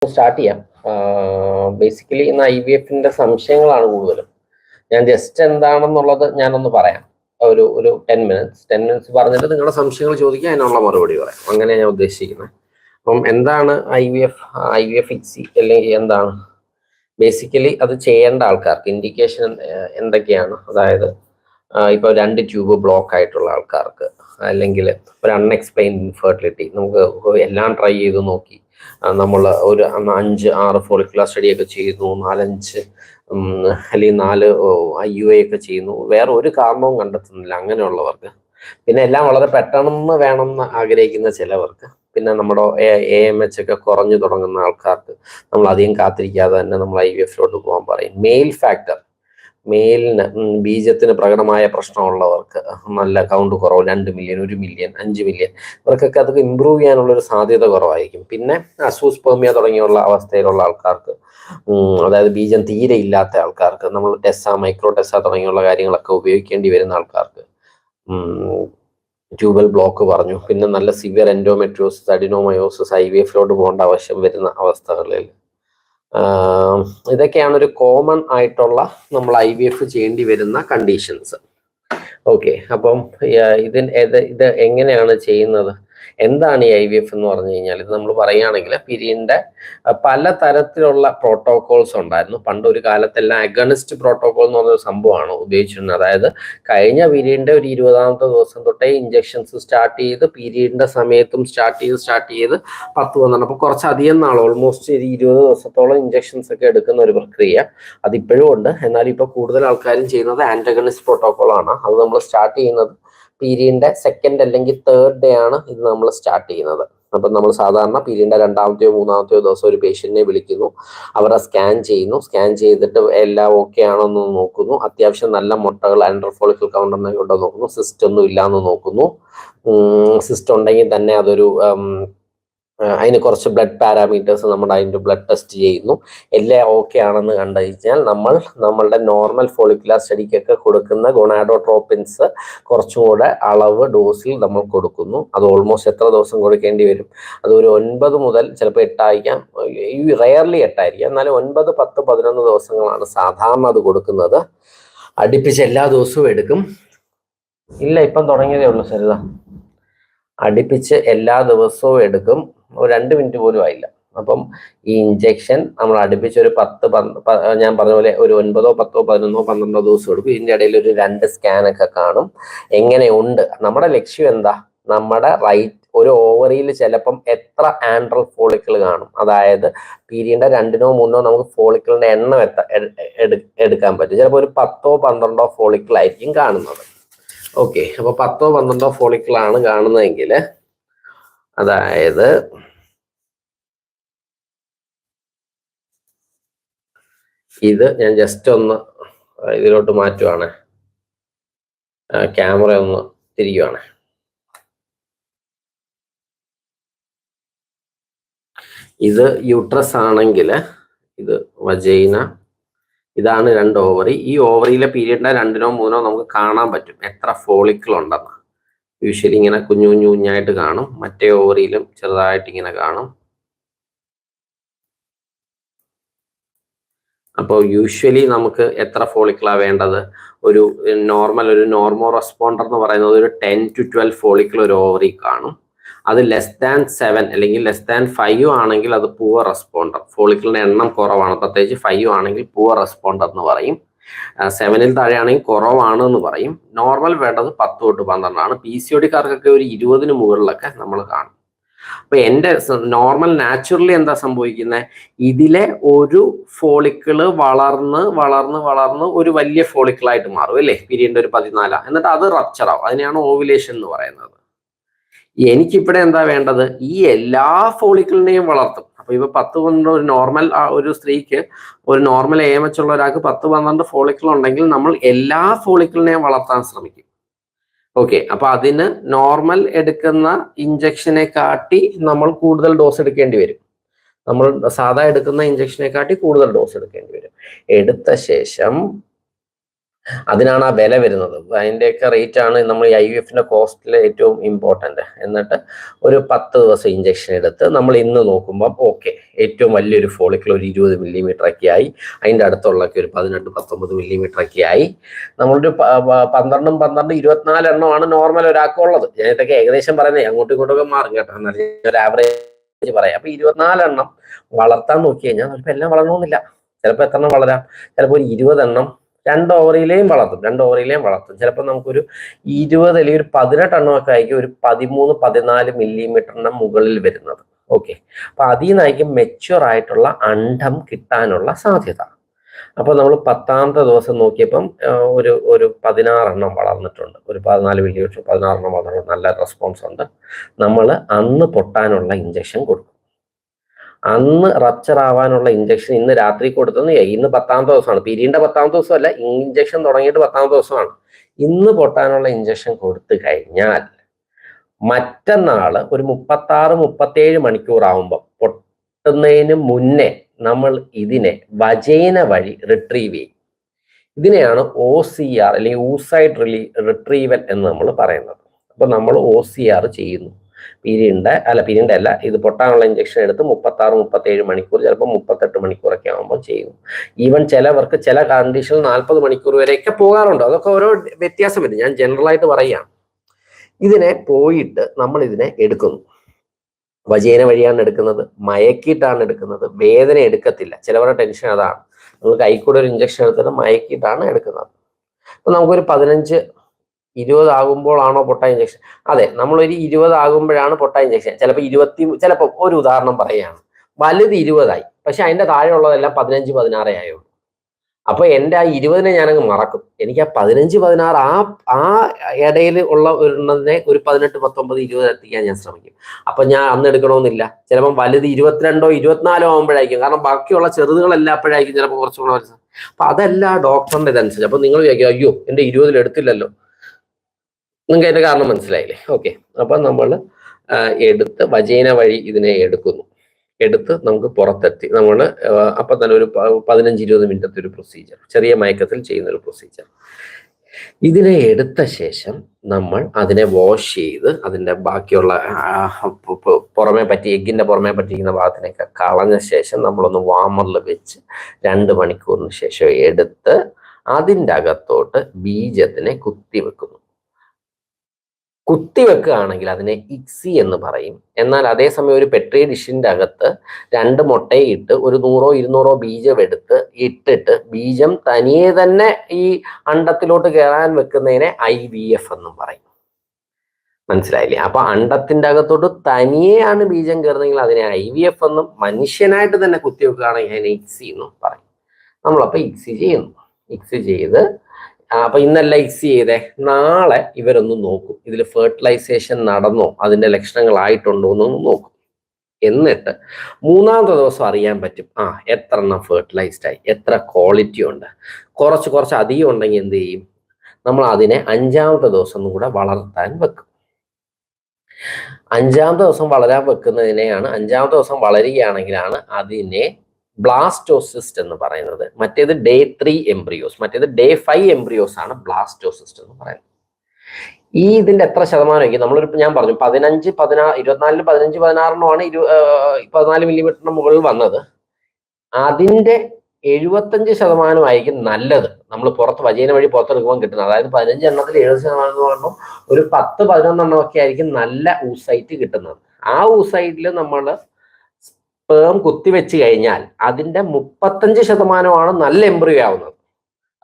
Start ചെയ്യാം. Basically ഇന്ന് IVF-ന്റെ സംശയങ്ങളാണ് കൂടുതലും. ഞാൻ ജസ്റ്റ് എന്താണെന്നുള്ളത് ഞാനൊന്ന് പറയാം. ഒരു 10 മിനിറ്റ്സ് പറഞ്ഞിട്ട് നിങ്ങളുടെ സംശയങ്ങൾ ചോദിക്കുക, അതിനുള്ള മറുപടി പറയാം. അങ്ങനെ ഞാൻ ഉദ്ദേശിക്കുന്നത്. അപ്പം എന്താണ് IVF ICSI അല്ലെങ്കിൽ എന്താണ് ബേസിക്കലി അത് ചെയ്യേണ്ട ആൾക്കാർക്ക് ഇൻഡിക്കേഷൻ എന്തൊക്കെയാണ്? അതായത് ഇപ്പൊ 2 ട്യൂബ് ബ്ലോക്ക് ആയിട്ടുള്ള ആൾക്കാർക്ക്, അല്ലെങ്കിൽ ഒരു അൺഎക്സ്പ്ലെയിൻഡ് ഇൻഫെർട്ടിലിറ്റി, നമുക്ക് എല്ലാം ട്രൈ ചെയ്ത് നോക്കി, നമ്മൾ ഒരു 5-6 ഫോളിക്കുലർ സ്റ്റഡി ഒക്കെ ചെയ്യുന്നു, 4-5 അല്ലെങ്കിൽ 4 IUI ഒക്കെ ചെയ്യുന്നു, വേറെ ഒരു കാരണവും കണ്ടെത്തുന്നില്ല അങ്ങനെയുള്ളവർക്ക്, പിന്നെ എല്ലാം വളരെ പെട്ടെന്ന് വേണമെന്ന് ആഗ്രഹിക്കുന്ന ചിലവർക്ക്, പിന്നെ നമ്മുടെ AMH ഒക്കെ കുറഞ്ഞു തുടങ്ങുന്ന ആൾക്കാർക്ക് നമ്മൾ അധികം കാത്തിരിക്കാതെ തന്നെ നമ്മൾ IVF-ലോട്ട് പോകാൻ പറയും. മെയിലിന് ബീജത്തിന് പ്രകടമായ പ്രശ്നമുള്ളവർക്ക്, നല്ല കൗണ്ട് കുറവ്, 2 മില്യൺ, 1 മില്യൺ, 5 മില്യൺ, ഇവർക്കൊക്കെ അതൊക്കെ ഇമ്പ്രൂവ് ചെയ്യാനുള്ള ഒരു സാധ്യത കുറവായിരിക്കും. പിന്നെ അസൂസ്പെർമിയ തുടങ്ങിയുള്ള അവസ്ഥയിലുള്ള ആൾക്കാർക്ക്, അതായത് ബീജം തീരെ ഇല്ലാത്ത ആൾക്കാർക്ക്, നമ്മൾ മൈക്രോ ടെസ്സ തുടങ്ങിയുള്ള കാര്യങ്ങളൊക്കെ ഉപയോഗിക്കേണ്ടി വരുന്ന ആൾക്കാർക്ക്, ട്യൂബൽ ബ്ലോക്ക് പറഞ്ഞു, പിന്നെ നല്ല സിവിയർ എൻഡോമെട്രിയോസിസ്, അഡിനോമയോസിസ്, IVF-ലോട്ട് പോകേണ്ട ആവശ്യം വരുന്ന അവസ്ഥകളിൽ, ഇതൊക്കെയാണ് ഒരു കോമൺ ആയിട്ടുള്ള നമ്മൾ IVF ചെയ്യേണ്ടി വരുന്ന കണ്ടീഷൻസ്. ഓക്കെ, അപ്പം ഇത് എങ്ങനെയാണ് ചെയ്യുന്നത്? എന്താണ് ഈ IVF എന്ന് പറഞ്ഞു കഴിഞ്ഞാൽ, ഇത് നമ്മൾ പറയുകയാണെങ്കിൽ പീരീഡിന്റെ പല തരത്തിലുള്ള പ്രോട്ടോകോൾസ് ഉണ്ടായിരുന്നു. പണ്ടൊരു കാലത്തെല്ലാം അഗണിസ്റ്റ് പ്രോട്ടോകോൾ എന്ന് പറഞ്ഞൊരു സംഭവമാണ് ഉപയോഗിച്ചിരുന്നത്. അതായത് കഴിഞ്ഞ പീരീഡിന്റെ ഒരു 20ാമത്തെ ദിവസം തൊട്ടേ ഇഞ്ചക്ഷൻസ് സ്റ്റാർട്ട് ചെയ്ത്, പീരീഡിന്റെ സമയത്തും സ്റ്റാർട്ട് ചെയ്ത് 10-12, അപ്പോൾ കുറച്ചധികം നാൾ, ഓൾമോസ്റ്റ് 20 ദിവസത്തോളം ഇഞ്ചക്ഷൻസ് ഒക്കെ എടുക്കുന്ന ഒരു പ്രക്രിയ അതിപ്പോഴും ഉണ്ട്. എന്നാൽ ഇപ്പൊ കൂടുതൽ ആൾക്കാരും ചെയ്യുന്നത് ആന്റഗണിസ്റ്റ് പ്രോട്ടോകോൾ ആണ്. അത് നമ്മൾ സ്റ്റാർട്ട് ചെയ്യുന്നത് പീരീഡിന്റെ 2nd അല്ലെങ്കിൽ 3rd ഡേ ആണ് ഇത് നമ്മൾ സ്റ്റാർട്ട് ചെയ്യുന്നത്. അപ്പം നമ്മൾ സാധാരണ പീരീഡിന്റെ 2ാമത്തെയോ 3ാമത്തെയോ ദിവസം ഒരു പേഷ്യന്റിനെ വിളിക്കുന്നു, അവരെ സ്കാൻ ചെയ്യുന്നു, സ്കാൻ ചെയ്തിട്ട് എല്ലാം ഓക്കെ ആണോന്ന് നോക്കുന്നു, അത്യാവശ്യം നല്ല മുട്ടകൾ ആൻഡ്രോ ഫോളിക്കൽ കൗണ്ടറിനെ ഉണ്ടോ നോക്കുന്നു, സിസ്റ്റ് ഒന്നും ഇല്ലാന്ന് നോക്കുന്നു, സിസ്റ്റ് ഉണ്ടെങ്കിൽ തന്നെ അതൊരു അതിന് കുറച്ച് ബ്ലഡ് പാരാമീറ്റേഴ്സ് നമ്മൾ അതിൻ്റെ ബ്ലഡ് ടെസ്റ്റ് ചെയ്യുന്നു. എല്ലാം ഓക്കെ ആണെന്ന് കണ്ടു കഴിഞ്ഞാൽ നമ്മളുടെ നോർമൽ ഫോളിക്കുലർ സ്റ്റഡിക്കൊക്കെ കൊടുക്കുന്ന ഗൊണാഡോട്രോപ്പിൻസ് കുറച്ചും കൂടെ അളവ് ഡോസിൽ നമ്മൾ കൊടുക്കുന്നു. അത് ഓൾമോസ്റ്റ് എത്ര ദിവസം കൊടുക്കേണ്ടി വരും? അതൊരു 9 മുതൽ ചിലപ്പോൾ 8 ആയിരിക്കാം, റെയർലി 8 ആയിരിക്കാം, എന്നാലും 9, 10, 11 ദിവസങ്ങളാണ് സാധാരണ അത് കൊടുക്കുന്നത്. അടുപ്പിച്ച് എല്ലാ ദിവസവും എടുക്കും. ഇല്ല, ഇപ്പം തുടങ്ങിയതേ ഉള്ളൂ സരിത. അടുപ്പിച്ച് എല്ലാ ദിവസവും എടുക്കും. 2 മിനിറ്റ് പോലും ആയില്ല. അപ്പം ഈ ഇഞ്ചക്ഷൻ നമ്മൾ അടുപ്പിച്ച് ഒരു 10, ഞാൻ പറഞ്ഞ പോലെ ഒരു 9, 10, 11, 12 ദിവസം എടുക്കും. ഇതിൻ്റെ ഇടയിൽ ഒരു 2 സ്കാനൊക്കെ കാണും. എങ്ങനെയുണ്ട്? നമ്മുടെ ലക്ഷ്യം എന്താ? നമ്മുടെ ഒരു ഓവറിയിൽ ചിലപ്പം എത്ര ആൻഡ്രൽ ഫോളിക്കിൾ കാണും, അതായത് പീരീഡിന്റെ 2-ഓ 3-ഓ നമുക്ക് ഫോളിക്കിളിന്റെ എണ്ണം എടുക്കാൻ പറ്റും. ചിലപ്പോൾ ഒരു 10-ഓ 12-ഓ ഫോളിക്കിൾ ആയിരിക്കും കാണുന്നത്. ഓക്കെ, അപ്പൊ 10-ഓ 12-ഓ ഫോളിക്കിളാണ് കാണുന്നതെങ്കിൽ, അതായത് ഇത് ഞാൻ ജസ്റ്റ് ഒന്ന് ഇതിലോട്ട് മാറ്റുവാണ്, ക്യാമറ ഒന്ന് തിരികുവാണ്. ഇത് യൂട്രസ് ആണെങ്കിൽ ഇത് വജൈന, ഇതാണ് 2 ഓവറി. ഈ ഓവറിയിലെ പീരീഡിന്റെ 2-നോ 3-നോ നമുക്ക് കാണാൻ പറ്റും എത്ര ഫോളിക്കിൾ ഉണ്ടെന്ന്. യൂഷ്വലി ഇങ്ങനെ കുഞ്ഞു കുഞ്ഞായിട്ട് കാണും. മറ്റേ ഓവറിയിലും ചെറുതായിട്ട് ഇങ്ങനെ കാണും. അപ്പോൾ യൂഷ്വലി നമുക്ക് എത്ര ഫോളിക്കിളാണ് വേണ്ടത്? ഒരു നോർമോ റെസ്പോണ്ടർ എന്ന് പറയുന്നത് ഒരു 10 to 12 ഫോളിക്കിൾ ഒരു ഓവറി കാണും. അത് <7 അല്ലെങ്കിൽ <5 ആണെങ്കിൽ അത് പൂവർ റെസ്പോണ്ടർ, ഫോളിക്കിളിന്റെ എണ്ണം കുറവാണ്, പ്രത്യേകിച്ച് 5 ആണെങ്കിൽ പൂവർ റെസ്പോണ്ടർ എന്ന് പറയും. 7-ൽ താഴെയാണെങ്കിൽ കുറവാണ് എന്ന് പറയും. നോർമൽ വേണ്ടത് 10 തൊട്ട് 12 ആണ്. PCOD-കാർക്കൊക്കെ ഒരു 20-ന് മുകളിലൊക്കെ നമ്മൾ കാണും. അപ്പൊ എൻ്റെ നോർമൽ നാച്ചുറലി എന്താ സംഭവിക്കുന്നത്? ഇതിലെ ഒരു ഫോളിക്കിള് വളർന്ന് ഒരു വലിയ ഫോളിക്കിളായിട്ട് മാറും അല്ലേ, പീരീഡിന്റെ ഒരു 14, എന്നിട്ട് അത് റപ്ചർ ആവും. അതിനെയാണ് ഓവുലേഷൻ എന്ന് പറയുന്നത്. എനിക്കിവിടെ എന്താ വേണ്ടത്? ഈ എല്ലാ ഫോളിക്കിളിനെയും വളർത്തും. അപ്പൊ ഇപ്പൊ 10-12 ഒരു നോർമൽ ഒരു സ്ത്രീക്ക്, ഒരു നോർമൽ AMH ഉള്ള ഒരാൾക്ക് 10-12 ഫോളിക്കിൾ ഉണ്ടെങ്കിൽ നമ്മൾ എല്ലാ ഫോളിക്കിളിനെയും വളർത്താൻ ശ്രമിക്കും. ഓക്കെ, അപ്പൊ അതിന് നോർമൽ എടുക്കുന്ന ഇഞ്ചക്ഷനെ കാട്ടി നമ്മൾ കൂടുതൽ ഡോസ് എടുക്കേണ്ടി വരും. നമ്മൾ സാധാ എടുക്കുന്ന ഇഞ്ചക്ഷനെ കാട്ടി കൂടുതൽ ഡോസ് എടുക്കേണ്ടി വരും. എടുത്ത ശേഷം അതിനാണ് ആ വില വരുന്നത്. അതിൻ്റെയൊക്കെ റേറ്റ് ആണ് നമ്മൾ ഈ IVF-ന്റെ കോസ്റ്റിൽ ഏറ്റവും ഇമ്പോർട്ടൻ്റ്. എന്നിട്ട് ഒരു 10 ദിവസം ഇഞ്ചക്ഷൻ എടുത്ത് നമ്മൾ ഇന്ന് നോക്കുമ്പോൾ ഓക്കെ, ഏറ്റവും വലിയൊരു ഫോളിക്കിൾ ഒരു 20 മില്ലിമീറ്റർ ഒക്കെ ആയി, അതിൻ്റെ അടുത്തുള്ളൊക്കെ ഒരു 18-19 മില്ലിമീറ്റർ ഒക്കെ ആയി. നമ്മളൊരു 12 24 എണ്ണമാണ് നോർമൽ ഒരാൾക്കുള്ളത്. ഞാൻ ഇതൊക്കെ ഏകദേശം പറയുന്നത്, അങ്ങോട്ടും ഇങ്ങോട്ടൊക്കെ മാറും കേട്ടോ, ഒരു ആവറേജ് പറയാം. അപ്പൊ 24 എണ്ണം വളർത്താൻ നോക്കി കഴിഞ്ഞാൽ ചിലപ്പോൾ എല്ലാം വളരണമെന്നില്ല. ചിലപ്പോൾ എത്ര എണ്ണം വളരാം? ചിലപ്പോൾ ഒരു 20 എണ്ണം 2 ഓവറിയിലേയും വളർത്തും. ചിലപ്പോൾ നമുക്കൊരു 20 അല്ലെങ്കിൽ ഒരു 18 എണ്ണമൊക്കെ ആയിരിക്കും ഒരു 13-14 മില്ലിമീറ്ററിന് മുകളിൽ വരുന്നത്. ഓക്കെ, അപ്പൊ അതിൽ നിന്നായിരിക്കും മെച്യൂർ ആയിട്ടുള്ള അണ്ഡം കിട്ടാനുള്ള സാധ്യത. അപ്പൊ നമ്മൾ 10ാമത്തെ ദിവസം നോക്കിയപ്പം ഒരു 16 എണ്ണം വളർന്നിട്ടുണ്ട്, ഒരു 14 മില്ലിമീറ്റർ 16 എണ്ണം വളർന്നിട്ടുണ്ട്, നല്ല റെസ്പോൺസ് ഉണ്ട്. നമ്മൾ അന്ന് പൊട്ടാനുള്ള ഇഞ്ചക്ഷൻ കൊടുക്കും. അന്ന് റപ്ചർ ആവാനുള്ള ഇഞ്ചക്ഷൻ ഇന്ന് രാത്രി കൊടുത്തെന്ന്, ഇന്ന് 10ാമത്തെ ദിവസമാണ്, പീരീഡിന്റെ 10ാമത്തെ ദിവസമല്ല, ഇഞ്ചക്ഷൻ തുടങ്ങിയിട്ട് 10ാമത്തെ ദിവസമാണ്. ഇന്ന് പൊട്ടാനുള്ള ഇഞ്ചക്ഷൻ കൊടുത്തു കഴിഞ്ഞാൽ മറ്റന്നാള് ഒരു 36-37 മണിക്കൂർ ആവുമ്പോൾ പൊട്ടുന്നതിന് മുന്നേ നമ്മൾ ഇതിനെ വജൈന വഴി റിട്രീവ് ചെയ്യും. ഇതിനെയാണ് OCR അല്ലെങ്കിൽ oocyte റിട്രീവൽ എന്ന് നമ്മൾ പറയുന്നത്. അപ്പൊ നമ്മൾ OCR ചെയ്യുന്നു. പീരീഡിന്റെ അല്ല, ഇത് പൊട്ടാനുള്ള ഇഞ്ചക്ഷൻ എടുത്ത് 36-37 മണിക്കൂർ, ചിലപ്പോൾ 38 മണിക്കൂറൊക്കെ ആകുമ്പോൾ ചെയ്യുന്നു. ഈവൻ ചിലവർക്ക് ചില കണ്ടീഷനിൽ 40 മണിക്കൂർ വരെയൊക്കെ പോകാറുണ്ട്. അതൊക്കെ ഓരോ വ്യത്യാസം വരും. ഞാൻ ജനറൽ ആയിട്ട് പറയാം. ഇതിനെ പോയിട്ട് നമ്മൾ ഇതിനെ എടുക്കുന്നു. വജൈന വഴിയാണ് എടുക്കുന്നത്, മയക്കിയിട്ടാണ് എടുക്കുന്നത്, വേദന എടുക്കത്തില്ല. ചിലവരുടെ ടെൻഷൻ അതാണ്, നമ്മൾ കൈക്കൂടെ ഒരു ഇഞ്ചക്ഷൻ എടുത്തിട്ട് മയക്കിയിട്ടാണ് എടുക്കുന്നത്. അപ്പൊ നമുക്കൊരു 15-20 ആകുമ്പോഴാണോ പൊട്ട ഇഞ്ചക്ഷൻ? അതെ, നമ്മളൊരു 20 ആകുമ്പോഴാണ് പൊട്ട ഇഞ്ചക്ഷൻ. ചിലപ്പോൾ ഒരു ഉദാഹരണം പറയുകയാണ്, വലുത് 20 പക്ഷെ അതിന്റെ താഴെ ഉള്ളതെല്ലാം 15-16 ആയുള്ളൂ. അപ്പൊ എൻ്റെ ആ 20-നെ ഞാനങ്ങ് മറക്കും. എനിക്ക് ആ 15-16 ആ ഇടയിൽ ഉള്ള ഒരെണ്ണത്തിനെ ഒരു 18-19-20 എത്തിക്കാൻ ഞാൻ ശ്രമിക്കും. അപ്പൊ ഞാൻ അന്ന് എടുക്കണമെന്നില്ല. ചിലപ്പോൾ വലുത് 22-24 ആകുമ്പോഴായിരിക്കും, കാരണം ബാക്കിയുള്ള ചെറുതുകളെല്ലാം അപ്പോഴായിരിക്കും ചിലപ്പോൾ കുറച്ചുകൂടെ വലുത്. അപ്പൊ അതല്ല ഡോക്ടറിന്റെ ഇതനുസരിച്ച്. അപ്പൊ നിങ്ങൾ വിചാരിക്കും, അയ്യോ എൻ്റെ 20-ൽ എടുത്തില്ലല്ലോ. നിങ്ങൾക്ക് അതിന്റെ കാരണം മനസ്സിലായില്ലേ? ഓക്കെ, അപ്പൊ നമ്മൾ എടുത്ത് വജൈന വഴി ഇതിനെ എടുത്ത് നമുക്ക് പുറത്തെത്തി നമ്മൾ അപ്പൊ തന്നെ ഒരു 15-20 മിനിറ്റത്തെ ഒരു പ്രൊസീജിയർ, ചെറിയ മയക്കത്തിൽ ചെയ്യുന്ന ഒരു പ്രൊസീജിയർ. ഇതിനെ എടുത്ത ശേഷം നമ്മൾ അതിനെ വാഷ് ചെയ്ത് അതിന്റെ ബാക്കിയുള്ള എഗ്ഗിന്റെ പുറമെ പറ്റിയിരിക്കുന്ന ഭാഗത്തിനൊക്കെ കളഞ്ഞ ശേഷം നമ്മളൊന്ന് വാമറിൽ വെച്ച് 2 മണിക്കൂറിന് ശേഷം എടുത്ത് അതിൻ്റെ അകത്തോട്ട് ബീജത്തിനെ കുത്തിവെക്കുന്നു. കുത്തിവെക്കുകയാണെങ്കിൽ അതിനെ ഇക്സി എന്ന് പറയും. എന്നാൽ അതേസമയം ഒരു പെട്രി ഡിഷിന്റെ അകത്ത് 2 മുട്ടയിട്ട് ഒരു 100-200 ബീജം എടുത്ത് ഇട്ടിട്ട് ബീജം തനിയെ തന്നെ ഈ അണ്ടത്തിലോട്ട് കയറാൻ വെക്കുന്നതിനെ IVF എന്നും പറയും. മനസ്സിലായില്ലേ? അപ്പൊ അണ്ടത്തിന്റെ അകത്തോട്ട് തനിയെയാണ് ബീജം കയറുന്നതെങ്കിൽ അതിനെ IVF എന്നും, മനുഷ്യനായിട്ട് തന്നെ കുത്തിവെക്കുകയാണെങ്കിൽ അതിനെ ഇക്സി എന്നും പറയും. നമ്മളപ്പോ ഇക്സി ചെയ്യുന്നു. ഇക്സി ചെയ്ത് അപ്പൊ ഇന്നല്ല ഇക്സി ചെയ്തേ, നാളെ ഇവരൊന്ന് നോക്കും, ഇതിൽ ഫെർട്ടിലൈസേഷൻ നടന്നോ, അതിന്റെ ലക്ഷണങ്ങളായിട്ടുണ്ടോ എന്നൊന്ന് നോക്കും. എന്നിട്ട് 3ാമത്തെ ദിവസം അറിയാൻ പറ്റും എത്ര എണ്ണം ഫെർട്ടിലൈസ്ഡ് ആയി, എത്ര ക്വാളിറ്റി ഉണ്ട്. കുറച്ച് അധികം ഉണ്ടെങ്കിൽ എന്ത് ചെയ്യും? നമ്മൾ അതിനെ 5ാമത്തെ ദിവസം കൂടെ വളർത്താൻ വെക്കും. 5ാമത്തെ ദിവസം വളരാൻ വെക്കുന്നതിനെയാണ്, 5ാമത്തെ ദിവസം വളരുകയാണെങ്കിലാണ് അതിനെ ബ്ലാസ്റ്റോസിസ്റ്റ് എന്ന് പറയുന്നത്. മറ്റേത് Day 3 എംബ്രിയോസ്, മറ്റേത് Day 5 എംബ്രിയോസ് ആണ് ബ്ലാസ്റ്റോസിസ്റ്റ് എന്ന് പറയുന്നത്. ഇതിന്റെ എത്ര ശതമാനമായിരിക്കും? ഞാൻ പറഞ്ഞു 24-ൽ 15-16 14 മില്ലിമീറ്ററിന് മുകളിൽ വന്നത്. അതിന്റെ 75% നല്ലത് നമ്മൾ പുറത്ത് വജൈന വഴി പുറത്തെടുക്കുമ്പോൾ കിട്ടുന്നത്. അതായത് 15 എണ്ണത്തിൽ 70% എന്ന് പറയുമ്പോൾ ഒരു 10-11 എണ്ണമൊക്കെ ആയിരിക്കും നല്ല ഊസൈറ്റ് കിട്ടുന്നത്. ആ ഊസൈറ്റിൽ നമ്മൾ സ്പേം കുത്തിവെച്ച് കഴിഞ്ഞാൽ അതിന്റെ 35% നല്ല എംബ്രിയോ ആവുന്നത്.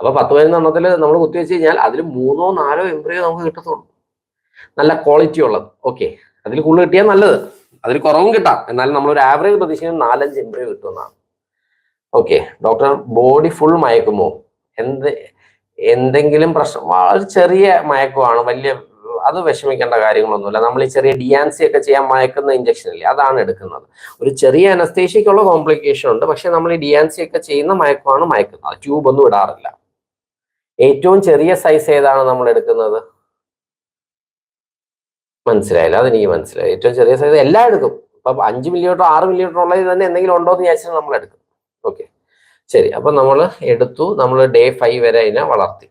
അപ്പൊ 10-15 എണ്ണത്തിൽ നമ്മൾ കുത്തിവെച്ച് കഴിഞ്ഞാൽ അതിൽ 3-4 എംബ്രിയോ നമുക്ക് കിട്ടത്തുള്ളൂ, നല്ല ക്വാളിറ്റി ഉള്ളത്. ഓക്കെ, അതിൽ കൂടുതൽ കിട്ടിയാൽ നല്ലത്, അതിൽ കുറവും കിട്ടാം. എന്നാലും നമ്മളൊരു ആവറേജ് പ്രതീക്ഷിക്കുന്നത് 4-5 എംബ്രിയോ കിട്ടുന്നതാണ്. ഓക്കെ, ഡോക്ടർ ബോഡി ഫുൾ മയക്കുമോ? എന്തെങ്കിലും പ്രശ്നം? വളരെ ചെറിയ മയക്കമാണ്, വലിയ അത് വിഷമിക്കേണ്ട കാര്യങ്ങളൊന്നുമില്ല. നമ്മൾ ഈ ചെറിയ DNC ഒക്കെ ചെയ്യാൻ മയക്കുന്ന ഇഞ്ചക്ഷൻ ഇല്ലേ, അതാണ് എടുക്കുന്നത്. ഒരു ചെറിയ അനസ്തേഷ്യക്കുള്ള കോംപ്ലിക്കേഷൻ ഉണ്ട്, പക്ഷെ നമ്മൾ ഈ DNC ഒക്കെ ചെയ്യുന്ന മയക്കമാണ് മയക്കുന്നത്. ട്യൂബ് ഒന്നും ഇടാറില്ല. ഏറ്റവും ചെറിയ സൈസ് ഏതാണ് നമ്മൾ എടുക്കുന്നത്? മനസ്സിലായില്ല? അതെനിക്ക് മനസ്സിലായി. ഏറ്റവും ചെറിയ സൈസ് എല്ലാം എടുക്കും. ഇപ്പൊ 5 മില്ലിമീറ്റർ 6 മില്ലിമീറ്റർ ഉള്ളതിൽ തന്നെ എന്തെങ്കിലും ഉണ്ടോ എന്ന് വിചാരിച്ചാൽ നമ്മൾ എടുക്കും. ഓക്കെ, ശരി. അപ്പൊ നമ്മൾ എടുത്തു, നമ്മൾ Day 5 വരെ അതിനെ വളർത്തി.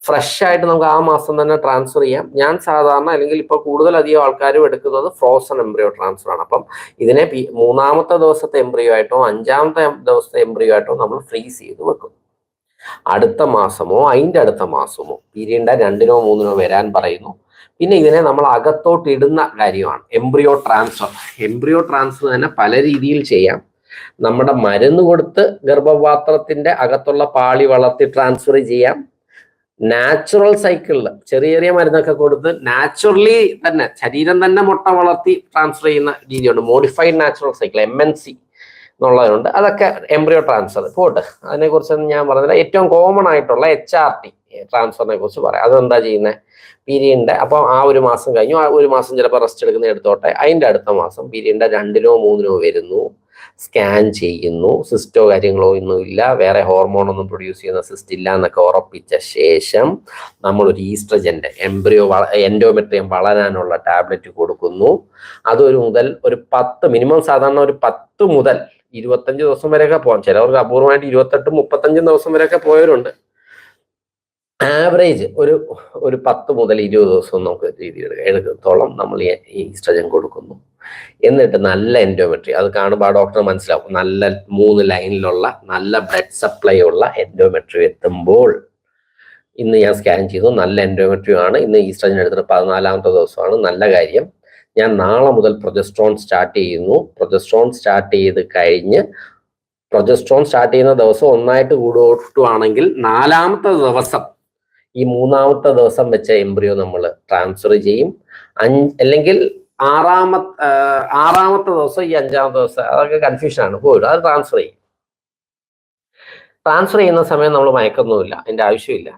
ഫ്രഷ് ആയിട്ട് നമുക്ക് ആ മാസം തന്നെ ട്രാൻസ്ഫർ ചെയ്യാം. ഞാൻ സാധാരണ അല്ലെങ്കിൽ ഇപ്പോൾ കൂടുതലധികം ആൾക്കാരും എടുക്കുന്നത് ഫ്രോസൺ എംബ്രിയോ ട്രാൻസ്ഫർ ആണ്. അപ്പം ഇതിനെ മൂന്നാമത്തെ ദിവസത്തെ എംബ്രിയോ ആയിട്ടോ 5ാമത്തെ ദിവസത്തെ എംബ്രിയോ ആയിട്ടോ നമ്മൾ ഫ്രീസ് ചെയ്ത് വെക്കും. അടുത്ത മാസമോ അതിൻ്റെ അടുത്ത മാസമോ പീരീഡിന്റെ 2നോ 3നോ വരാൻ പറയുന്നു. പിന്നെ ഇതിനെ നമ്മൾ അകത്തോട്ട് ഇടുന്ന കാര്യമാണ് എംബ്രിയോ ട്രാൻസ്ഫർ. എംബ്രിയോ ട്രാൻസ്ഫർ തന്നെ പല രീതിയിൽ ചെയ്യാം. നമ്മുടെ മരുന്ന് കൊടുത്ത് ഗർഭപാത്രത്തിന്റെ അകത്തുള്ള പാളി വളർത്തി ട്രാൻസ്ഫർ ചെയ്യാം. നാച്ചുറൽ സൈക്കിളിൽ ചെറിയ ചെറിയ മരുന്നൊക്കെ കൊടുത്ത് നാച്ചുറലി തന്നെ ശരീരം തന്നെ മുട്ട വളർത്തി ട്രാൻസ്ഫർ ചെയ്യുന്ന രീതിയുണ്ട്. Modified natural cycle MNC എന്നുള്ളതുണ്ട്. അതൊക്കെ എംബ്രിയോ ട്രാൻസ്ഫർ പോട്ട്. അതിനെക്കുറിച്ചൊന്നും ഞാൻ പറഞ്ഞില്ല. ഏറ്റവും കോമൺ ആയിട്ടുള്ള HRT ട്രാൻസ്ഫറിനെ കുറിച്ച് പറയാം. അതെന്താ ചെയ്യുന്നത്? പീരീഡിന്റെ അപ്പോൾ ആ ഒരു മാസം കഴിഞ്ഞു, ആ ഒരു മാസം ചിലപ്പോൾ റെസ്റ്റ് എടുക്കുന്ന എടുത്തോട്ടെ, അതിൻ്റെ അടുത്ത മാസം പീരീഡിന്റെ 2നോ 3നോ വരുന്നു, സ്കാൻ ചെയ്യുന്നു, സിസ്റ്റോ കാര്യങ്ങളോ ഒന്നും ഇല്ല, വേറെ ഹോർമോൺ ഒന്നും പ്രൊഡ്യൂസ് ചെയ്യുന്ന സിസ്റ്റ് ഇല്ല എന്നൊക്കെ ഉറപ്പിച്ച ശേഷം നമ്മളൊരു ഈസ്ട്രജന്റെ എൻഡോമെട്രിയം വളരാനുള്ള ടാബ്ലറ്റ് കൊടുക്കുന്നു. അതൊരു മുതൽ ഒരു 10 മിനിമം സാധാരണ ഒരു 10 മുതൽ 25 ദിവസം വരെയൊക്കെ പോകാം. ചിലവർക്ക് അപൂർവമായിട്ട് 28 35 ദിവസം വരെയൊക്കെ പോയവരുണ്ട്. ആവറേജ് ഒരു 10 മുതൽ 20 ദിവസം നമുക്ക് രീതിയിൽ എടുക്കത്തോളം നമ്മൾ ഈ ഈസ്ട്രജൻ കൊടുക്കുന്നു. എന്നിട്ട് നല്ല എൻഡോമെട്രി, അത് കാണുമ്പോൾ ആ ഡോക്ടർ മനസ്സിലാവും, നല്ല 3 ലൈനിലുള്ള നല്ല ബ്ലഡ് സപ്ലൈ ഉള്ള എൻഡോമെട്രി എത്തുമ്പോൾ, ഇന്ന് ഞാൻ സ്കാൻ ചെയ്തു നല്ല എൻഡോമെട്രി ആണ്, ഇന്ന് ഈസ്ട്രജൻ എടുത്തിട്ട് 14ാമത്തെ ദിവസമാണ്, നല്ല കാര്യം, ഞാൻ നാളെ മുതൽ പ്രൊജസ്ട്രോൺ സ്റ്റാർട്ട് ചെയ്യുന്നു. പ്രൊജസ്ട്രോൺ സ്റ്റാർട്ട് ചെയ്ത് കഴിഞ്ഞ് പ്രൊജസ്ട്രോൺ സ്റ്റാർട്ട് ചെയ്യുന്ന ദിവസം ഒന്നായിട്ട് കൂട്ടുവാണെങ്കിൽ 4ാമത്തെ ദിവസം ഈ 3ാമത്തെ ദിവസം വെച്ച എംബ്രിയോ നമ്മൾ ട്രാൻസ്ഫർ ചെയ്യും. അല്ലെങ്കിൽ 6ാമത്തെ ദിവസം ഈ 5ാമത്തെ ദിവസം, അതൊക്കെ കൺഫ്യൂഷനാണ്, പോലും അത് ട്രാൻസ്ഫർ ചെയ്യും. ട്രാൻസ്ഫർ ചെയ്യുന്ന സമയം നമ്മൾ മയക്കൊന്നുമില്ല, അതിൻ്റെ ആവശ്യമില്ല.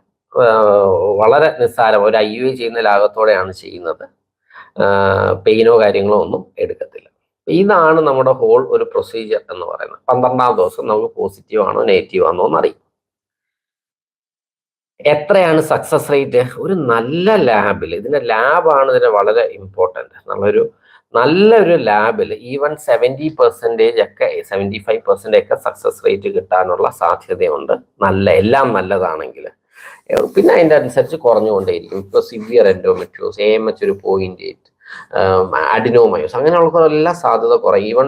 വളരെ നിസ്സാരം, ഒരു IUI ചെയ്യുന്ന ലാഘത്തോടെയാണ് ചെയ്യുന്നത്. പെയിനോ കാര്യങ്ങളോ ഒന്നും എടുക്കത്തില്ല. ഇതാണ് നമ്മുടെ ഹോൾ ഒരു പ്രൊസീജിയർ എന്ന് പറയുന്നത്. 12ാം ദിവസം നമുക്ക് പോസിറ്റീവ് ആണോ നെഗറ്റീവ് ആണോ എന്നറിയും. എത്രയാണ് സക്സസ് റേറ്റ്? ഒരു നല്ല ലാബിൽ, ഇതിന്റെ ലാബാണ് ഇതിന് വളരെ ഇമ്പോർട്ടൻറ്റ്. നല്ലൊരു ലാബിൽ ഈവൻ 70% ഒക്കെ 75% ഒക്കെ സക്സസ് റേറ്റ് കിട്ടാനുള്ള സാധ്യതയുണ്ട്. എല്ലാം നല്ലതാണെങ്കിൽ. പിന്നെ അതിൻ്റെ അനുസരിച്ച് കുറഞ്ഞുകൊണ്ടേയിരിക്കും. ഇപ്പോൾ സിവിയർ എൻഡോമെട്രിയോസ്, AMH ഒരു 0.8, അഡിനോമയോസ്, അങ്ങനെയുള്ളതെല്ലാം സാധ്യത കുറയും. ഈവൻ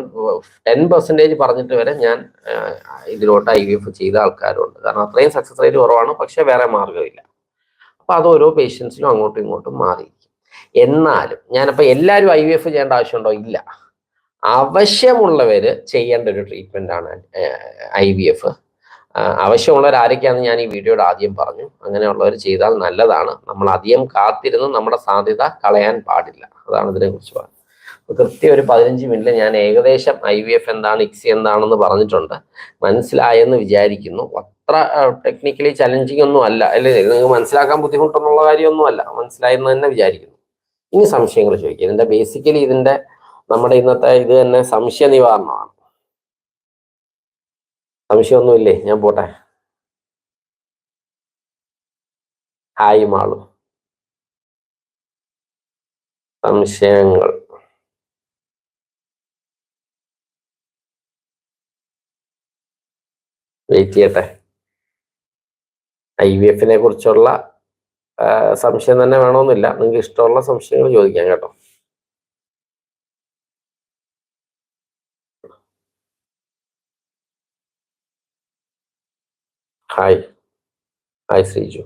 10% പറഞ്ഞിട്ട് വരെ ഞാൻ ഇതിലോട്ട് IVF ചെയ്ത ആൾക്കാരുണ്ട്. കാരണം അത്രയും സക്സസ് റേറ്റ് കുറവാണ്, പക്ഷെ വേറെ മാർഗ്ഗമില്ല. അപ്പൊ അത് ഓരോ പേഷ്യൻസിനും അങ്ങോട്ടും ഇങ്ങോട്ടും മാറിയിരിക്കും. എന്നാലും ഞാനപ്പോൾ എല്ലാവരും IVF ചെയ്യേണ്ട ആവശ്യമുണ്ടോ? ഇല്ല. ആവശ്യമുള്ളവര് ചെയ്യേണ്ട ഒരു ട്രീറ്റ്മെന്റ് ആണ് IVF. ആവശ്യമുള്ളവർ ആരൊക്കെയാണെന്ന് ഞാൻ ഈ വീഡിയോയുടെ ആദ്യം പറഞ്ഞു. അങ്ങനെയുള്ളവർ ചെയ്താൽ നല്ലതാണ്. നമ്മൾ അധികം കാത്തിരുന്ന് നമ്മുടെ സാധ്യത കളയാൻ പാടില്ല. അതാണ് ഇതിനെക്കുറിച്ച് പറയുന്നത്. കൃത്യം ഒരു 15 മിനിറ്റ് ഞാൻ ഏകദേശം IVF എന്താണ്, ICSI എന്താണെന്ന് പറഞ്ഞിട്ടുണ്ട്. മനസ്സിലായെന്ന് വിചാരിക്കുന്നു. അത്ര ടെക്നിക്കലി ചലഞ്ചിങ് ഒന്നും അല്ല, അല്ലേ? നിങ്ങൾക്ക് മനസ്സിലാക്കാൻ ബുദ്ധിമുട്ടെന്നുള്ള കാര്യമൊന്നും അല്ല, മനസ്സിലായെന്ന് തന്നെ വിചാരിക്കുന്നു. ഇനി സംശയങ്ങൾ ചോദിക്കുക. ഇതിന്റെ ബേസിക്കലി നമ്മുടെ ഇന്നത്തെ ഇത് തന്നെ സംശയ നിവാരണമാണ്. സംശയമൊന്നുമില്ലേ? ഞാൻ പോട്ടെ. ഹായ് മാളു. സംശയങ്ങൾ വെയിറ്റ് ചെയ്യട്ടെ. IVF-നെ കുറിച്ചുള്ള സംശയം തന്നെ വേണമെന്നില്ല, നിങ്ങൾക്ക് ഇഷ്ടമുള്ള സംശയങ്ങൾ ചോദിക്കാം കേട്ടോ. ഹായ് ശ്രീജു.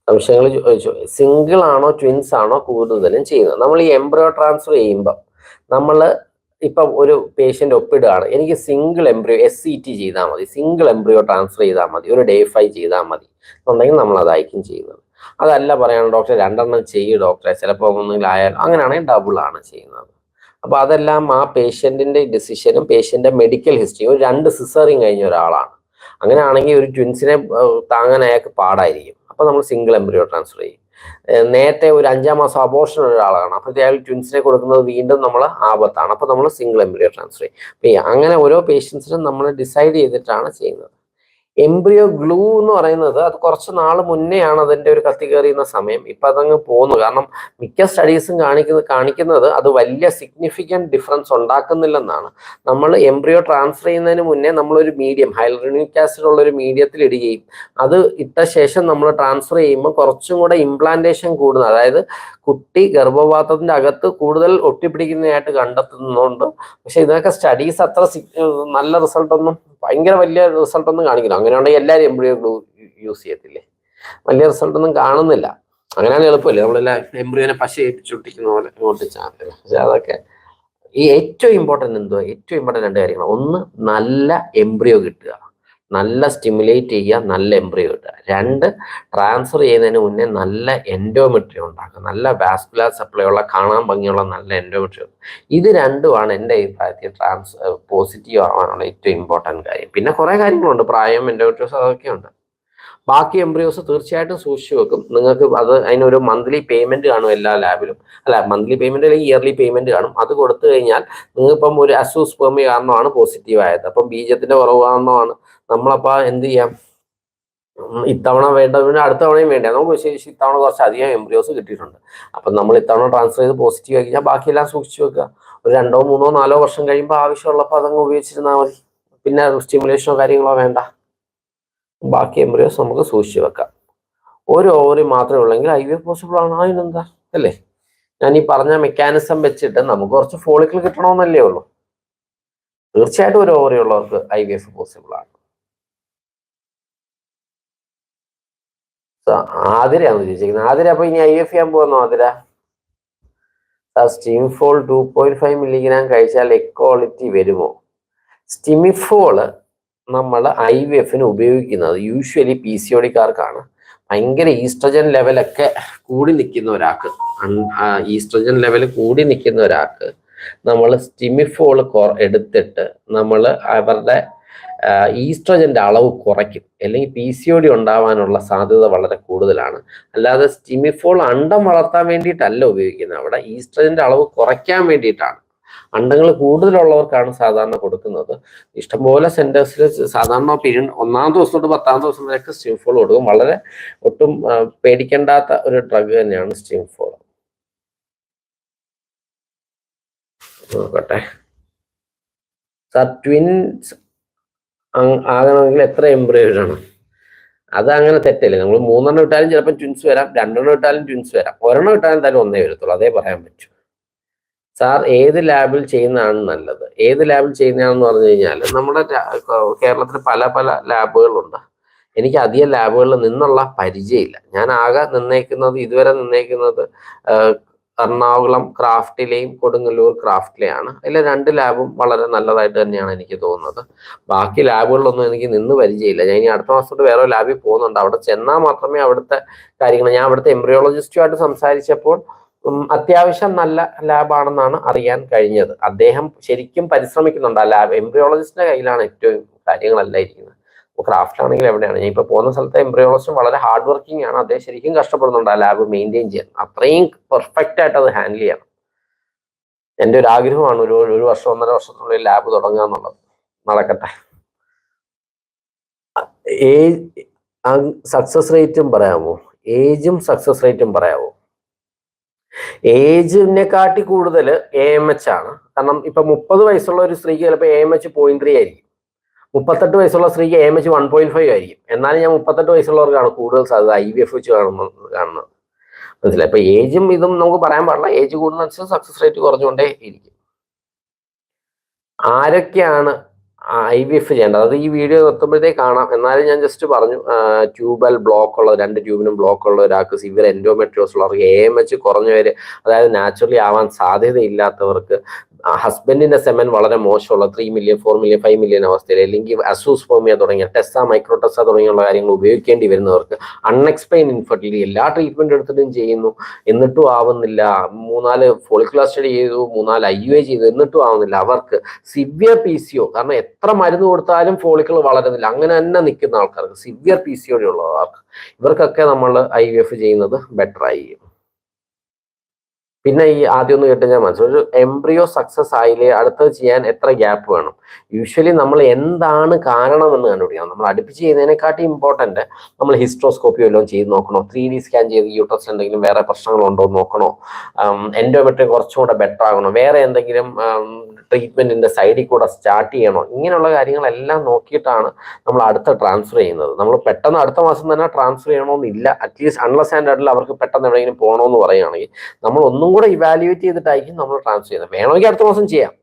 സംശയങ്ങൾ ചോദിച്ചു. സിംഗിൾ ആണോ ട്വിൻസ് ആണോ കൂടുതലും ചെയ്യുന്നത്? നമ്മൾ ഈ എംബ്രിയോ ട്രാൻസ്ഫർ ചെയ്യുമ്പോൾ നമ്മൾ ഇപ്പം ഒരു പേഷ്യൻ്റ് ഒപ്പിടുകയാണ്, എനിക്ക് സിംഗിൾ എംബ്രിയോ SCT ചെയ്താൽ മതി, സിംഗിൾ എംബ്രിയോ ട്രാൻസ്ഫർ ചെയ്താൽ മതി, ഒരു Day 5 ചെയ്താൽ മതി എന്നുണ്ടെങ്കിൽ നമ്മൾ അതായിരിക്കും ചെയ്യുന്നത്. അതല്ല പറയാണ് ഡോക്ടറെ 2 എണ്ണം ചെയ്യും ഡോക്ടറെ, ചിലപ്പോൾ ഒന്നെങ്കിലും ആയാലും, അങ്ങനെയാണെങ്കിൽ ഡബിൾ ആണ് ചെയ്യുന്നത്. അപ്പോൾ അതെല്ലാം ആ പേഷ്യൻറ്റിൻ്റെ ഡിസിഷനും പേഷ്യൻ്റെ മെഡിക്കൽ ഹിസ്റ്ററിയും. ഒരു 2 സിസേറിയൻ കഴിഞ്ഞ ഒരാളാണ്, അങ്ങനെയാണെങ്കിൽ ഒരു ട്വിൻസിനെ താങ്ങാൻ അയാൾക്ക് പാടായിരിക്കും. അപ്പോൾ നമ്മൾ സിംഗിൾ എംബ്രിയോ ട്രാൻസ്ഫർ ചെയ്യും. നേരത്തെ ഒരു 5ാം മാസം അബോർഷൻ ഒരാളാണ്, അപ്പോൾ അയാൾ ട്വിൻസിനെ കൊടുക്കുന്നത് വീണ്ടും നമ്മൾ ആപത്താണ്. അപ്പോൾ നമ്മൾ സിംഗിൾ എംബ്രിയോ ട്രാൻസ്ഫർ ചെയ്യും. അങ്ങനെ ഓരോ പേഷ്യൻസിനും നമ്മൾ ഡിസൈഡ് ചെയ്തിട്ടാണ് ചെയ്യുന്നത്. എംബ്രിയോ ഗ്ലൂ എന്ന് പറയുന്നത് അത് കുറച്ച് നാൾ മുന്നെയാണ് അതിന്റെ ഒരു കത്തി കയറിയുന്ന സമയം. ഇപ്പൊ അതങ്ങ് പോന്നു. കാരണം മിക്ക സ്റ്റഡീസും കാണിക്കുന്നത് അത് വലിയ സിഗ്നിഫിക്കന്റ് ഡിഫറൻസ് ഉണ്ടാക്കുന്നില്ലെന്നാണ്. നമ്മൾ എംബ്രിയോ ട്രാൻസ്ഫർ ചെയ്യുന്നതിന് മുന്നേ നമ്മളൊരു മീഡിയം ഹൈലൂറോണിക് ആസിഡ് ഉള്ള ഒരു മീഡിയത്തിൽ ഇടുകയും അത് ഇട്ട ശേഷം നമ്മൾ ട്രാൻസ്ഫർ ചെയ്യുമ്പോൾ കുറച്ചും കൂടെ ഇംപ്ലാന്റേഷൻ കൂടുന്നത്, അതായത് കുട്ടി ഗർഭപാത്രത്തിന്റെ അകത്ത് കൂടുതൽ ഒട്ടിപ്പിടിക്കുന്നതായിട്ട് കണ്ടെത്തുന്നുണ്ട്. പക്ഷെ ഇതിനൊക്കെ സ്റ്റഡീസ് അത്ര നല്ല റിസൾട്ട് ഒന്നും, ഭയങ്കര വലിയ റിസൾട്ട് ഒന്നും കാണിക്കില്ല. അങ്ങനെയാണെങ്കിൽ എല്ലാവരും എംബ്രിയോ ഗ്ലൂ യൂസ് ചെയ്യത്തില്ലേ? വലിയ റിസൾട്ട് ഒന്നും കാണുന്നില്ല. അങ്ങനെയാണ് എളുപ്പമല്ലേ, നമ്മളെല്ലാം എംബ്രിയോനെ പശ ഏൽപ്പിച്ചൊട്ടിക്കുന്ന പോലെ ഒട്ടിച്ചാൽ. പക്ഷെ അതൊക്കെ ഈ ഏറ്റവും ഇമ്പോർട്ടൻ്റ് എന്തുവാ? ഏറ്റവും ഇമ്പോർട്ടൻ്റ് രണ്ട് കാര്യങ്ങൾ. ഒന്ന്, നല്ല എംബ്രിയോ കിട്ടുക, നല്ല സ്റ്റിമുലേറ്റ് ചെയ്യുക, നല്ല എംബ്രിയോ കിട്ടുക. രണ്ട്, ട്രാൻസ്ഫർ ചെയ്യുന്നതിന് മുന്നേ നല്ല എൻഡോമെട്രി ഉണ്ടാക്കുക, നല്ല വാസ്കുലർ സപ്ലൈ ഉള്ള കാണാൻ ഭംഗിയുള്ള നല്ല എൻഡോമെട്രി. ഇത് രണ്ടുമാണ് എൻ്റെ അഭിപ്രായത്തിൽ പോസിറ്റീവ് ആവാനുള്ള ഏറ്റവും ഇമ്പോർട്ടൻ്റ് കാര്യം. പിന്നെ കുറേ കാര്യങ്ങളുണ്ട്, പ്രായം, എൻഡോമെട്രിയോസ്, അതൊക്കെ ഉണ്ട്. ബാക്കി എംബ്രിയോസ് തീർച്ചയായിട്ടും സൂക്ഷിച്ചു വെക്കും. നിങ്ങൾക്ക് അത് അതിനൊരു മന്ത്ലി പേയ്മെന്റ് കാണും എല്ലാ ലാബിലും. അല്ല, മന്ത്ലി പേയ്മെന്റ് അല്ലെങ്കിൽ ഇയർലി പേയ്മെന്റ് കാണും. അത് കൊടുത്തു കഴിഞ്ഞാൽ നിങ്ങളിപ്പം ഒരു അസൂസ്പെർമി കാരണമാണ് പോസിറ്റീവ് ആയത്, അപ്പം ബീജത്തിന്റെ കുറവ് കാരണമാണ്. നമ്മളപ്പോൾ എന്ത് ചെയ്യാം? ഇത്തവണ വേണ്ട, പിന്നെ അടുത്ത തവണയും വേണ്ട. നമുക്ക് വിശേഷിച്ച് ഇത്തവണ കുറച്ച് അധികം എംബ്രിയോസ് കിട്ടിയിട്ടുണ്ട്. അപ്പം നമ്മൾ ഇത്തവണ ട്രാൻസ്ഫർ ചെയ്ത് പോസിറ്റീവ് ആക്കി കഴിഞ്ഞാൽ ബാക്കിയെല്ലാം സൂക്ഷിച്ചു വെക്കുക. ഒരു 2, 3, 4 വർഷം കഴിയുമ്പോൾ ആവശ്യമുള്ളപ്പോൾ അതങ്ങ് ഉപയോഗിച്ചിരുന്നാൽ മതി. പിന്നെ സ്റ്റിമുലേഷനോ കാര്യങ്ങളോ വേണ്ട. ബാക്കി എംബ്രിയോസ് നമുക്ക് സൂക്ഷിച്ചു വെക്കാം. ഒരു ഓവറി മാത്രമേ ഉള്ളെങ്കിൽ IVF പോസിബിൾ ആണ്. അതിനെന്താ അല്ലേ? ഞാൻ ഈ പറഞ്ഞ മെക്കാനിസം വെച്ചിട്ട് നമുക്ക് കുറച്ച് ഫോളിക്കിൾ കിട്ടണമെന്നല്ലേ ഉള്ളൂ. തീർച്ചയായിട്ടും ഒരു ഓവറി ഉള്ളവർക്ക് IVF പോസിബിൾ ആണ്. ആതിരയാണ് ചോദിച്ചിരിക്കുന്നത്. ആതിര അപ്പൊ ഇനി IVF ചെയ്യാൻ പോകുന്നോ? ആതിര, സ്റ്റിമിഫോൾ 2.5 മില്ലിഗ്രാം കഴിച്ചാൽ എക്വാളിറ്റി വരുമോ? സ്റ്റിമിഫോള് നമ്മൾ IVFന് ഉപയോഗിക്കുന്നത് യൂഷ്വലി PCODക്കാർക്കാണ്. ഭയങ്കര ഈസ്ട്രജൻ ലെവലൊക്കെ കൂടി നിൽക്കുന്ന ഒരാൾക്ക്, ഈസ്ട്രജൻ ലെവൽ കൂടി നിൽക്കുന്ന ഒരാൾക്ക് നമ്മൾ സ്റ്റിമിഫോൾ എടുത്തിട്ട് നമ്മൾ അവരുടെ ഈസ്ട്രജന്റെ അളവ് കുറയ്ക്കും, അല്ലെങ്കിൽ PCOD ഉണ്ടാവാനുള്ള സാധ്യത വളരെ കൂടുതലാണ്. അല്ലാതെ സ്റ്റിമിഫോൾ അണ്ടം വളർത്താൻ വേണ്ടിയിട്ടല്ല ഉപയോഗിക്കുന്നത്, അവിടെ ഈസ്ട്രജന്റെ അളവ് കുറയ്ക്കാൻ വേണ്ടിയിട്ടാണ്. അണ്ടങ്ങൾ കൂടുതലുള്ളവർക്കാണ് സാധാരണ കൊടുക്കുന്നത്. ഇഷ്ടംപോലെ സെന്റേഴ്സിൽ സാധാരണ പീരീഡ് 1-ാം ദിവസം തൊട്ട് 10-ാം ദിവസം വരെയൊക്കെ സ്റ്റിമിഫോൾ കൊടുക്കും. വളരെ ഒട്ടും പേടിക്കേണ്ടാത്ത ഒരു ഡ്രഗ് തന്നെയാണ് സ്റ്റിമിഫോൾ. നോക്കട്ടെ സാർ, ട്വിൻസ് ആകണമെങ്കിൽ എത്ര എംബ്രിയോ ഇടണം? അത് അങ്ങനെ തെറ്റല്ലേ. നമ്മൾ 3 ഇട്ടാലും ചിലപ്പോൾ ട്വിൻസ് വരാം, 2 ഇട്ടാലും ട്വിൻസ് വരാം, 1 ഇട്ടാലും എന്തായാലും 1 വരത്തുള്ളൂ, അതേ പറയാൻ പറ്റൂ. സാർ, ഏത് ലാബിൽ ചെയ്യുന്നതാണ് നല്ലത്? ഏത് ലാബിൽ ചെയ്യുന്നതാണെന്ന് പറഞ്ഞു കഴിഞ്ഞാൽ നമ്മുടെ കേരളത്തിൽ പല പല ലാബുകളുണ്ട്. എനിക്ക് അധികം ലാബുകളിൽ നിന്നുള്ള പരിചയമില്ല. ഞാൻ ആകെ ഇതുവരെ നിന്നേക്കുന്നത് എറണാകുളം ക്രാഫ്റ്റിലെയും കൊടുങ്ങല്ലൂർ ക്രാഫ്റ്റിലെയാണ്. അതിൽ 2 ലാബും വളരെ നല്ലതായിട്ട് തന്നെയാണ് എനിക്ക് തോന്നുന്നത്. ബാക്കി ലാബുകളിലൊന്നും എനിക്ക് നിന്ന് പരിചയമില്ല. ഞാൻ ഇനി അടുത്ത മാസം തൊട്ട് വേറെ ലാബിൽ പോകുന്നുണ്ട്. അവിടെ ചെന്നാൽ മാത്രമേ അവിടുത്തെ കാര്യങ്ങൾ, ഞാൻ അവിടുത്തെ എംബ്രിയോളജിസ്റ്റുമായിട്ട് സംസാരിച്ചപ്പോൾ അത്യാവശ്യം നല്ല ലാബാണെന്നാണ് അറിയാൻ കഴിഞ്ഞത്. അദ്ദേഹം ശരിക്കും പരിശ്രമിക്കുന്നുണ്ട്. ആ ലാബ് എംബ്രിയോളജിസ്റ്റിന്റെ കയ്യിലാണ് ഏറ്റവും കാര്യങ്ങളെല്ലാം ഇരിക്കുന്നത്. ക്രാഫ്റ്റ് ആണെങ്കിൽ എവിടെയാണ്, ഞാൻ ഇപ്പൊ പോകുന്ന സ്ഥലത്തെ എംബ്രിയോളജിസ്റ്റ് വളരെ ഹാർഡ് വർക്കിംഗ് ആണ്. അദ്ദേഹം ശരിക്കും കഷ്ടപ്പെടുന്നുണ്ട് ആ ലാബ് മെയിൻറ്റെയിൻ ചെയ്യാൻ. അത്രയും പെർഫെക്റ്റ് ആയിട്ട് അത് ഹാൻഡിൽ ചെയ്യണം. എൻ്റെ ഒരു ആഗ്രഹമാണ് ഒരു വർഷം 1.5 വർഷത്തിനുള്ളിൽ ലാബ് തുടങ്ങുക എന്നുള്ളത്. നടക്കട്ടെ. സക്സസ് റേറ്റും പറയാമോ? ഏജും സക്സസ് റേറ്റും പറയാമോ? ഏജിനെക്കാട്ടി കൂടുതൽ AMH ആണ്. കാരണം ഇപ്പൊ 30 വയസ്സുള്ള ഒരു സ്ത്രീക്ക് ചിലപ്പോൾ AMH 0.3 ആയിരിക്കും. 38 വയസ്സുള്ള സ്ത്രീക്ക് AMH 1.5 ആയിരിക്കും. എന്നാലും ഞാൻ 38 വയസ്സുള്ളവർക്കാണ് കൂടുതൽ സാധ്യത IVF വെച്ച് കാണുന്നത്. മനസ്സിലായി? ഇപ്പൊ ഏജും ഇതും നമുക്ക് പറയാൻ പാടില്ല. ഏജ് കൂടുന്നതനുസരിച്ച് സക്സസ് റേറ്റ് കുറഞ്ഞുകൊണ്ടേ ഇരിക്കും. ആരൊക്കെയാണ് IVF ചെയ്യേണ്ടത്? അത് ഈ വീഡിയോ നിർത്തുമ്പോഴത്തേക്ക് കാണാം. എന്നാലും ഞാൻ ജസ്റ്റ് പറഞ്ഞു, ട്യൂബൽ ബ്ലോക്ക് ഉള്ള 2 ട്യൂബിനും ബ്ലോക്ക് ഉള്ള ഒരാൾക്ക്, സിവിയർ എൻഡോമെട്രിയോസ് ഉള്ളവർക്ക്, AMH കുറഞ്ഞവര്, അതായത് നാച്ചുറലി ആവാൻ സാധ്യതയില്ലാത്തവർക്ക്, ഹസ്ബൻഡിന്റെ സെമൻ വളരെ മോശമുള്ള 3 മില്യൺ 4 മില്യൺ 5 മില്യൺ അവസ്ഥയിൽ, അല്ലെങ്കിൽ അസൂസ്പെർമിയ തുടങ്ങിയ മൈക്രോടെസ്സ തുടങ്ങിയുള്ള കാര്യങ്ങൾ ഉപയോഗിക്കേണ്ടി വരുന്നവർക്ക്, അൺഎക്സ്പ്ലെയിൻഡ് ഇൻഫെർട്ടിലിറ്റി, എല്ലാ ട്രീറ്റ്മെന്റ് എടുത്തിട്ടും ചെയ്യുന്നു എന്നിട്ടും ആവുന്നില്ല, 3-4 ഫോളിക്കുലർ സ്റ്റഡി ചെയ്തു, 3-4 IUI ചെയ്തു എന്നിട്ടും ആവുന്നില്ല, അവർക്ക് സിവിയർ PCO, കാരണം എത്ര മരുന്ന് കൊടുത്താലും ഫോളിക്കിൾ വളരുന്നില്ല, അങ്ങനെ തന്നെ നിൽക്കുന്ന ആൾക്കാർക്ക്, സിവിയർ PCOD ഉള്ളവർക്ക്, ഇവർക്കൊക്കെ നമ്മൾ IVF ചെയ്യുന്നത് ബെറ്റർ ആയിരിക്കും. പിന്നെ ഈ ആദ്യം ഒന്ന് കേട്ട് ഞാൻ മനസ്സിലായി, ഒരു എംബ്രിയോ സക്സസ് ആയില്ലേ അടുത്തത് ചെയ്യാൻ എത്ര ഗ്യാപ്പ് വേണം? യൂഷ്വലി നമ്മൾ എന്താണ് കാരണം എന്ന് കണ്ടുപിടിക്കണം. നമ്മൾ അടുപ്പിച്ച് ചെയ്യുന്നതിനെക്കാട്ടി ഇമ്പോർട്ടന്റ് നമ്മൾ ഹിസ്ട്രോസ്കോപ്പി വല്ലതും ചെയ്ത് നോക്കണോ, 3D സ്കാൻ ചെയ്ത് യൂട്രസ് എന്തെങ്കിലും വേറെ പ്രശ്നങ്ങളുണ്ടോ എന്ന് നോക്കണോ, എൻഡോമെട്രി കുറച്ചും കൂടെ ബെറ്റർ ആകണോ, വേറെ എന്തെങ്കിലും ട്രീറ്റ്മെന്റിന്റെ സൈഡിൽ കൂടെ സ്റ്റാർട്ട് ചെയ്യണോ, ഇങ്ങനെയുള്ള കാര്യങ്ങളെല്ലാം നോക്കിയിട്ടാണ് നമ്മൾ അടുത്ത ട്രാൻസ്ഫർ ചെയ്യുന്നത്. നമ്മൾ പെട്ടെന്ന് അടുത്ത മാസം തന്നെ ട്രാൻസ്ഫർ ചെയ്യണമെന്നില്ല. അറ്റ്ലീസ്റ്റ് അൺലെസ് ആൻഡ് അൺടിൽ അവർക്ക് പെട്ടെന്ന് എവിടെയെങ്കിലും പോകണമെന്ന് പറയുകയാണെങ്കിൽ നമ്മൾ ഒന്നും കൂടെ ഇവാലുവേറ്റ് ചെയ്തിട്ടായിരിക്കും നമ്മൾ ട്രാൻസ്ഫർ ചെയ്യുന്നത്. വേണമെങ്കിൽ അടുത്ത മാസം ചെയ്യാം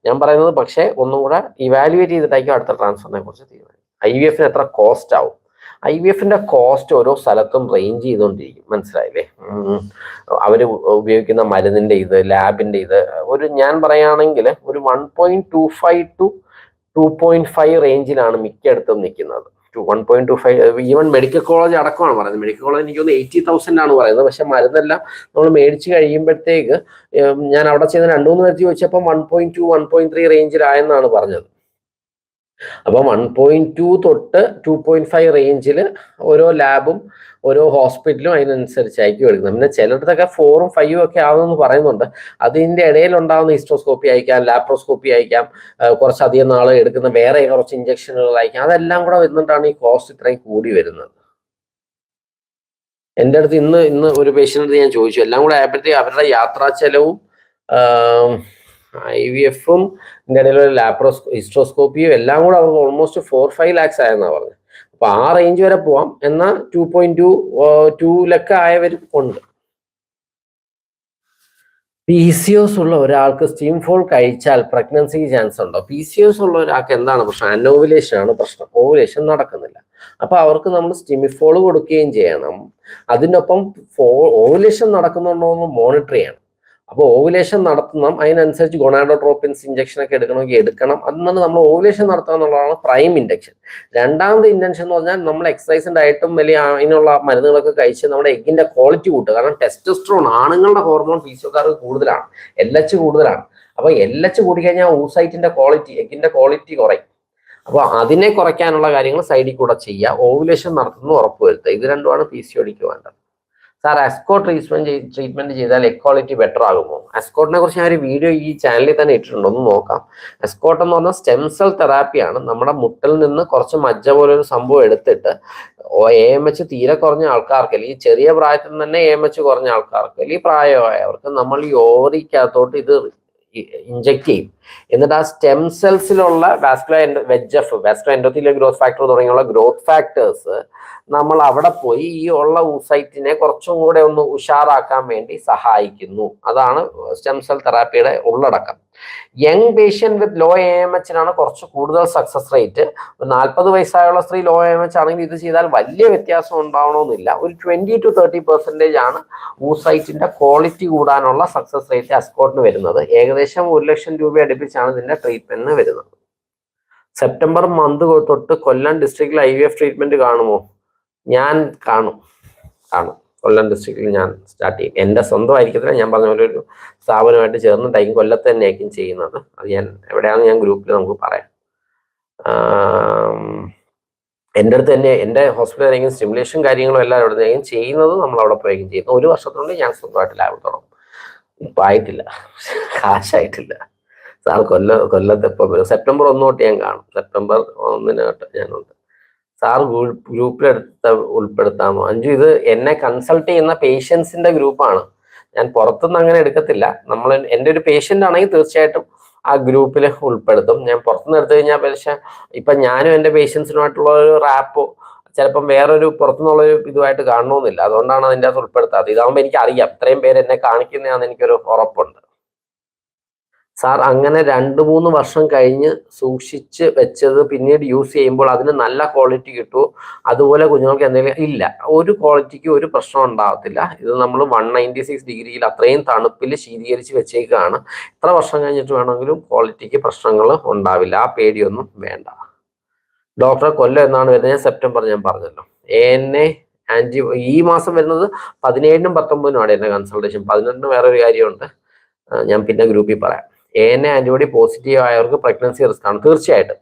ഞാൻ പറയുന്നത്, പക്ഷേ ഒന്നും കൂടെ ഇവാലുവേറ്റ് ചെയ്തിട്ടായിരിക്കും അടുത്ത ട്രാൻസ്ഫറിനെ കുറിച്ച് തീരുമാനിക്കും. IVF എത്ര കോസ്റ്റ് ആവും? IVFന്റെ കോസ്റ്റ് ഓരോ സ്ഥലത്തും റേഞ്ച് ചെയ്തുകൊണ്ടിരിക്കും, മനസ്സിലായില്ലേ? അവര് ഉപയോഗിക്കുന്ന മരുന്നിന്റെ ഇത്, ലാബിന്റെ ഇത്, ഞാൻ പറയുകയാണെങ്കിൽ ഒരു 1.25 to 2.5 റേഞ്ചിലാണ് മിക്കയിടത്തും നിൽക്കുന്നത്. 1.25 ഈവൻ മെഡിക്കൽ കോളേജ് അടക്കമാണ് പറയുന്നത്. മെഡിക്കൽ കോളേജ് എനിക്ക് തോന്നുന്നു 80,000 ആണ് പറയുന്നത്. പക്ഷെ മരുന്നെല്ലാം നമ്മൾ മേടിച്ച് കഴിയുമ്പോഴത്തേക്ക് ഞാൻ അവിടെ ചെയ്ത 2-3 പേർക്ക് ചോദിച്ചപ്പോൾ 1.2 1.3 റേഞ്ചിലായെന്നാണ് പറഞ്ഞത്. അപ്പൊ 1.2 തൊട്ട് 2.5 റേഞ്ചിൽ ഓരോ ലാബും ഓരോ ഹോസ്പിറ്റലും അതിനനുസരിച്ചായിരിക്കും എടുക്കുന്നത്. പിന്നെ ചിലയിടത്തൊക്കെ 4ഉം 5ഉം ഒക്കെ ആവുമെന്ന് പറയുന്നുണ്ട്. അതിന്റെ ഇടയിൽ ഉണ്ടാകുന്ന ഹിസ്റ്റോസ്കോപ്പി അയക്കാം, ലാപ്രോസ്കോപ്പി അയക്കാം, കുറച്ചധികം നാൾ എടുക്കുന്ന വേറെ കുറച്ച് ഇഞ്ചക്ഷനുകൾ അയക്കാം. അതെല്ലാം കൂടെ വരുന്നിട്ടാണ് ഈ കോസ്റ്റ് ഇത്രയും കൂടി വരുന്നത്. എൻ്റെ അടുത്ത് ഇന്ന് ഒരു പേഷ്യൻ്റ് ഞാൻ ചോദിച്ചു, എല്ലാം കൂടെ ആയപ്പോഴത്തേക്ക് അവരുടെ യാത്രാ ചെലവും IVFും ഇതിൻ്റെ ഇടയിലുള്ള ഹിസ്റ്റോസ്കോപ്പിയും എല്ലാം കൂടെ അവർക്ക് ഓൾമോസ്റ്റ് 4-5 lakhs ആയെന്നാണ് പറഞ്ഞത്. അപ്പൊ ആ റേഞ്ച് വരെ പോവാം. എന്നാൽ 2.2 lakh ആയവരും ഉണ്ട്. PCOS ഉള്ള ഒരാൾക്ക് സ്റ്റീം ഫോൾ കഴിച്ചാൽ പ്രഗ്നൻസിക്ക് ചാൻസ് ഉണ്ടോ? PCOS ഉള്ള ഒരാൾക്ക് എന്താണ് പ്രശ്നം? അനോവുലേഷൻ ആണ് പ്രശ്നം. ഓവുലേഷൻ നടക്കുന്നില്ല. അപ്പൊ അവർക്ക് നമ്മൾ സ്റ്റിമിഫോൾ കൊടുക്കുകയും ചെയ്യണം. അതിനൊപ്പം ഓവുലേഷൻ നടക്കുന്നുണ്ടോ എന്ന് മോണിറ്റർ ചെയ്യണം. അപ്പോൾ ഓവുലേഷൻ നടത്തണം, അതിനനുസരിച്ച് ഗൊണാഡോട്രോപ്പിൻസ് ഇഞ്ചക്ഷൻ ഒക്കെ എടുക്കണമെങ്കിൽ എടുക്കണം. അതിനാണ് നമ്മൾ ഓവുലേഷൻ നടത്തുക എന്നുള്ളതാണ് പ്രൈം ഇൻഡക്ഷൻ. രണ്ടാമത്തെ ഇൻറ്റൻഷൻ എന്ന് പറഞ്ഞാൽ നമ്മൾ എക്സസൈസും ഡയറ്റും വലിയ അതിനുള്ള മരുന്നുകളൊക്കെ കഴിച്ച് നമ്മുടെ എഗ്ഗിന്റെ ക്വാളിറ്റി കൂട്ടുക. കാരണം ടെസ്റ്റോസ്റ്ററോൺ ആണുങ്ങളുടെ ഹോർമോൺ PCOക്കാർക്ക് കൂടുതലാണ്, LH കൂടുതലാണ്. അപ്പൊ LH കൂടിക്കഴിഞ്ഞാൽ oocyteന്റെ ക്വാളിറ്റി, എഗ്ഗിന്റെ ക്വാളിറ്റി കുറയും. അപ്പൊ അതിനെ കുറയ്ക്കാനുള്ള കാര്യങ്ങൾ സൈഡിൽ കൂടെ ചെയ്യുക, ഓവുലേഷൻ നടത്തുന്നത് ഉറപ്പുവരുത്തുക. ഇത് രണ്ടുമാണ് PCODക്ക് വേണ്ടത്. സാർ, അസ്കോട്ട് ട്രീറ്റ്മെന്റ് ചെയ്താൽ എഗ് ക്വാളിറ്റി ബെറ്റർ ആകുമോ? അസ്കോട്ടിനെ കുറിച്ച് ഞാൻ ഒരു വീഡിയോ ഈ ചാനലിൽ തന്നെ ഇട്ടിട്ടുണ്ട്, ഒന്ന് നോക്കാം. അസ്കോട്ട് എന്ന് പറഞ്ഞാൽ സ്റ്റെം സെൽ തെറാപ്പിയാണ്. നമ്മുടെ മുട്ടിൽ നിന്ന് കുറച്ച് മജ്ജ പോലെ ഒരു സംഭവം എടുത്തിട്ട് AMH തീരെ കുറഞ്ഞ ആൾക്കാർക്ക്, അല്ലെങ്കിൽ ചെറിയ പ്രായത്തിൽ തന്നെ AMH കുറഞ്ഞ ആൾക്കാർക്ക്, അല്ലെങ്കിൽ പ്രായമായവർക്ക് നമ്മൾ ഈ ഓവറിക്കകത്തോട്ട് ഇത് ഇഞ്ചക്ട് ചെയ്യും. എന്നിട്ട് ആ സ്റ്റെം സെൽസിലുള്ള വാസ്കുലർ എൻഡോത്തീലിയൽ ഗ്രോത്ത് ഫാക്ടർ തുടങ്ങിയുള്ള ഗ്രോത്ത് ഫാക്ടേഴ്സ് നമ്മൾ അവിടെ പോയി ഈ ഉള്ള oocyteനെ കുറച്ചും കൂടെ ഒന്ന് ഉഷാറാക്കാൻ വേണ്ടി സഹായിക്കുന്നു. അതാണ് സ്റ്റെം സെൽ തെറാപ്പിയുടെ ഉള്ളടക്കം. യങ് പേഷ്യന്റ് വിത്ത് ലോ AMHനാണ് കുറച്ച് കൂടുതൽ സക്സസ് റേറ്റ്. 40 വയസ്സായുള്ള സ്ത്രീ ലോ AMH ആണെങ്കിൽ ഇത് ചെയ്താൽ വലിയ വ്യത്യാസം ഉണ്ടാവണമെന്നില്ല. ഒരു 20 to 30% ആണ് oocyteന്റെ ക്വാളിറ്റി കൂടാനുള്ള സക്സസ് റേറ്റ് അസ്കോട്ടിന് വരുന്നത്. ഏകദേശം 1 ലക്ഷം രൂപ അടുപ്പിച്ചാണ് ഇതിന്റെ ട്രീറ്റ്മെന്റിന് വരുന്നത്. സെപ്റ്റംബർ മന്ത് തൊട്ട് കൊല്ലം ഡിസ്ട്രിക്റ്റിൽ IVF ട്രീറ്റ്മെന്റ് കാണുമോ? ഞാൻ കാണും. കൊല്ലം ഡിസ്ട്രിക്റ്റിൽ ഞാൻ സ്റ്റാർട്ട് ചെയ്യും. എൻ്റെ സ്വന്തമായിരിക്കത്തില്ല, ഞാൻ പറഞ്ഞ പോലെ ഒരു സ്ഥാപനമായിട്ട് ചേർന്നിട്ടായിരിക്കും, കൊല്ലത്ത് തന്നെയായിരിക്കും ചെയ്യുന്നത്. അത് ഞാൻ എവിടെയാണെന്ന് ഞാൻ ഗ്രൂപ്പിൽ നമുക്ക് പറയാം. എൻ്റെ അടുത്ത് തന്നെ എൻ്റെ ഹോസ്പിറ്റലായിരിക്കും സ്റ്റിമുലേഷൻ കാര്യങ്ങളും എല്ലാം അവിടെ നിന്നായിരിക്കും ചെയ്യുന്നത്. നമ്മൾ അവിടെ പോയിരിക്കും ചെയ്യുന്നത്. 1 വർഷത്തിനുള്ളിൽ ഞാൻ സ്വന്തമായിട്ട് ലാബ് തുടങ്ങും. ഇപ്പം ആയിട്ടില്ല, കാശായിട്ടില്ല. സാർ കൊല്ലത്ത് എപ്പോൾ വരും? സെപ്റ്റംബർ 1 തൊട്ട് ഞാൻ കാണും. സെപ്റ്റംബർ 1 ഞാനുണ്ട്. സാർ ഗ്രൂപ്പിലെടുത്ത് ഉൾപ്പെടുത്താമോ? അഞ്ജു, ഇത് എന്നെ കൺസൾട്ട് ചെയ്യുന്ന പേഷ്യൻസിന്റെ ഗ്രൂപ്പാണ്. ഞാൻ പുറത്തുനിന്ന് അങ്ങനെ എടുക്കത്തില്ല. എൻ്റെ ഒരു പേഷ്യൻ്റ് ആണെങ്കിൽ തീർച്ചയായിട്ടും ആ ഗ്രൂപ്പിൽ ഉൾപ്പെടുത്തും. ഞാൻ പുറത്തുനിന്ന് എടുത്തു കഴിഞ്ഞാൽ പക്ഷേ ഇപ്പം ഞാനും എൻ്റെ പേഷ്യൻസിനുമായിട്ടുള്ള ഒരു റാപ്പോ ചിലപ്പം വേറൊരു പുറത്തുനിന്നുള്ളൊരു ഇതുമായിട്ട് കാണണമെന്നില്ല. അതുകൊണ്ടാണ് അതിൻ്റെ അകത്ത് ഉൾപ്പെടുത്താത്തത്. ഇതാകുമ്പോൾ എനിക്ക് അറിയാം ഇത്രയും പേര് എന്നെ കാണിക്കുന്നതാണെന്ന് എനിക്കൊരു ഉറപ്പുണ്ട്. സാർ, അങ്ങനെ 2-3 വർഷം കഴിഞ്ഞ് സൂക്ഷിച്ച് വെച്ചത് പിന്നീട് യൂസ് ചെയ്യുമ്പോൾ അതിന് നല്ല ക്വാളിറ്റി കിട്ടുമോ? അതുപോലെ കുഞ്ഞുങ്ങൾക്ക് എന്തെങ്കിലും? ഇല്ല, ഒരു ക്വാളിറ്റിക്ക് ഒരു പ്രശ്നം ഉണ്ടാകത്തില്ല. ഇത് നമ്മൾ 196 ഡിഗ്രിയിൽ അത്രയും തണുപ്പിൽ ശീതീകരിച്ച് വെച്ചേക്കാണ്. എത്ര വർഷം കഴിഞ്ഞിട്ട് വേണമെങ്കിലും ക്വാളിറ്റിക്ക് പ്രശ്നങ്ങൾ ഉണ്ടാവില്ല. ആ പേടിയൊന്നും വേണ്ട. ഡോക്ടർ കൊല്ലം എന്നാണ് വരുന്നത്? സെപ്റ്റംബർ ഞാൻ പറഞ്ഞല്ലോ. ഈ മാസം വരുന്നത് 17-നും 19-നും ആണ് എൻ്റെ കൺസൾട്ടേഷൻ. 18-ന് വേറൊരു കാര്യമുണ്ട്, ഞാൻ പിന്നെ ഗ്രൂപ്പിൽ പറയാം. ANA ആന്റിബോഡി പോസിറ്റീവ് ആയവർക്ക് പ്രഗ്നൻസി റിസ്ക് ആണ് തീർച്ചയായിട്ടും.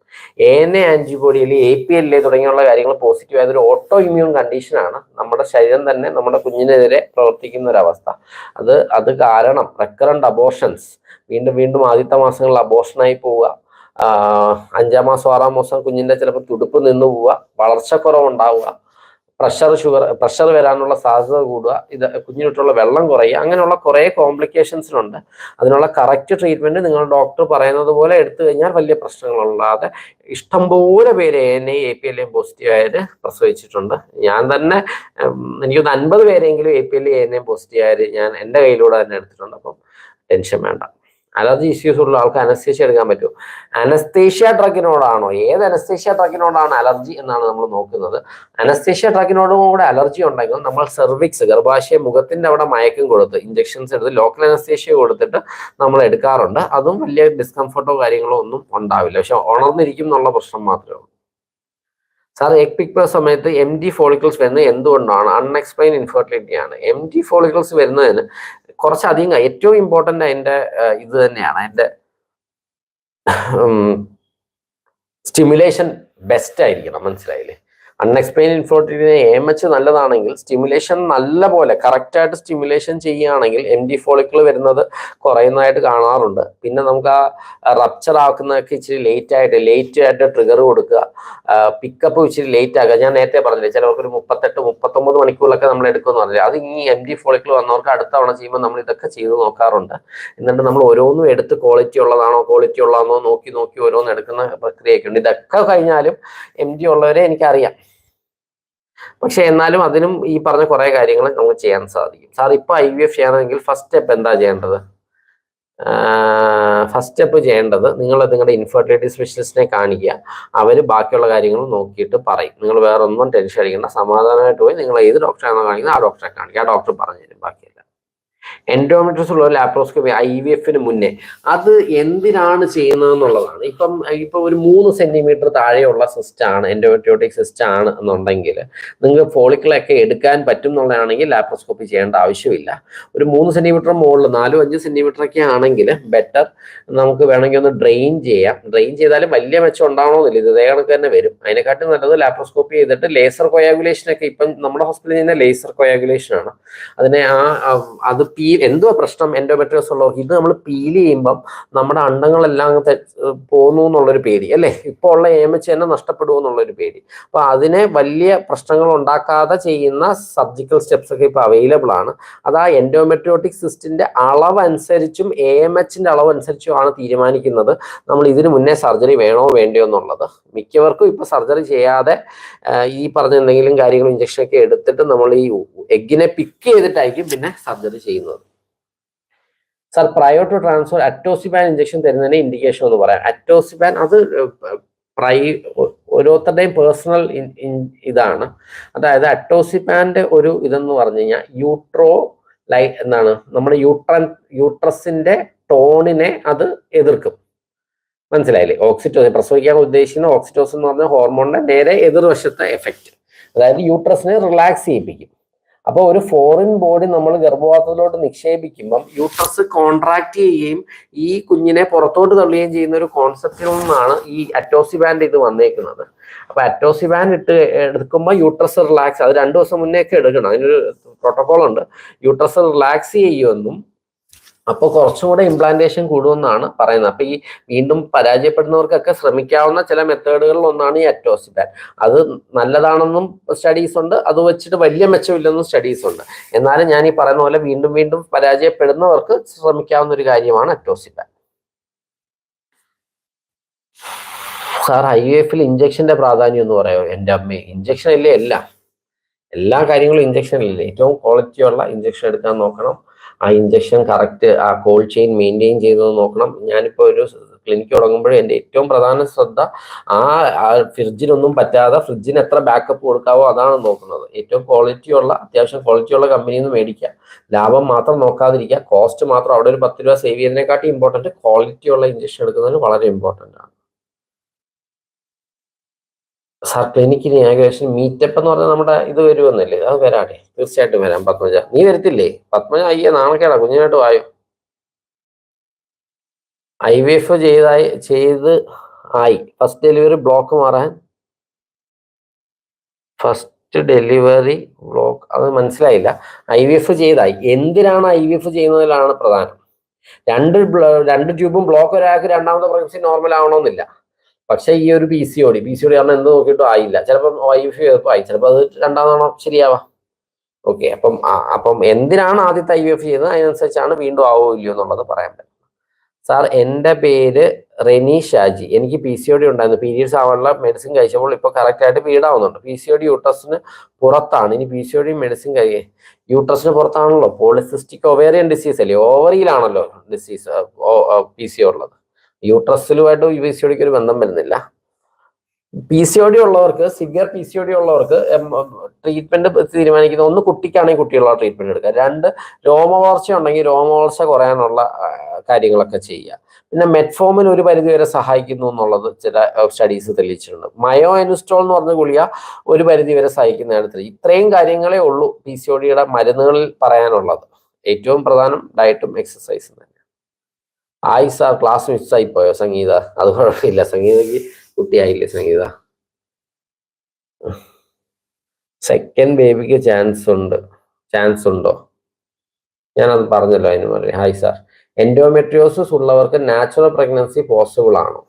ANA ആന്റിബോഡിയിൽ APLA തുടങ്ങിയുള്ള കാര്യങ്ങൾ പോസിറ്റീവ് ആയതൊരു ഓട്ടോ ഇമ്മ്യൂൺ കണ്ടീഷനാണ്. നമ്മുടെ ശരീരം തന്നെ നമ്മുടെ കുഞ്ഞിനെതിരെ പ്രവർത്തിക്കുന്ന ഒരു അവസ്ഥ. അത് കാരണം റെക്കറന്റ് അബോർഷൻസ്, വീണ്ടും വീണ്ടും ആദ്യത്തെ മാസങ്ങളിൽ അബോർഷനായി പോവുക, 5-ാം മാസം 6-ാം മാസം കുഞ്ഞിന്റെ ചിലപ്പോൾ തുടുപ്പ് നിന്ന് പോവുക, വളർച്ചക്കുറവുണ്ടാവുക, പ്രഷർ വരാനുള്ള സാധ്യത കൂടുക, ഇത് കുഞ്ഞിനിട്ടുള്ള വെള്ളം കുറയുക, അങ്ങനെയുള്ള കുറേ കോംപ്ലിക്കേഷൻസിനുണ്ട്. അതിനുള്ള കറക്റ്റ് ട്രീറ്റ്മെന്റ് നിങ്ങൾ ഡോക്ടർ പറയുന്നത് പോലെ എടുത്തു കഴിഞ്ഞാൽ വലിയ പ്രശ്നങ്ങളുള്ളാതെ ഇഷ്ടംപോലെ പേര് ANA APLA പോസിറ്റീവ് ആയിട്ട് പ്രസവിച്ചിട്ടുണ്ട്. ഞാൻ തന്നെ എനിക്കൊന്ന് 50 പേരെങ്കിലും APLA ANA പോസിറ്റീവ് ആയിട്ട് ഞാൻ എൻ്റെ കയ്യിലൂടെ തന്നെ എടുത്തിട്ടുണ്ട്. അപ്പം ടെൻഷൻ വേണ്ട. അലർജി ഇഷ്യൂസ് ഉള്ള ആൾക്ക് അനസ്തേഷ്യ എടുക്കാൻ പറ്റും. അനസ്തേഷ്യ ഡ്രഗിനോടാണോ, ഏത് അനസ്തേഷ്യ ഡ്രഗിനോടാണ് അലർജി എന്നാണ് നമ്മൾ നോക്കുന്നത്. അനസ്തേഷ്യ ഡ്രഗിനോടും കൂടെ അലർജി ഉണ്ടെങ്കിൽ നമ്മൾ സെർവിക്സ്, ഗർഭാശയ മുഖത്തിന്റെ അവിടെ മയക്കം കൊടുത്ത് ഇഞ്ചക്ഷൻസ് എടുത്ത് ലോക്കൽ അനസ്തേഷ്യ കൊടുത്തിട്ട് നമ്മൾ എടുക്കാറുണ്ട്. അതും വലിയ ഡിസ്കംഫർട്ടോ കാര്യങ്ങളോ ഒന്നും ഉണ്ടാവില്ല. പക്ഷെ ഉണർന്നിരിക്കും എന്നുള്ള പ്രശ്നം മാത്രമേ ഉള്ളൂ. സാർ എക്പിക് സമയത്ത് MD ഫോളിക്കിൾസ് വരുന്നത് എന്തുകൊണ്ടാണ്? അൺഎക്സ്പ്ലെയിൻ ഇൻഫെർട്ടിലിറ്റി ആണ്. MD ഫോളിക്കിൾസ് വരുന്നതിന് കുറച്ചധികം ഏറ്റവും ഇമ്പോർട്ടൻ്റ് അതിൻ്റെ ഇത് തന്നെയാണ്, അതിൻ്റെ സ്റ്റിമുലേഷൻ ബെസ്റ്റ് ആയിരിക്കണം. മനസ്സിലായില്ലേ? അൺഎക്സ്പ്ലെയിൻ ഇൻഫെർട്ടിലിറ്റി AMH നല്ലതാണെങ്കിൽ സ്റ്റിമുലേഷൻ നല്ല പോലെ കറക്റ്റായിട്ട് സ്റ്റിമുലേഷൻ ചെയ്യുകയാണെങ്കിൽ MD ഫോളിക്കിൾ വരുന്നത് കുറയുന്നതായിട്ട് കാണാറുണ്ട്. പിന്നെ നമുക്ക് ആ റപ്ചർ ആക്കുന്നതൊക്കെ ഇച്ചിരി ലേറ്റ് ആയിട്ട് ട്രിഗർ കൊടുക്കുക, പിക്കപ്പ് ഇച്ചിരി ലേറ്റ് ആക്കുക. ഞാൻ നേരത്തെ പറഞ്ഞില്ലേ, ചിലവർക്ക് ഒരു 38-39 മണിക്കൂറിലൊക്കെ നമ്മൾ എടുക്കുമെന്ന് പറഞ്ഞില്ല. അത് ഈ MD ഫോളിക്കിൾ വന്നവർക്ക് അടുത്ത തവണ ചെയ്യുമ്പോൾ നമ്മൾ ഇതൊക്കെ ചെയ്ത് നോക്കാറുണ്ട്. എന്നിട്ട് നമ്മൾ ഓരോന്നും എടുത്ത് ക്വാളിറ്റി ഉള്ളതാണോ നോക്കി ഓരോന്ന് എടുക്കുന്ന പ്രക്രിയയൊക്കെ ഉണ്ട്. ഇതൊക്കെ കഴിഞ്ഞാലും MD ഉള്ളവരെ എനിക്കറിയാം. പക്ഷെ എന്നാലും അതിനും ഈ പറഞ്ഞ കുറെ കാര്യങ്ങൾ നമുക്ക് ചെയ്യാൻ സാധിക്കും. സാർ ഇപ്പൊ IVF ചെയ്യണമെങ്കിൽ ഫസ്റ്റ് സ്റ്റെപ്പ് എന്താ ചെയ്യേണ്ടത്? ഫസ്റ്റ് സ്റ്റെപ്പ് ചെയ്യേണ്ടത് നിങ്ങൾ നിങ്ങളുടെ ഇൻഫെർട്ടിലിറ്റി സ്പെഷ്യലിസ്റ്റിനെ കാണിക്കുക. അവർ ബാക്കിയുള്ള കാര്യങ്ങൾ നോക്കിയിട്ട് പറയും. നിങ്ങൾ വേറെ ഒന്നും ടെൻഷൻ അടിക്കേണ്ട, സമാധാനമായിട്ട് പോയി നിങ്ങൾ ഏത് ഡോക്ടറാണോ കാണിക്കുന്നത് ആ ഡോക്ടറെ കാണിക്കുക. ആ ഡോക്ടർ പറഞ്ഞു തരും ബാക്കിയെല്ലാം. എൻഡോമെട്രിയോസിസ് ഉള്ള ലാപ്രോസ്കോപ്പി IVF-ന് മുന്നേ അത് എന്തിനാണ് ചെയ്യുന്നതെന്നുള്ളതാണ്. ഇപ്പൊ ഒരു 3 സെന്റിമീറ്റർ താഴെയുള്ള സിസ്റ്റ് ആണ്, എൻഡോമെട്രിയോട്ടിക് സിസ്റ്റ് ആണ് എന്നുണ്ടെങ്കിൽ നിങ്ങൾക്ക് ഫോളിക്കിളൊക്കെ എടുക്കാൻ പറ്റും എന്നുള്ളതാണെങ്കിൽ ലാപ്രോസ്കോപ്പി ചെയ്യേണ്ട ആവശ്യമില്ല. ഒരു 3 സെന്റിമീറ്റർ മുകളിൽ 4-5 സെന്റിമീറ്റർ ഒക്കെ ആണെങ്കിൽ ബെറ്റർ നമുക്ക് വേണമെങ്കിൽ ഒന്ന് ഡ്രെയിൻ ചെയ്യാം. ഡ്രെയിൻ ചെയ്താലും വലിയ മെച്ചം ഉണ്ടാവണമെന്നില്ല, ഇതേ കണക്ക് തന്നെ വരും. അതിനെക്കാട്ടും നല്ലത് ലാപ്രോസ്കോപ്പി ചെയ്തിട്ട് ലേസർ കൊയാഗുലേഷൻ ഒക്കെ ഇപ്പം നമ്മുടെ ഹോസ്പിറ്റലിൽ ചെയ്യുന്ന ലേസർ കൊയാഗുലേഷൻ ആണ്. അതിനെ അത് എന്തുവാ പ്രശ്നം? എൻഡോമെട്രിയോസ് ഉള്ളവർക്ക് ഇത് നമ്മൾ പീൽ ചെയ്യുമ്പം നമ്മുടെ അണ്ടങ്ങളെല്ലാം പോന്നു എന്നുള്ളൊരു പേടി അല്ലേ? ഇപ്പോൾ ഉള്ള AMH തന്നെ നഷ്ടപ്പെടുമോ എന്നുള്ളൊരു പേടി. അപ്പൊ അതിനെ വലിയ പ്രശ്നങ്ങൾ ഉണ്ടാക്കാതെ ചെയ്യുന്ന സർജിക്കൽ സ്റ്റെപ്സ് ഒക്കെ ഇപ്പൊ അവൈലബിൾ ആണ്. അത് ആ എൻഡോമെട്രിയോട്ടിക് സിസ്റ്റിന്റെ അളവ് അനുസരിച്ചും AMHന്റെ അളവ് അനുസരിച്ചും ആണ് തീരുമാനിക്കുന്നത് നമ്മൾ ഇതിനു മുന്നേ സർജറി വേണോ വേണ്ടയോ എന്നുള്ളത്. മിക്കവർക്കും ഇപ്പൊ സർജറി ചെയ്യാതെ ഈ പറഞ്ഞ എന്തെങ്കിലും കാര്യങ്ങൾ ഇഞ്ചക്ഷൻ ഒക്കെ എടുത്തിട്ട് നമ്മൾ ഈ എഗ്ഗിനെ പിക്ക് ചെയ്തിട്ടായിരിക്കും പിന്നെ സർജറി ചെയ്യുന്നത്. Sir prior to transfer atosiban injection തരുന്നതിന് ഇൻഡിക്കേഷൻ എന്ന് പറയാം. അറ്റോസിപാൻ അത് ഓരോരുത്തരുടെയും പേഴ്സണൽ ഇതാണ്. അതായത് അറ്റോസിപാന്റെ ഒരു ഇതെന്ന് പറഞ്ഞു കഴിഞ്ഞാൽ എന്താണ് നമ്മുടെ യൂട്രസിന്റെ ടോണിനെ അത് എതിർക്കും. മനസ്സിലായില്ലേ? ഓക്സിറ്റോസിൻ, പ്രസവിക്കാൻ ഉദ്ദേശിക്കുന്ന ഓക്സിറ്റോസിൻ എന്ന് പറഞ്ഞ ഹോർമോണിന്റെ നേരെ എതിർവശത്തെ എഫക്റ്റ്, അതായത് യൂട്രസിനെ റിലാക്സ് ചെയ്യിപ്പിക്കും. അപ്പോൾ ഒരു ഫോറിൻ ബോഡി നമ്മൾ ഗർഭപാത്രത്തിലോട്ട് നിക്ഷേപിക്കുമ്പം യൂട്രസ് കോൺട്രാക്ട് ചെയ്യുകയും ഈ കുഞ്ഞിനെ പുറത്തോട്ട് തള്ളുകയും ചെയ്യുന്ന ഒരു കോൺസെപ്റ്റിൽ നിന്നാണ് ഈ അറ്റോസിബാൻഡ് ഇത് വന്നേക്കുന്നത്. അപ്പൊ അറ്റോസിബാൻഡ് എടുക്കുമ്പോൾ യൂട്രസ് റിലാക്സ്, അത് 2 ദിവസം മുന്നേ ഒക്കെ എടുക്കണം. അതിനൊരു പ്രോട്ടോകോൾ ഉണ്ട്. യൂട്രസ് റിലാക്സ് ചെയ്യുമെന്നും അപ്പോൾ കുറച്ചും കൂടെ ഇംപ്ലാന്റേഷൻ കൂടുമെന്നാണ് പറയുന്നത്. അപ്പൊ ഈ വീണ്ടും പരാജയപ്പെടുന്നവർക്കൊക്കെ ശ്രമിക്കാവുന്ന ചില മെത്തേഡുകളിൽ ഒന്നാണ് ഈ അറ്റോസിപാൻ. അത് നല്ലതാണെന്നും സ്റ്റഡീസ് ഉണ്ട്, അത് വെച്ചിട്ട് വലിയ മെച്ചമില്ലെന്നും സ്റ്റഡീസ് ഉണ്ട്. എന്നാലും ഞാൻ ഈ പറയുന്ന പോലെ വീണ്ടും വീണ്ടും പരാജയപ്പെടുന്നവർക്ക് ശ്രമിക്കാവുന്ന ഒരു കാര്യമാണ് അറ്റോസിപാൻ. സാർ IVF-ൽ ഇഞ്ചക്ഷന്റെ പ്രാധാന്യം എന്ന് പറയുമോ? എൻ്റെ അമ്മേ, ഇഞ്ചക്ഷൻ അല്ലേ എല്ലാ കാര്യങ്ങളും ഇഞ്ചക്ഷനില്ലേ. ഏറ്റവും ക്വാളിറ്റിയുള്ള ഇഞ്ചക്ഷൻ എടുക്കാൻ നോക്കണം. ആ ഇഞ്ചക്ഷൻ കറക്റ്റ് ആ കോൾഡ് ചെയിൻ മെയിൻറ്റെയിൻ ചെയ്തത് നോക്കണം. ഞാനിപ്പോൾ ഒരു ക്ലിനിക്ക് തുടങ്ങുമ്പോഴും എൻ്റെ ഏറ്റവും പ്രധാന ശ്രദ്ധ ആ ഫ്രിഡ്ജിനൊന്നും പറ്റാതെ ഫ്രിഡ്ജിന് എത്ര ബാക്കപ്പ് കൊടുക്കാവോ അതാണ് നോക്കുന്നത്. ഏറ്റവും അത്യാവശ്യം ക്വാളിറ്റിയുള്ള കമ്പനിയിൽ നിന്ന് മേടിക്കുക. ലാഭം മാത്രം നോക്കാതിരിക്കുക. കോസ്റ്റ് മാത്രം അവിടെ ഒരു 10 രൂപ സേവ് ചെയ്യുന്നതിനെക്കാട്ടി ഇമ്പോർട്ടൻറ്റ് ക്വാളിറ്റിയുള്ള ഇഞ്ചക്ഷൻ എടുക്കുന്നതിന് വളരെ ഇമ്പോർട്ടൻ്റ് ആണ്. സാർ ക്ലിനിക്കിന് ഏകദേശം മീറ്റപ്പ് എന്ന് പറഞ്ഞാൽ നമ്മുടെ ഇത് വരുമെന്നല്ലേ? അത് വരാടെ, തീർച്ചയായിട്ടും വരാം. പത്മജ, നീ വരത്തില്ലേ? പത്മജ അയ്യേ നാണക്കേടാ, കുഞ്ഞിനായിട്ട് വായോ. IVF ചെയ്ത് ആയി. ഫസ്റ്റ് ഡെലിവറി ബ്ലോക്ക് മാറാൻ ഫസ്റ്റ് ഡെലിവറി ബ്ലോക്ക് അത് മനസ്സിലായില്ല. IVF ചെയ്തായി. എന്തിനാണ് IVF ചെയ്യുന്നതിലാണ് പ്രധാനം. രണ്ട് ട്യൂബും ബ്ലോക്ക് ഒരാൾക്ക് രണ്ടാമത്തെ പ്രഗ്നൻസി നോർമൽ ആവണമെന്നില്ല. പക്ഷെ ഈ ഒരു PCOD കാരണം എന്ത് നോക്കിയിട്ടും ആയില്ല. ചിലപ്പം IVF ചെയ്തപ്പോൾ ആയി, ചിലപ്പോൾ അത് രണ്ടാമതാണോ ശരിയാവാം. ഓക്കെ, അപ്പം എന്തിനാണ് ആദ്യത്തെ IVF ചെയ്യുന്നത് അതിനനുസരിച്ചാണ് വീണ്ടും ആവോ ഇല്ലയോ എന്നുള്ളത് പറയാൻ പറ്റും. സാർ, എൻ്റെ പേര് റെനി ഷാജി. എനിക്ക് PCOD ഉണ്ടായിരുന്നു. പീരീഡ്സ് ആവാനുള്ള മെഡിസിൻ കഴിച്ചപ്പോൾ ഇപ്പോൾ കറക്റ്റ് ആയിട്ട് പീരീഡ് ആവുന്നുണ്ട്. PCOD യൂട്രസിന് പുറത്താണ്. ഇനി PCOD മെഡിസിൻ യൂട്രസിന് പുറത്താണല്ലോ. പോളിസിസ്റ്റിക് ഒവേറിയൻ ഡിസീസ് അല്ലേ, ഓവറിയിലാണല്ലോ ഡിസീസ് PCO ഉള്ളത്. യൂട്രസിലുമായിട്ട് PCODക്ക് ഒരു ബന്ധം വരുന്നില്ല. PCOD ഉള്ളവർക്ക്, സിവിയർ PCOD ഉള്ളവർക്ക് ട്രീറ്റ്മെന്റ് തീരുമാനിക്കുന്നത്, ഒന്ന് കുട്ടിക്കാണെങ്കിൽ കുട്ടിയുള്ള ട്രീറ്റ്മെന്റ് എടുക്കുക, രണ്ട് രോമവളർച്ച ഉണ്ടെങ്കിൽ രോമവളർച്ച കുറയാനുള്ള കാര്യങ്ങളൊക്കെ ചെയ്യുക. പിന്നെ മെറ്റ്ഫോമിൻ ഒരു പരിധിവരെ സഹായിക്കുന്നു എന്നുള്ളത് ചില സ്റ്റഡീസ് തെളിയിച്ചിട്ടുണ്ട്. മയോ എനുസ്റ്റോൾ എന്ന് പറഞ്ഞ ഗുളിക ഒരു പരിധിവരെ സഹായിക്കുന്നതാണ്. ഇത്രയും കാര്യങ്ങളേ ഉള്ളൂ PCODയുടെ മരുന്നുകളിൽ പറയാനുള്ളത്. ഏറ്റവും പ്രധാനം ഡയറ്റും എക്സസൈസും തന്നെ. സാർ, ക്ലാസ് മിസ്സായി പോയോ സംഗീത? അത് കുഴപ്പമില്ല, സംഗീതയ്ക്ക് കുട്ടിയായില്ലേ സംഗീത. സെക്കൻഡ് ബേബിക്ക് ചാൻസ് ഉണ്ടോ? ഞാനത് പറഞ്ഞല്ലോ, അതിന് പറയാം. ഹായ് സാർ, എൻഡോമെട്രിയോസിസ് ഉള്ളവർക്ക് നാച്ചുറൽ പ്രഗ്നൻസി പോസിബിൾ ആണോ?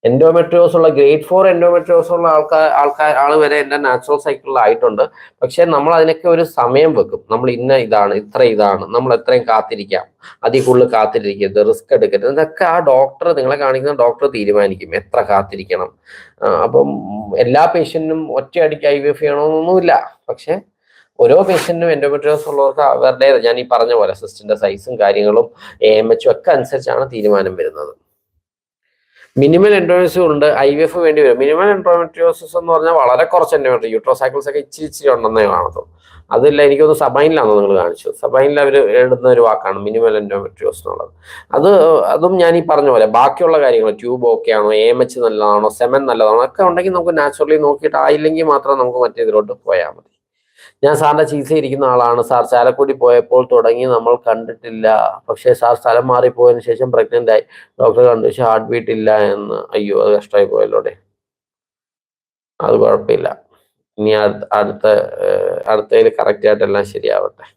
എൻഡോമെട്രിയോസ് ഉള്ള ഗ്രേഡ് 4 എൻഡോമെട്രിയോസ് ഉള്ള ആൾ വരെ എൻ്റെ നാച്ചുറൽ സൈക്കിളിലായിട്ടുണ്ട്. പക്ഷെ നമ്മൾ അതിനൊക്കെ ഒരു സമയം വെക്കും. നമ്മൾ ഇതാണ് നമ്മൾ എത്രയും കാത്തിരിക്കാം, അതിൽ കൂടുതൽ കാത്തിരിക്കരുത്, റിസ്ക് എടുക്കരുത്. ഇതൊക്കെ ആ ഡോക്ടർ, നിങ്ങളെ കാണിക്കുന്ന ഡോക്ടർ തീരുമാനിക്കും എത്ര കാത്തിരിക്കണം. അപ്പം എല്ലാ പേഷ്യന്റിനും ഒറ്റയടിക്ക് IVF ചെയ്യണമെന്നൊന്നുമില്ല. പക്ഷെ ഓരോ പേഷ്യന്റിനും എൻഡോമെട്രിയോസ് ഉള്ളവർക്ക് അവരുടെ, ഞാൻ ഈ പറഞ്ഞ പോലെ സിസ്റ്റിന്റെ സൈസും കാര്യങ്ങളും AMH ഒക്കെ അനുസരിച്ചാണ് തീരുമാനം വരുന്നത്. മിനിമൽ എൻഡോമെട്രിയോസിസ് ഉണ്ട്, IVF വേണ്ടി വരും. മിനിമൽ എൻഡോമെട്രിയോസിസ് എന്ന് പറഞ്ഞാൽ വളരെ കുറച്ച് എൻഡോമെട്രിയോ, യൂട്രോസൈക്കിൾസ് ഒക്കെ ഇച്ചിരി ഉണ്ടെന്നേ കാണത്തുള്ളൂ. അതില്ല, എനിക്കൊന്ന് സബൈനിലാണോ നിങ്ങൾ കാണിച്ചത്? സബൈനിൽ അവർ എഴുതുന്ന ഒരു വാക്കാണ് മിനിമൽ എൻഡോമെട്രിയോസ് എന്നുള്ളത്. അതും ഞാൻ ഈ പറഞ്ഞ പോലെ ബാക്കിയുള്ള കാര്യങ്ങൾ, ട്യൂബ് ഓക്കെ ആണോ, AMH നല്ലതാണോ, സെമൻ നല്ലതാണോ ഒക്കെ ഉണ്ടെങ്കിൽ നമുക്ക് നാച്ചുറലി നോക്കിയിട്ട് ആയില്ലെങ്കിൽ മാത്രം നമുക്ക് മറ്റേതിലോട്ട് പോയാൽ മതി. ഞാൻ സാറിന്റെ ചികിത്സയിരിക്കുന്ന ആളാണ് സാർ. ചാലക്കുടി പോയപ്പോൾ തുടങ്ങി, നമ്മൾ കണ്ടിട്ടില്ല. പക്ഷേ സാർ സ്ഥലം മാറിപ്പോയതിനു ശേഷം പ്രഗ്നന്റ് ആയി. ഡോക്ടർ കണ്ടു, പക്ഷെ ഹാർട്ട് ബീറ്റ് ഇല്ല എന്ന്. അയ്യോ, അത് കഷ്ടമായി പോയല്ലോടെ. അത് കുഴപ്പമില്ല, ഇനി അടുത്തതിൽ കറക്റ്റ് ആയിട്ടെല്ലാം ശരിയാവട്ടെ.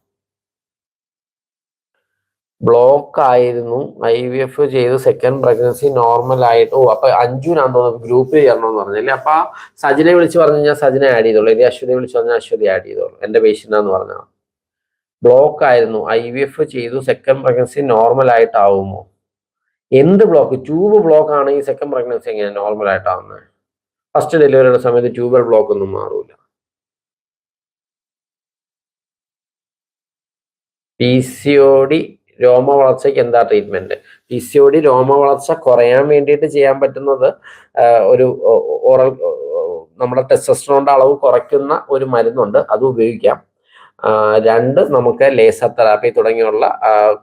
ബ്ലോക്ക് ആയിരുന്നു, IVF ചെയ്ത് സെക്കൻഡ് പ്രഗ്നൻസി നോർമൽ ആയിട്ട്. അപ്പൊ അഞ്ജുനാന്ന് തോന്നുന്നു ഗ്രൂപ്പിൽ ചേരണമെന്ന് പറഞ്ഞല്ലേ. അപ്പൊ സജിനെ വിളിച്ച് പറഞ്ഞു കഴിഞ്ഞാൽ സജിനെ ആഡ് ചെയ്തോളൂ, ഇനി അശ്വതിയെ വിളിച്ച് പറഞ്ഞാൽ അശ്വതി ആഡ് ചെയ്തോളൂ. എന്റെ പേഷ്യന്റാന്ന് പറഞ്ഞാൽ ബ്ലോക്ക് ആയിരുന്നു, IVF ചെയ്തു സെക്കൻഡ് പ്രഗ്നൻസി നോർമൽ ആയിട്ടാവുമോ? എന്ത് ബ്ലോക്ക്? ട്യൂബ് ബ്ലോക്ക് ആണെങ്കിൽ സെക്കൻഡ് പ്രഗ്നൻസി എങ്ങനെ നോർമൽ ആയിട്ടാവുന്നത്? ഫസ്റ്റ് ഡെലിവറിയുടെ സമയത്ത് ട്യൂബൽ ബ്ലോക്ക് ഒന്നും മാറൂല. PCOD രോമ വളർച്ചയ്ക്ക് എന്താ ട്രീറ്റ്മെന്റ്? PCOD രോമ വളർച്ച കുറയാൻ വേണ്ടിയിട്ട് ചെയ്യാൻ പറ്റുന്നത് ഒരു ഓറൽ, നമ്മുടെ ടെസ്റ്റോസ്റ്ററോണിന്റെ അളവ് കുറയ്ക്കുന്ന ഒരു മരുന്നുണ്ട്, അത് ഉപയോഗിക്കാം. രണ്ട്, നമുക്ക് ലേസർ തെറാപ്പി തുടങ്ങിയുള്ള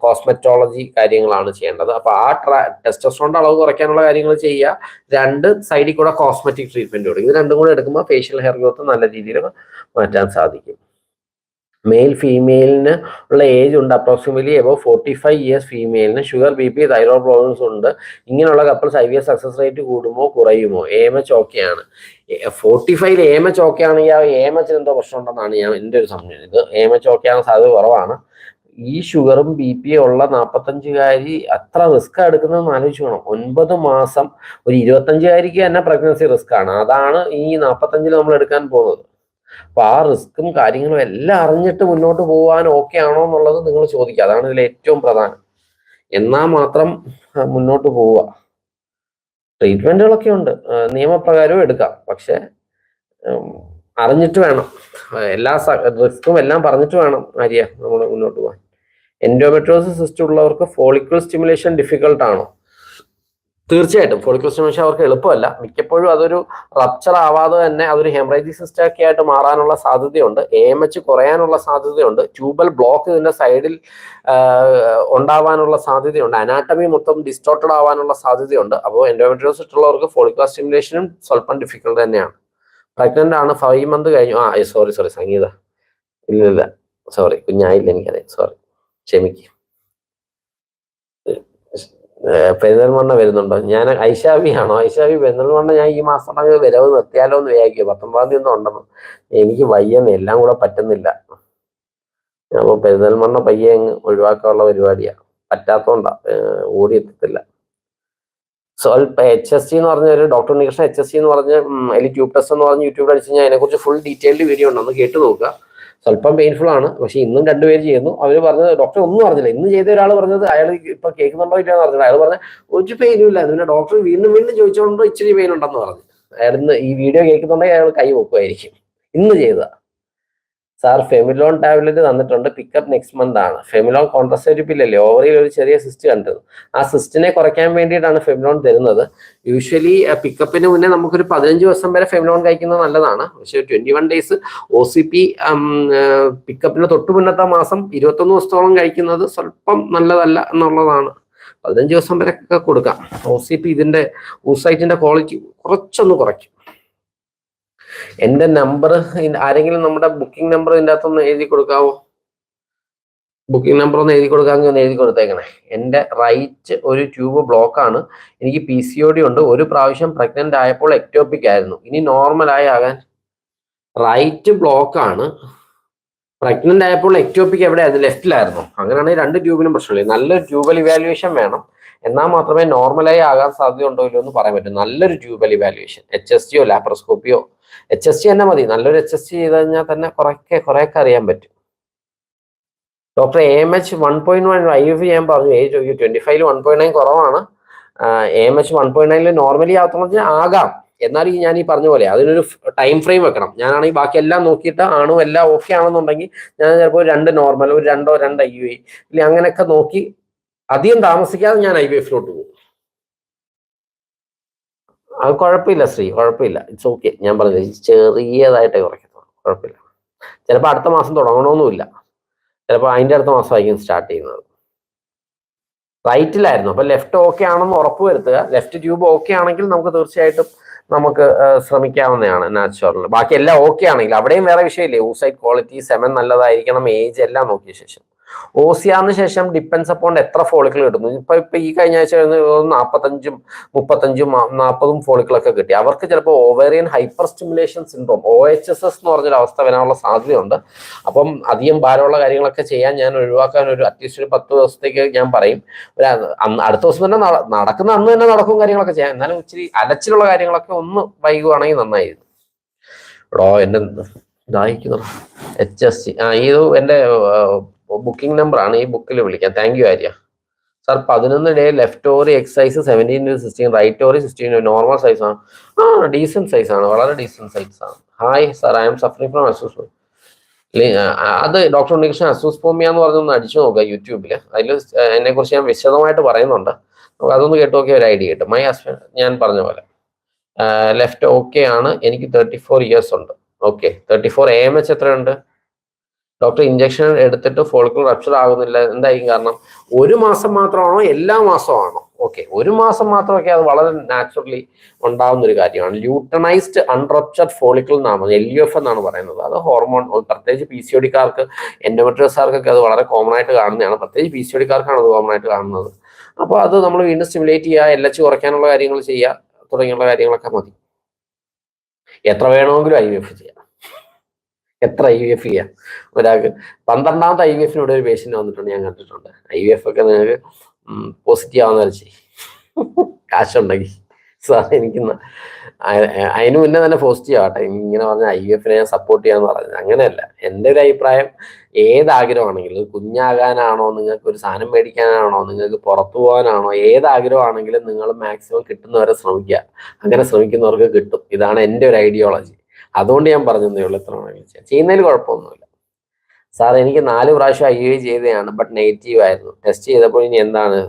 കോസ്മെറ്റോളജി കാര്യങ്ങളാണ് ചെയ്യേണ്ടത്. അപ്പൊ ആ ടെസ്റ്റോസ്റ്ററോണിന്റെ അളവ് കുറയ്ക്കാനുള്ള കാര്യങ്ങൾ ചെയ്യുക. രണ്ട്, സൈഡിൽ കൂടെ കോസ്മെറ്റിക് ട്രീറ്റ്മെന്റ് കൊടുക്കും. ഇത് രണ്ടും കൂടെ എടുക്കുമ്പോൾ ഫേഷ്യൽ ഹെയർ ഗ്രോത്ത് നല്ല രീതിയിൽ മാറ്റാൻ സാധിക്കും. മെയിൽ ഫീമെയിലിന് ഉള്ള ഏജ് ഉണ്ട്, അപ്രോക്സിമറ്റ്ലി എബവ് 45 ഇയേഴ്സ് ഫീമെയിലിന്. ഷുഗർ, BP, തൈറോയ്ഡ് പ്രോബ്ലംസ് ഉണ്ട്. ഇങ്ങനെയുള്ള കപ്പിൾസ് IVF സക്സസ് റേറ്റ് കൂടുമോ കുറയുമോ? AMH ഓക്കെയാണ്. 45 AMH ഓക്കെ ആണെങ്കിൽ ആ AMH എന്തോ പ്രശ്നം ഉണ്ടെന്നാണ് എൻ്റെ ഒരു സംശയം. ഇത് AMH ഓക്കെ ആണ് സാധ്യത കുറവാണ്. ഈ ഷുഗറും BP ഉള്ള 45കാരി അത്ര റിസ്ക് എടുക്കുന്നതെന്ന് ആലോചിച്ച് വേണം. 9 മാസം ഒരു 25കാരിക്ക് തന്നെ പ്രഗ്നൻസി റിസ്ക് ആണ്. അതാണ് ഈ 45 നമ്മൾ എടുക്കാൻ പോകുന്നത്. അപ്പൊ ആ റിസ്ക്കും കാര്യങ്ങളും എല്ലാം അറിഞ്ഞിട്ട് മുന്നോട്ട് പോകാൻ ഓക്കെ ആണോ എന്നുള്ളത് നിങ്ങൾ ചോദിക്കുക. അതാണ് ഇതിൽ ഏറ്റവും പ്രധാനം. എന്നാൽ മാത്രം മുന്നോട്ട് പോവുക. ട്രീറ്റ്മെന്റുകളൊക്കെ ഉണ്ട്, നിയമപ്രകാരവും എടുക്കാം. പക്ഷെ അറിഞ്ഞിട്ട് വേണം, എല്ലാ റിസ്ക്കും എല്ലാം പറഞ്ഞിട്ട് വേണം ആര്യ നമ്മൾ മുന്നോട്ട് പോകാൻ. എൻഡോമെട്രിയോസിസ് സിസ്റ്റ് ഉള്ളവർക്ക് ഫോളിക്കിൾ സ്റ്റിമുലേഷൻ ഡിഫിക്കൽട്ട് ആണോ? തീർച്ചയായിട്ടും ഫോളിക്കിൾ സ്റ്റിമുലേഷൻ അവർക്ക് എളുപ്പമല്ല. മിക്കപ്പോഴും അതൊരു റപ്ചർ ആവാതെ തന്നെ അതൊരു ഹെമറേജിക് സിസ്റ്റ് ഒക്കെ ആയിട്ട് മാറാനുള്ള സാധ്യതയുണ്ട്. AMH കുറയാനുള്ള സാധ്യതയുണ്ട്. ട്യൂബൽ ബ്ലോക്ക് ഇതിന്റെ സൈഡിൽ ഉണ്ടാവാനുള്ള സാധ്യതയുണ്ട്. അനാട്ടമി മൊത്തം ഡിസ്റ്റോർട്ടഡ് ആവാനുള്ള സാധ്യതയുണ്ട്. അപ്പോൾ എൻഡോമെട്രിയോസിസ് ഉള്ളവർക്ക് ഫോളിക്കുലർ സ്റ്റിമുലേഷനും സ്വല്പം ഡിഫിക്കൽട്ട് തന്നെയാണ്. പ്രഗ്നന്റ് ആണ്, 5 മന്ത് കഴിഞ്ഞു. സോറി സംഗീത, ഇല്ല സോറി, കുഞ്ഞായില്ല എനിക്കറിയാം, സോറി, ക്ഷമിക്കും. പെരിന്തൽമണ്ണ വരുന്നുണ്ടോ? ഞാൻ ഐഷാബി ആണോ? ഐഷാബി പെരിന്തൽമണ്ണ ഞാൻ ഈ മാസം വരവ് നിർത്തിയാലോ എന്ന് വിചാരിക്കുക. 19 തീയതി ഒന്നും ഉണ്ടെന്ന്. എനിക്ക് വയ്യെന്ന്, എല്ലാം കൂടെ പറ്റുന്നില്ല. അപ്പൊ പെരിന്തൽമണ്ണ പയ്യെ ഒഴിവാക്കാനുള്ള പരിപാടിയാ. പറ്റാത്തോണ്ടാ, ഓടി എത്തത്തില്ല. സ്വല്പം HSC എന്ന് പറഞ്ഞ ഒരു ഡോക്ടർ ഉണ്ണികൃഷ്ണൻ HSC എന്ന് പറഞ്ഞ് അതിൽ ട്യൂബ് ടെസ്റ്റ് എന്ന് പറഞ്ഞ് യൂട്യൂബിൽ അടിച്ച് കഴിഞ്ഞാൽ അതിനെക്കുറിച്ച് ഫുൾ ഡീറ്റെയിൽഡ് വീഡിയോ ഉണ്ട്, ഒന്ന് കേട്ട് നോക്കുക. സ്വല്പം പെയിൻഫുൾ ആണ്, പക്ഷെ ഇന്നും 2 പേര് ചെയ്യുന്നു. അവർ പറഞ്ഞത് ഡോക്ടർ ഒന്നും പറഞ്ഞില്ല. ഇന്ന് ചെയ്ത ഒരാൾ പറഞ്ഞത് അയാൾ ഇപ്പൊ കേൾക്കുന്നുണ്ടോ ഇല്ലെന്ന് പറഞ്ഞത്. അയാൾ പറഞ്ഞ ഒരു പെയിനും ഇല്ല. പിന്നെ ഡോക്ടർ വീണ്ടും വീണ്ടും ചോദിച്ചുകൊണ്ട് ഇച്ചിരി പെയിൻ ഉണ്ടെന്ന് പറഞ്ഞു. അയാൾ ഇന്ന് ഈ വീഡിയോ കേൾക്കുന്നുണ്ടെങ്കിൽ അയാൾ കൈ വെക്കുമായിരിക്കും. ഇന്ന് ചെയ്ത സാർ ഫെമിലോൺ ടാബ്ലറ്റ് തന്നിട്ടുണ്ട്, പിക്കപ്പ് നെക്സ്റ്റ് മന്ത് ആണ്. ഫെമിലോൺ കോൺട്രസെപ്റ്റീവ് പില്ലല്ലേ, ഓവറിൽ ഒരു ചെറിയ സിസ്റ്റ് കണ്ടത്. ആ സിസ്റ്റിനെ കുറയ്ക്കാൻ വേണ്ടിയിട്ടാണ് ഫെമിലോൺ തരുന്നത്. യൂഷ്വലി പിക്കപ്പിന് മുന്നേ നമുക്കൊരു 15 ദിവസം വരെ ഫെമിലോൺ കഴിക്കുന്നത് നല്ലതാണ്. പക്ഷെ 21 ഡേയ്സ് OCP പിക്കപ്പിന് തൊട്ട് മുന്നത്തെ മാസം 21 ദിവസത്തോളം കഴിക്കുന്നത് സ്വല്പം നല്ലതല്ല എന്നുള്ളതാണ്. 15 ദിവസം വരെ ഒക്കെ കൊടുക്കാം. OCP ഇതിന്റെ ഊസൈറ്റിന്റെ ക്വാളിറ്റി കുറച്ചൊന്ന് കുറയ്ക്കും. എന്റെ നമ്പർ ആരെങ്കിലും നമ്മുടെ ബുക്കിംഗ് നമ്പർ ഇതിൻ്റെ അകത്തൊന്ന് എഴുതി കൊടുക്കാവോ? ബുക്കിംഗ് നമ്പർ ഒന്ന് എഴുതി കൊടുക്കാമെങ്കിൽ ഒന്ന് എഴുതി കൊടുത്തേക്കണേ. എൻ്റെ റൈറ്റ് ഒരു ട്യൂബ് ബ്ലോക്ക് ആണ്. എനിക്ക് PCOD ഉണ്ട്. ഒരു പ്രാവശ്യം പ്രഗ്നന്റ് ആയപ്പോൾ എക്ടോപിക് ആയിരുന്നു. ഇനി നോർമലായി ആകാൻ റൈറ്റ് ബ്ലോക്ക് ആണ്. പ്രഗ്നന്റ് ആയപ്പോൾ എക്ടോപിക് എവിടെയായിരുന്നു? ലെഫ്റ്റിലായിരുന്നു. അങ്ങനെയാണെങ്കിൽ 2 ട്യൂബിനും പ്രശ്നമില്ല. നല്ലൊരു ട്യൂബൽ ഇവാലുവേഷൻ വേണം. എന്നാൽ മാത്രമേ നോർമലായി ആകാൻ സാധ്യത ഉണ്ടോ ഇല്ലോ എന്ന് പറയാൻ പറ്റും. നല്ലൊരു ട്യൂബൽ ഇവാലുവേഷൻ, HSTയോ ലാപ്രോസ്കോപ്പിയോ. HST തന്നെ മതി. നല്ലൊരു HST ചെയ്ത് കഴിഞ്ഞാൽ തന്നെ കുറെയൊക്കെ അറിയാൻ പറ്റും. ഡോക്ടർ AMH 1.1 IVF ഞാൻ പറഞ്ഞു. 25 1.9 കുറവാണ്. AMH 1.9 നോർമലി ആകത്തുള്ള ആകാം. എന്നാലും ഞാൻ ഈ പറഞ്ഞ പോലെ അതിനൊരു ടൈം ഫ്രെയിം വെക്കണം. ഞാനാണെങ്കിൽ ബാക്കി എല്ലാം നോക്കിയിട്ട് ആണോ എല്ലാം ഓക്കെ ആണെന്നുണ്ടെങ്കിൽ ഞാൻ ചിലപ്പോൾ 2 നോർമൽ, ഒരു 2 IUI ഇല്ല അങ്ങനെയൊക്കെ നോക്കി അധികം താമസിക്കാതെ ഞാൻ IVF-ലോട്ട് പോകും. അത് കുഴപ്പമില്ല ശ്രീ, കുഴപ്പമില്ല. It's okay. ഞാൻ പറഞ്ഞത് ചെറിയതായിട്ടേ കുറയ്ക്കുന്നു, കുഴപ്പമില്ല. ചിലപ്പോൾ അടുത്ത മാസം തുടങ്ങണമെന്നുമില്ല. ചിലപ്പോൾ അതിൻ്റെ അടുത്ത മാസമായിരിക്കും സ്റ്റാർട്ട് ചെയ്യുന്നത്. റൈറ്റിലായിരുന്നു, അപ്പൊ ലെഫ്റ്റ് ഓക്കെ ആണെന്ന് ഉറപ്പ് വരുത്തുക. ലെഫ്റ്റ് ട്യൂബ് ഓക്കെ ആണെങ്കിൽ നമുക്ക് തീർച്ചയായിട്ടും നമുക്ക് ശ്രമിക്കാവുന്നതാണ് നാച്ചുറൽ. ബാക്കി എല്ലാം ഓക്കെ ആണെങ്കിൽ അവിടെയും വേറെ വിഷയമില്ലേ. ഊസൈറ്റ് ക്വാളിറ്റി, സെമൻ നല്ലതായിരിക്കണം, ഏജ് എല്ലാം നോക്കിയ ശേഷം. OCRന് ശേഷം ഡിപ്പെൻസ് അപ്പോൺ എത്ര ഫോളിക്കിൾ കിട്ടുന്നു. ഇപ്പൊ ഈ കഴിഞ്ഞ ആഴ്ച 45, 35, 40 ഫോളിക്കിളൊക്കെ കിട്ടി. അവർക്ക് ചിലപ്പോൾ ovarian hyper stimulation syndrome OHSS എന്ന് പറഞ്ഞൊരു അവസ്ഥ വരാനുള്ള സാധ്യതയുണ്ട്. അപ്പം അധികം ഭാരമുള്ള കാര്യങ്ങളൊക്കെ ചെയ്യാൻ ഞാൻ ഒഴിവാക്കാൻ അറ്റ്ലീസ്റ്റ് ഒരു 10 ദിവസത്തേക്ക് ഞാൻ പറയും. അടുത്ത ദിവസം തന്നെ നടക്കുന്ന അന്ന് തന്നെ നടക്കും കാര്യങ്ങളൊക്കെ ചെയ്യാം. എന്നാലും ഇച്ചിരി അലച്ചിലുള്ള കാര്യങ്ങളൊക്കെ ഒന്ന് വൈകുവാണെങ്കിൽ നന്നായിരുന്നു. എടോ എന്റെ ഇതായിരിക്കുന്നു HSC. ഇത് എന്റെ ബുക്കിംഗ് നമ്പർ ആണ്. ഈ ബുക്കിൽ വിളിക്കാം. Thank you Arya sir. 11 day left ovary എക്സസൈസ് 17-16, റൈറ്റ് ഓവറി 16. നോർമൽ സൈസ് ആണ്. ഡീസെന്റ് സൈസ് ആണ്, വളരെ ഡീസെന്റ് സൈസ് ആണ്. Hi sir, I am suffering from അസൂസ്. അത് ഡോക്ടർ ഉണ്ണികൃഷ്ണൻ അസൂസ്പോമിയ എന്ന് പറഞ്ഞൊന്ന് അടിച്ചു നോക്കുക യൂട്യൂബിൽ. അതിൽ എന്നെ കുറിച്ച് ഞാൻ വിശദമായിട്ട് പറയുന്നുണ്ട്. അതൊന്ന് കേട്ട് നോക്കിയ ഒരു ഐഡിയ കിട്ടും. മൈ ഹസ്ബൻഡ് ഞാൻ പറഞ്ഞ പോലെ ലെഫ്റ്റ് ഓക്കെ ആണ്. എനിക്ക് 34 ഇയേഴ്സ് ഉണ്ട്. ഓക്കെ, 34. AMH എത്രയുണ്ട് ഡോക്ടർ? ഇഞ്ചക്ഷൻ എടുത്തിട്ട് ഫോളിക്കിൾ റപ്ചർ ആകുന്നില്ല, എന്തായിരിക്കും കാരണം? 1 മാസം മാത്രമാണോ എല്ലാ മാസമാണോ? ഓക്കെ, 1 മാസം മാത്രമൊക്കെ അത് വളരെ നാച്ചുറലി ഉണ്ടാകുന്ന ഒരു കാര്യമാണ്. ല്യൂട്ടനൈസ്ഡ് അൺറപ്ചർഡ് ഫോളിക്കിൾ എന്നാണ് LUF എന്നാണ് പറയുന്നത്. അത് ഹോർമോൺ, പ്രത്യേകിച്ച് PCOD-കാർക്ക്, എൻഡോമെട്രിയോസാർക്കൊക്കെ അത് വളരെ കോമൺ ആയിട്ട് കാണുന്നതാണ്. പ്രത്യേകിച്ച് PCOD-കാർക്കാണ് അത് കോമൺ ആയിട്ട് കാണുന്നത്. അപ്പോൾ അത് നമ്മൾ വീണ്ടും സ്റ്റിമുലേറ്റ് ചെയ്യുക, LH കുറയ്ക്കാനുള്ള കാര്യങ്ങൾ ചെയ്യുക, തുടങ്ങിയുള്ള കാര്യങ്ങളൊക്കെ മതി. എത്ര വേണമെങ്കിലും IVF ചെയ്യാം. എത്ര IVF ചെയ്യാം ഒരാൾക്ക്. 12ാമത്തെ IVF-നൂടെ ഒരു പേഷ്യന്റ് വന്നിട്ടുണ്ട്, ഞാൻ കണ്ടിട്ടുണ്ട്. IVF ഒക്കെ നിങ്ങൾക്ക് പോസിറ്റീവ് ആവുന്ന ചെയ്യും, കാശുണ്ടെങ്കിൽ. സാർ എനിക്ക് അതിന് മുന്നേ തന്നെ പോസിറ്റീവ് ആവട്ടെ. ഇങ്ങനെ പറഞ്ഞ IVF-നെ ഞാൻ സപ്പോർട്ട് ചെയ്യാന്ന് പറഞ്ഞത് അങ്ങനെയല്ല. എൻ്റെ ഒരു അഭിപ്രായം, ഏതാഗ്രഹമാണെങ്കിലും, കുഞ്ഞാകാനാണോ, നിങ്ങൾക്ക് ഒരു സാധനം മേടിക്കാനാണോ, നിങ്ങൾക്ക് പുറത്തു പോകാനാണോ, ഏതാഗ്രഹമാണെങ്കിലും നിങ്ങൾ മാക്സിമം കിട്ടുന്നവരെ ശ്രമിക്കുക. അങ്ങനെ ശ്രമിക്കുന്നവർക്ക് കിട്ടും. ഇതാണ് എൻ്റെ ഒരു ഐഡിയോളജി. അതുകൊണ്ട് ഞാൻ പറഞ്ഞതേ ഉള്ളൂ. എത്ര വേണമെങ്കിലും ചെയ്യുന്നതിൽ കുഴപ്പമൊന്നുമില്ല. സാർ, എനിക്ക് 4 പ്രാവശ്യം IUI ചെയ്തതാണ്, ബട്ട് നെഗറ്റീവ് ആയിരുന്നു. ടെസ്റ്റ് ചെയ്തപ്പോൾ ഇനി എന്താണ്?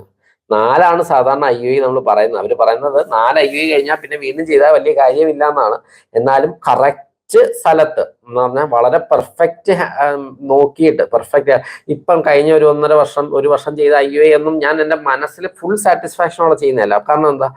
4 സാധാരണ IUI നമ്മൾ പറയുന്നത്. അവർ പറയുന്നത് 4 IUI കഴിഞ്ഞാൽ പിന്നെ വീണ്ടും ചെയ്താൽ വലിയ കാര്യമില്ല എന്നാണ്. എന്നാലും കറക്റ്റ് സ്ഥലത്ത് എന്ന് പറഞ്ഞാൽ വളരെ പെർഫെക്റ്റ് നോക്കിയിട്ട് പെർഫെക്റ്റ്. ഇപ്പം കഴിഞ്ഞ ഒരു വർഷം ചെയ്ത IUI ഒന്നും ഞാൻ എൻ്റെ മനസ്സിൽ ഫുൾ സാറ്റിസ്ഫാക്ഷനോടെ ചെയ്യുന്നതല്ല. കാരണം എന്താ,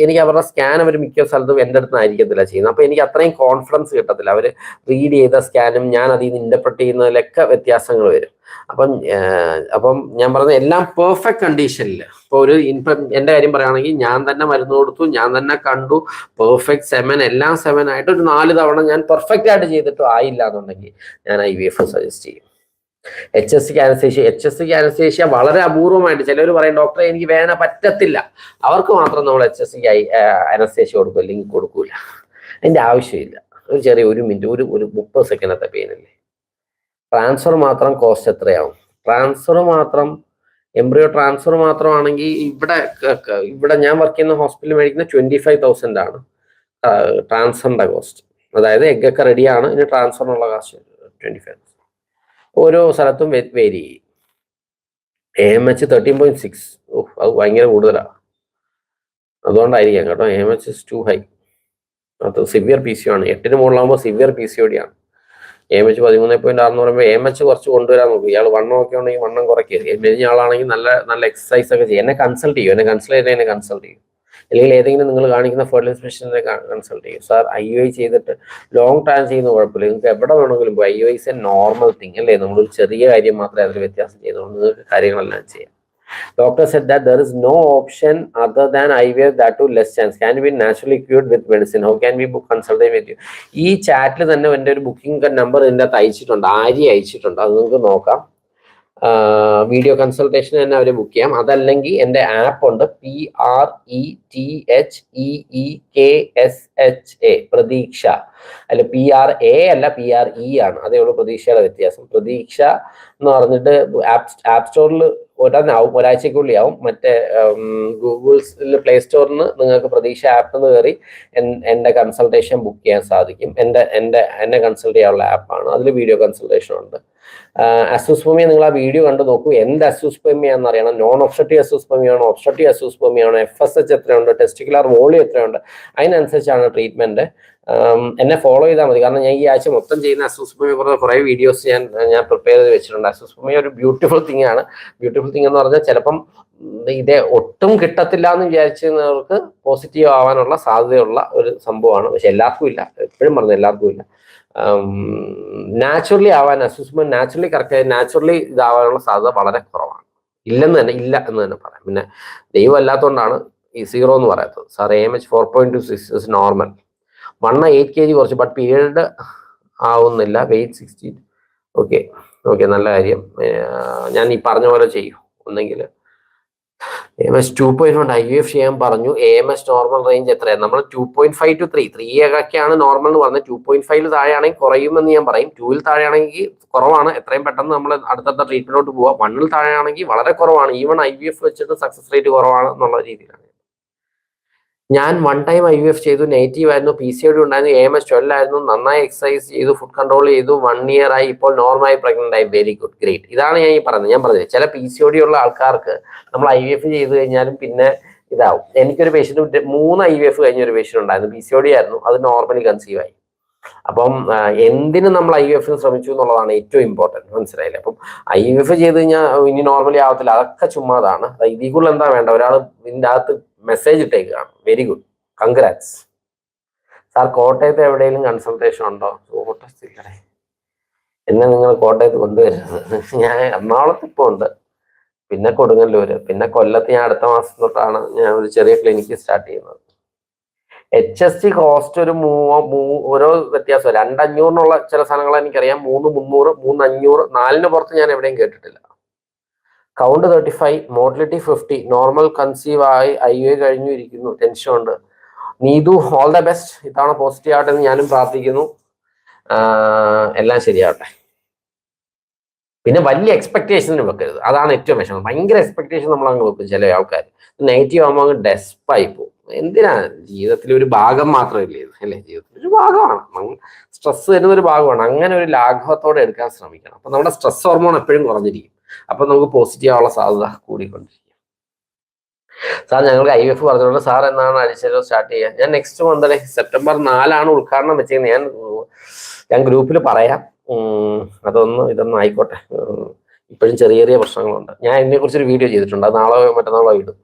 എനിക്ക് അവരുടെ സ്കാൻ അവർ മിക്ക സ്ഥലത്തും എൻ്റെ അടുത്ത് ആയിരിക്കത്തില്ല ചെയ്യുന്നത്. അപ്പോൾ എനിക്ക് അത്രയും കോൺഫിഡൻസ് കിട്ടത്തില്ല. അവർ റീഡ് ചെയ്ത സ്കാനും ഞാൻ അതിൽ നിന്ന് ഇന്റർപ്രറ്റ് ചെയ്യുന്നതിലൊക്കെ വ്യത്യാസങ്ങൾ വരും. അപ്പം ഞാൻ പറഞ്ഞ എല്ലാം പെർഫെക്റ്റ് കണ്ടീഷനിൽ. ഇപ്പോൾ ഇപ്പം എൻ്റെ കാര്യം പറയുകയാണെങ്കിൽ ഞാൻ തന്നെ മരുന്ന് കൊടുത്തു, ഞാൻ തന്നെ കണ്ടു, പെർഫെക്റ്റ് 7 എല്ലാം 7 ആയിട്ട് ഒരു 4 തവണ ഞാൻ പെർഫെക്റ്റ് ആയിട്ട് ചെയ്തിട്ടും ആയില്ല എന്നുണ്ടെങ്കിൽ ഞാൻ IVF സജസ്റ്റ് ചെയ്യും. HSC അനസ്തേഷ്യ വളരെ അപൂർവമായിട്ട് ചിലർ പറയും ഡോക്ടറെ എനിക്ക് വേദന പറ്റത്തില്ല, അവർക്ക് മാത്രം നമ്മൾ HSC അനസ്തേഷ്യ കൊടുക്കും, അല്ലെങ്കിൽ കൊടുക്കൂല. അതിൻ്റെ ആവശ്യമില്ല. ഒരു ചെറിയ 1 മിനിറ്റ് ഒരു 30 സെക്കൻഡത്തെ പെയിനല്ലേ. ട്രാൻസ്ഫർ മാത്രം കോസ്റ്റ് എത്രയാവും? ട്രാൻസ്ഫർ മാത്രം, എംബ്രിയോ ട്രാൻസ്ഫർ മാത്രമാണെങ്കിൽ ഇവിടെ ഞാൻ വർക്ക് ചെയ്യുന്ന ഹോസ്പിറ്റലിൽ മേടിക്കുന്ന 25,000 ആണ് ട്രാൻസ്ഫറിന്റെ കോസ്റ്റ്. അതായത് എഗ്ഗൊക്കെ റെഡിയാണ്, ഇനി ട്രാൻസ്ഫറിനുള്ള കാശ് 25,000. ഓരോ സ്ഥലത്തും വേരി ചെയ്യും. AMH 13.6, അത് ഭയങ്കര കൂടുതലാണ്. അതുകൊണ്ടായിരിക്കാം കേട്ടോ, AMH is too high. അത് സിവിയർ PCO ആണ്. 8ന് മുകളിലാകുമ്പോൾ സിവിയർ PCOD ആണ്. AMH 13.6 എന്ന് പറയുമ്പോൾ AMH കുറച്ച് കൊണ്ടുവരാൻ നോക്കും. ഇയാൾ വണ്ണം ഒക്കെ ഉണ്ടെങ്കിൽ വണ്ണം കുറയ്ക്കുക. മെലിഞ്ഞ ആളാണെങ്കിൽ നല്ല എക്സസൈസ് ഒക്കെ ചെയ്യും. എന്നെ കൺസൾട്ട് ചെയ്യും. എന്നെ കൺസൾട്ട് ചെയ്യും. അല്ലെങ്കിൽ ഏതെങ്കിലും നിങ്ങൾ കാണിക്കുന്ന ഫെർട്ടിലിറ്റി സ്പെഷ്യലിനെ കൺസൾട്ട് ചെയ്യും. സാർ IUI ചെയ്തിട്ട് ലോങ് ടൈം ചെയ്യുന്ന കുഴപ്പമില്ല, നിങ്ങൾക്ക് എവിടെ വേണമെങ്കിലും പോയി. IUI is a normal thing അല്ലേ. നമ്മളൊരു ചെറിയ കാര്യം മാത്രമേ അതിൽ വ്യത്യാസം ചെയ്തുകൊണ്ട് നിങ്ങൾക്ക് കാര്യങ്ങളെല്ലാം ചെയ്യാം. Doctor said that there is no option other than IVF, that too less chance. Can be naturally cured with medicine. How can we book consultation with you? ഈ ചാറ്റിൽ തന്നെ എൻ്റെ ഒരു ബുക്കിംഗ് നമ്പർ ഇതിൻ്റെ അകത്ത് അയച്ചിട്ടുണ്ട്, ആര്യ അയച്ചിട്ടുണ്ട്. അത് നിങ്ങൾക്ക് നോക്കാം. വീഡിയോ കൺസൾട്ടേഷൻ തന്നെ അവർ ബുക്ക് ചെയ്യാം. അതല്ലെങ്കിൽ എൻ്റെ ആപ്പ് ഉണ്ട്, PRETHEEKSHA, പ്രതീക്ഷ. അല്ല PRA അല്ല, PRE ആണ്. അതേ ഉള്ളൂ പ്രതീക്ഷയുടെ വ്യത്യാസം. പ്രതീക്ഷ എന്ന് പറഞ്ഞിട്ട് ആപ്പ് സ്റ്റോറിൽ ഒരാഴ്ചക്കുള്ളിൽ ആവും. മറ്റേ ഗൂഗിൾസിൽ പ്ലേ സ്റ്റോറിന് നിങ്ങൾക്ക് പ്രതീക്ഷ ആപ്പ് എന്ന് കയറി എൻ്റെ കൺസൾട്ടേഷൻ ബുക്ക് ചെയ്യാൻ സാധിക്കും. എന്നെ കൺസൾട്ട് ചെയ്യാനുള്ള ആപ്പാണ്. അതിൽ വീഡിയോ കൺസൾട്ടേഷൻ ഉണ്ട്. അസൂസ്പെർമിയ നിങ്ങൾ ആ വീഡിയോ കണ്ടു നോക്കൂ. എന്ത് അസൂസ്പെർമിയ എന്നറിയണം. നോൺ ഒബ്സ്ട്രക്റ്റീവ് അസൂസ്പെർമിയ ആണോ, ഒബ്സ്ട്രക്റ്റീവ് അസൂസ്പെർമിയ ആണോ, FSH എത്രയുണ്ട്, ടെസ്റ്റിക്കുലർ വോളിയം എത്രയുണ്ട്, അതിനനുസരിച്ചാണ് ട്രീറ്റ്മെന്റ്. എന്നെ ഫോളോ ചെയ്താൽ മതി. കാരണം ഞാൻ ഈ ആഴ്ച മൊത്തം ചെയ്യുന്ന അസൂസ്പെർമിയ കുറേ വീഡിയോസ് ഞാൻ പ്രിപ്പയർ ചെയ്ത് വെച്ചിട്ടുണ്ട്. അസൂസ്പെർമിയ ഒരു ബ്യൂട്ടിഫുൾ തിങ് ആണ്. ബ്യൂട്ടിഫുൾ തിങ് എന്ന് പറഞ്ഞാൽ ചിലപ്പം ഇതേ ഒട്ടും കിട്ടത്തില്ല എന്ന് വിചാരിച്ചവർക്ക് പോസിറ്റീവ് ആവാനുള്ള സാധ്യതയുള്ള ഒരു സംഭവമാണ്. പക്ഷെ എല്ലാവർക്കും ഇല്ല, എപ്പോഴും പറഞ്ഞു എല്ലാവർക്കും ഇല്ല. നാച്ചുറലി ആവാൻ അസൂസ്മെന്റ് നാച്ചുറലി ഇതാവാനുള്ള സാധ്യത വളരെ കുറവാണ്. ഇല്ല എന്ന് തന്നെ പറയാം. പിന്നെ ദൈവം അല്ലാത്തതുകൊണ്ടാണ് ഈ 0 എന്ന് പറയാത്തത്. Sir AMH 4.26 is normal. 8 kg കുറച്ച്, ബട്ട് പീരീഡ് ആവുന്നില്ല. വെയിറ്റ് 60. ഓക്കെ നല്ല കാര്യം. ഞാൻ ഈ പറഞ്ഞ പോലെ ചെയ്യൂ. ഒന്നെങ്കിൽ AMH 2.1 IVF ചെയ്യാൻ പറഞ്ഞു. AMH നോർമൽ റേഞ്ച് എത്രയാണ്? നമ്മൾ 2.5 to 3 ഒക്കെയാണ് നോർമൽ എന്ന് പറഞ്ഞത്. 2.5 താഴെയാണെങ്കിൽ കുറയുമെന്ന് ഞാൻ പറയും. 2ൽ താഴെയാണെങ്കിൽ കുറവാണ്. എത്രയും പെട്ടെന്ന് നമ്മൾ അടുത്ത ട്രീറ്റ്മെന്റിലോട്ട് പോവാം. 1ൽ താഴെയാണെങ്കിൽ വളരെ കുറവാണ്. ഈവൺ IVF വെച്ചിട്ട് സക്സസ് റേറ്റ് കുറവാണ് എന്നുള്ള രീതിയിലാണ്. ഞാൻ 1 ടൈം IVF ചെയ്തു, നെഗറ്റീവ് ആയിരുന്നു, PCOD ഉണ്ടായിരുന്നു, AMH 12 ആയിരുന്നു, നന്നായി എക്സസൈസ് ചെയ്തു, ഫുഡ് കൺട്രോൾ ചെയ്തു, 1 year ആയി, ഇപ്പോൾ നോർമലായി പ്രഗ്നന്റ് ആയി. Very good, great. ഇതാണ് ഞാൻ പറഞ്ഞത്. ചില PCOD ഉള്ള ആൾക്കാർക്ക് നമ്മൾ IVF ചെയ്ത് കഴിഞ്ഞാലും പിന്നെ ഇതാവും. എനിക്കൊരു പേഷ്യന്റ് 3 IVF കഴിഞ്ഞ ഒരു പേഷ്യന്റ് ഉണ്ടായിരുന്നു, PCOD ആയിരുന്നു, അത് നോർമലി കൺസീവ് ആയി. അപ്പം എന്തിന് നമ്മൾ IVF ശ്രമിച്ചു എന്നുള്ളതാണ് ഏറ്റവും ഇമ്പോർട്ടൻറ്റ്. മനസ്സിലായില്ലേ? അപ്പം IVF ചെയ്ത് കഴിഞ്ഞാൽ ഇനി നോർമലി ആവത്തില്ല, അതൊക്കെ ചുമ്മാതാണ്. ഇതിൽ കൂടുതൽ എന്താ വേണ്ട? ഒരാൾ ഇതിൻ്റെ അകത്ത് മെസ്സേജ് ഇട്ടേക്കാണ്. Very good, congrats. സാർ കോട്ടയത്ത് എവിടെയെങ്കിലും കൺസൾട്ടേഷൻ ഉണ്ടോ? കോട്ടയത്തില്ലേ, എന്നെ നിങ്ങൾ കോട്ടയത്ത് കൊണ്ടുവരുന്നത്. ഞാൻ എറണാകുളത്ത് ഇപ്പോൾ ഉണ്ട്, പിന്നെ കൊടുങ്ങല്ലൂര്, പിന്നെ കൊല്ലത്ത് ഞാൻ അടുത്ത മാസം തൊട്ടാണ് ഞാൻ ഒരു ചെറിയ ക്ലിനിക്ക് സ്റ്റാർട്ട് ചെയ്യുന്നത്. HSC കോസ്റ്റ് ഒരു ഓരോ വ്യത്യാസം. 2,500 ചില സാധനങ്ങൾ എനിക്കറിയാം, 3,300, 3,500, 4ന് പുറത്ത് ഞാൻ എവിടെയും കേട്ടിട്ടില്ല. കൗണ്ട് 35, മോർട്ടിലിറ്റി 50, നോർമൽ കൺസീവ് ആയി, IUI കഴിഞ്ഞു ഇരിക്കുന്നു, ടെൻഷൻ ഉണ്ട്. Neethu, all the best. ഇത്തവണ പോസിറ്റീവ് ആവട്ടെ എന്ന് ഞാനും പ്രാർത്ഥിക്കുന്നു. എല്ലാം ശരിയാവട്ടെ. പിന്നെ വലിയ എക്സ്പെക്ടേഷൻ വെക്കരുത്, അതാണ് ഏറ്റവും വിഷമം. ഭയങ്കര എക്സ്പെക്ടേഷൻ നമ്മൾ അങ്ങ് വെക്കും. ചില ആൾക്കാർ നെഗറ്റീവ് ആകുമ്പോൾ അങ്ങ് ഡെസ്പായി പോകും. എന്തിനാ? ജീവിതത്തിൽ ഒരു ഭാഗം മാത്രമല്ലേ ഇത്, അല്ലേ? ജീവിതത്തിൽ ഒരു ഭാഗമാണ്, സ്ട്രെസ് വരുന്ന ഒരു ഭാഗമാണ്. അങ്ങനെ ഒരു ലാഘവത്തോടെ എടുക്കാൻ ശ്രമിക്കണം. അപ്പൊ നമ്മുടെ സ്ട്രെസ് ഹോർമോൺ എപ്പോഴും കുറഞ്ഞിരിക്കും. അപ്പൊ നമുക്ക് പോസിറ്റീവ് ആവാനുള്ള സാധ്യത കൂടിക്കൊണ്ടിരിക്കും. സാർ ഞങ്ങൾക്ക് IVF പറഞ്ഞുകൊണ്ട് സാർ എന്നാണ് അടിച്ചത് സ്റ്റാർട്ട് ചെയ്യുക? ഞാൻ നെക്സ്റ്റ് മന്ത്, September 4 ഉദ്ഘാടനം വെച്ചിരുന്നത്. ഞാൻ ഗ്രൂപ്പിൽ പറയാം. ഇതൊന്നും ആയിക്കോട്ടെ. ഇപ്പോഴും ചെറിയ ചെറിയ പ്രശ്നങ്ങളുണ്ട്. ഞാൻ ഇതിനെക്കുറിച്ചൊരു വീഡിയോ ചെയ്തിട്ടുണ്ട്. അത് നാളെ മറ്റന്നാളോ ഇടും.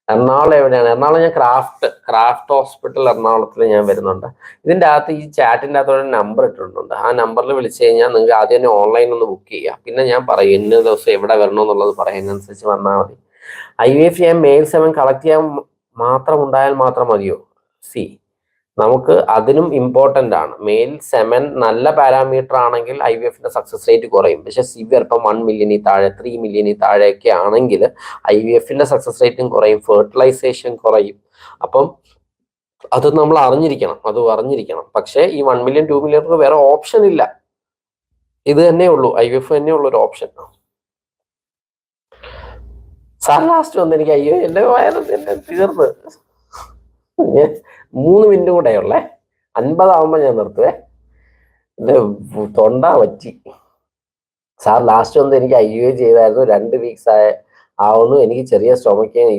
എറണാകുളം എവിടെയാണ്? എറണാകുളം ഞാൻ ക്രാഫ്റ്റ് ഹോസ്പിറ്റൽ എറണാകുളത്തിൽ ഞാൻ വരുന്നുണ്ട്. ഇതിൻ്റെ അകത്ത് ഈ ചാറ്റിൻ്റെ അകത്ത് ഒരു നമ്പർ ഇട്ടിട്ടുണ്ട്. ആ നമ്പറിൽ വിളിച്ചു കഴിഞ്ഞാൽ നിങ്ങൾക്ക് ആദ്യം തന്നെ ഓൺലൈൻ ഒന്ന് ബുക്ക് ചെയ്യാം. പിന്നെ ഞാൻ പറയും ഇന്ന ദിവസം എവിടെ വരണമെന്നുള്ളത് പറയാം. അതിനനുസരിച്ച് വന്നാൽ മതി. IVF ചെയ്യാൻ മെയിൽ 7 കളക്ട് ചെയ്യാൻ മാത്രം ഉണ്ടായാൽ മാത്രം മതിയോ? നമുക്ക് അതിനും ഇമ്പോർട്ടൻ്റ് ആണ്. മെയിൽ 7 നല്ല പാരാമീറ്റർ ആണെങ്കിൽ IVFന്റെ സക്സസ് റേറ്റ് കുറയും. പക്ഷെ സിവിയർ ഇപ്പം 1 മില്യണിൽ താഴെ 3 മില്യണിൽ താഴെയൊക്കെ ആണെങ്കിൽ IVFന്റെ സക്സസ് റേറ്റും കുറയും, ഫെർട്ടിലൈസേഷൻ കുറയും. അപ്പം അത് നമ്മൾ അറിഞ്ഞിരിക്കണം. പക്ഷേ ഈ 1 മില്യൺ 2 മില്യൺ വേറെ ഓപ്ഷൻ ഇല്ല. ഇത് തന്നെ ഉള്ളൂ, IVF തന്നെ ഉള്ളൂ ഒരു ഓപ്ഷൻ. സാർ ലാസ്റ്റ് വന്ന് എനിക്ക് അയ്യോ എന്റെ വയറ് തീർന്ന് 3 മിനിറ്റ് കൂടെ ഉള്ളേ, 50 ആവുമ്പോൾ ഞാൻ നിർത്തുവേ. തൊണ്ട വറ്റി. സാർ ലാസ്റ്റ് വന്ന് എനിക്ക് IUI ചെയ്തായിരുന്നു. 2 വീക്സ് ആവുന്നു. എനിക്ക് ചെറിയ സ്റ്റൊമക് പെയിൻ,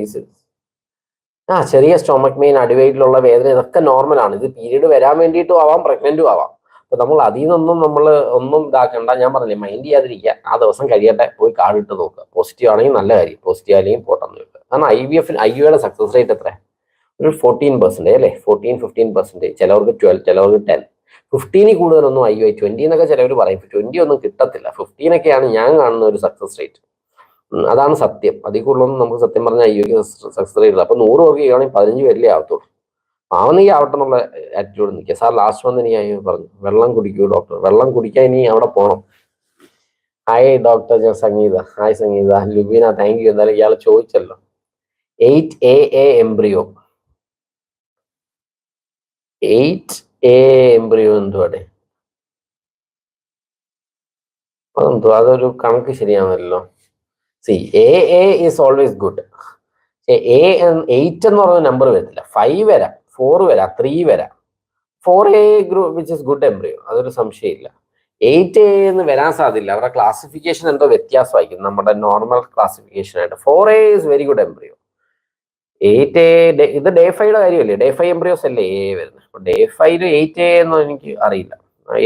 ചെറിയ സ്റ്റൊമക് പെയിൻ, അടിവയറ്റിലുള്ള വേദന, ഇതൊക്കെ നോർമലാണ്. ഇത് പീരീഡ് വരാൻ വേണ്ടിയിട്ടും ആവാം, പ്രഗ്നന്റും ആവാം. അപ്പൊ നമ്മൾ അതിൽ നിന്നൊന്നും ഒന്നും ഇതാക്കണ്ട. ഞാൻ പറഞ്ഞില്ലേ, മൈൻഡ് ചെയ്യാതിരിക്കുക. ആ ദിവസം കഴിയട്ടെ, പോയി കാർഡിട്ട് നോക്കുക. പോസിറ്റീവ് ആണെങ്കിൽ നല്ല കാര്യം, പോസിറ്റീവ് അല്ലെങ്കിൽ പോട്ടെന്ന് വെക്കുക. കാരണം IUIയുടെ സക്സസ് റേറ്റ് എത്ര? ഒരു 14% അല്ലേ? 14-15%. ചിലവർക്ക് 12, ചിലവർക്ക് 10. 15 കൂടുതലൊന്നും IUI. 20 എന്നൊക്കെ ചിലവർ പറയും. 20 ഒന്നും കിട്ടത്തില്ല. 15 ഞാൻ കാണുന്ന ഒരു സക്സസ് റേറ്റ്. അതാണ് സത്യം. അതിൽ കൂടുതലൊന്നും നമുക്ക് സത്യം പറഞ്ഞാൽ IUI സക്സസ് റേറ്റ്. അപ്പൊ 100 പേർക്ക് ചെയ്യുകയാണെങ്കിൽ 15 പേരിലേ ആവത്തുള്ളൂ. ആവുന്നെങ്കിൽ ആവട്ടെ എന്നുള്ള ആറ്റിറ്റ്യൂഡ് നിൽക്കുക. സാർ ലാസ്റ്റ് വന്ന് എനിക്ക് പറഞ്ഞു വെള്ളം കുടിക്കൂ ഡോക്ടർ. വെള്ളം കുടിക്കാൻ ഇനി അവിടെ പോകണം. ഹായ് ഡോക്ടർ, ഞാൻ Sangeetha. Hi Sangeetha. Lubeena, thank you. എന്തായാലും ഇയാൾ ചോദിച്ചല്ലോ. 8AA embryo. 8A embryo എന്തുവാടെ? അതൊരു കണക്ക് ശരിയാണല്ലോ. AA is always good. 8 എന്ന് പറയുന്ന നമ്പർ വരത്തില്ല. 5 വരാം, 4 വരാം, 3 വരാം. 4A group which is good embryo, അതൊരു സംശയമില്ല. 8A എന്ന് വരാൻ സാധ്യല്ല. അവരുടെ ക്ലാസിഫിക്കേഷൻ എന്തോ വ്യത്യാസമായിരിക്കും നമ്മുടെ നോർമൽ ക്ലാസിഫിക്കേഷൻ ആയിട്ട്. 4A is very good embryo. 8A ഇത് ഡേ 5യുടെ കാര്യമല്ലേ? ഡേ 5 എംബ്രിയോസ് അല്ലേ വരുന്നത്? അപ്പൊ ഡേ 5 8A എന്നോ എനിക്ക് അറിയില്ല.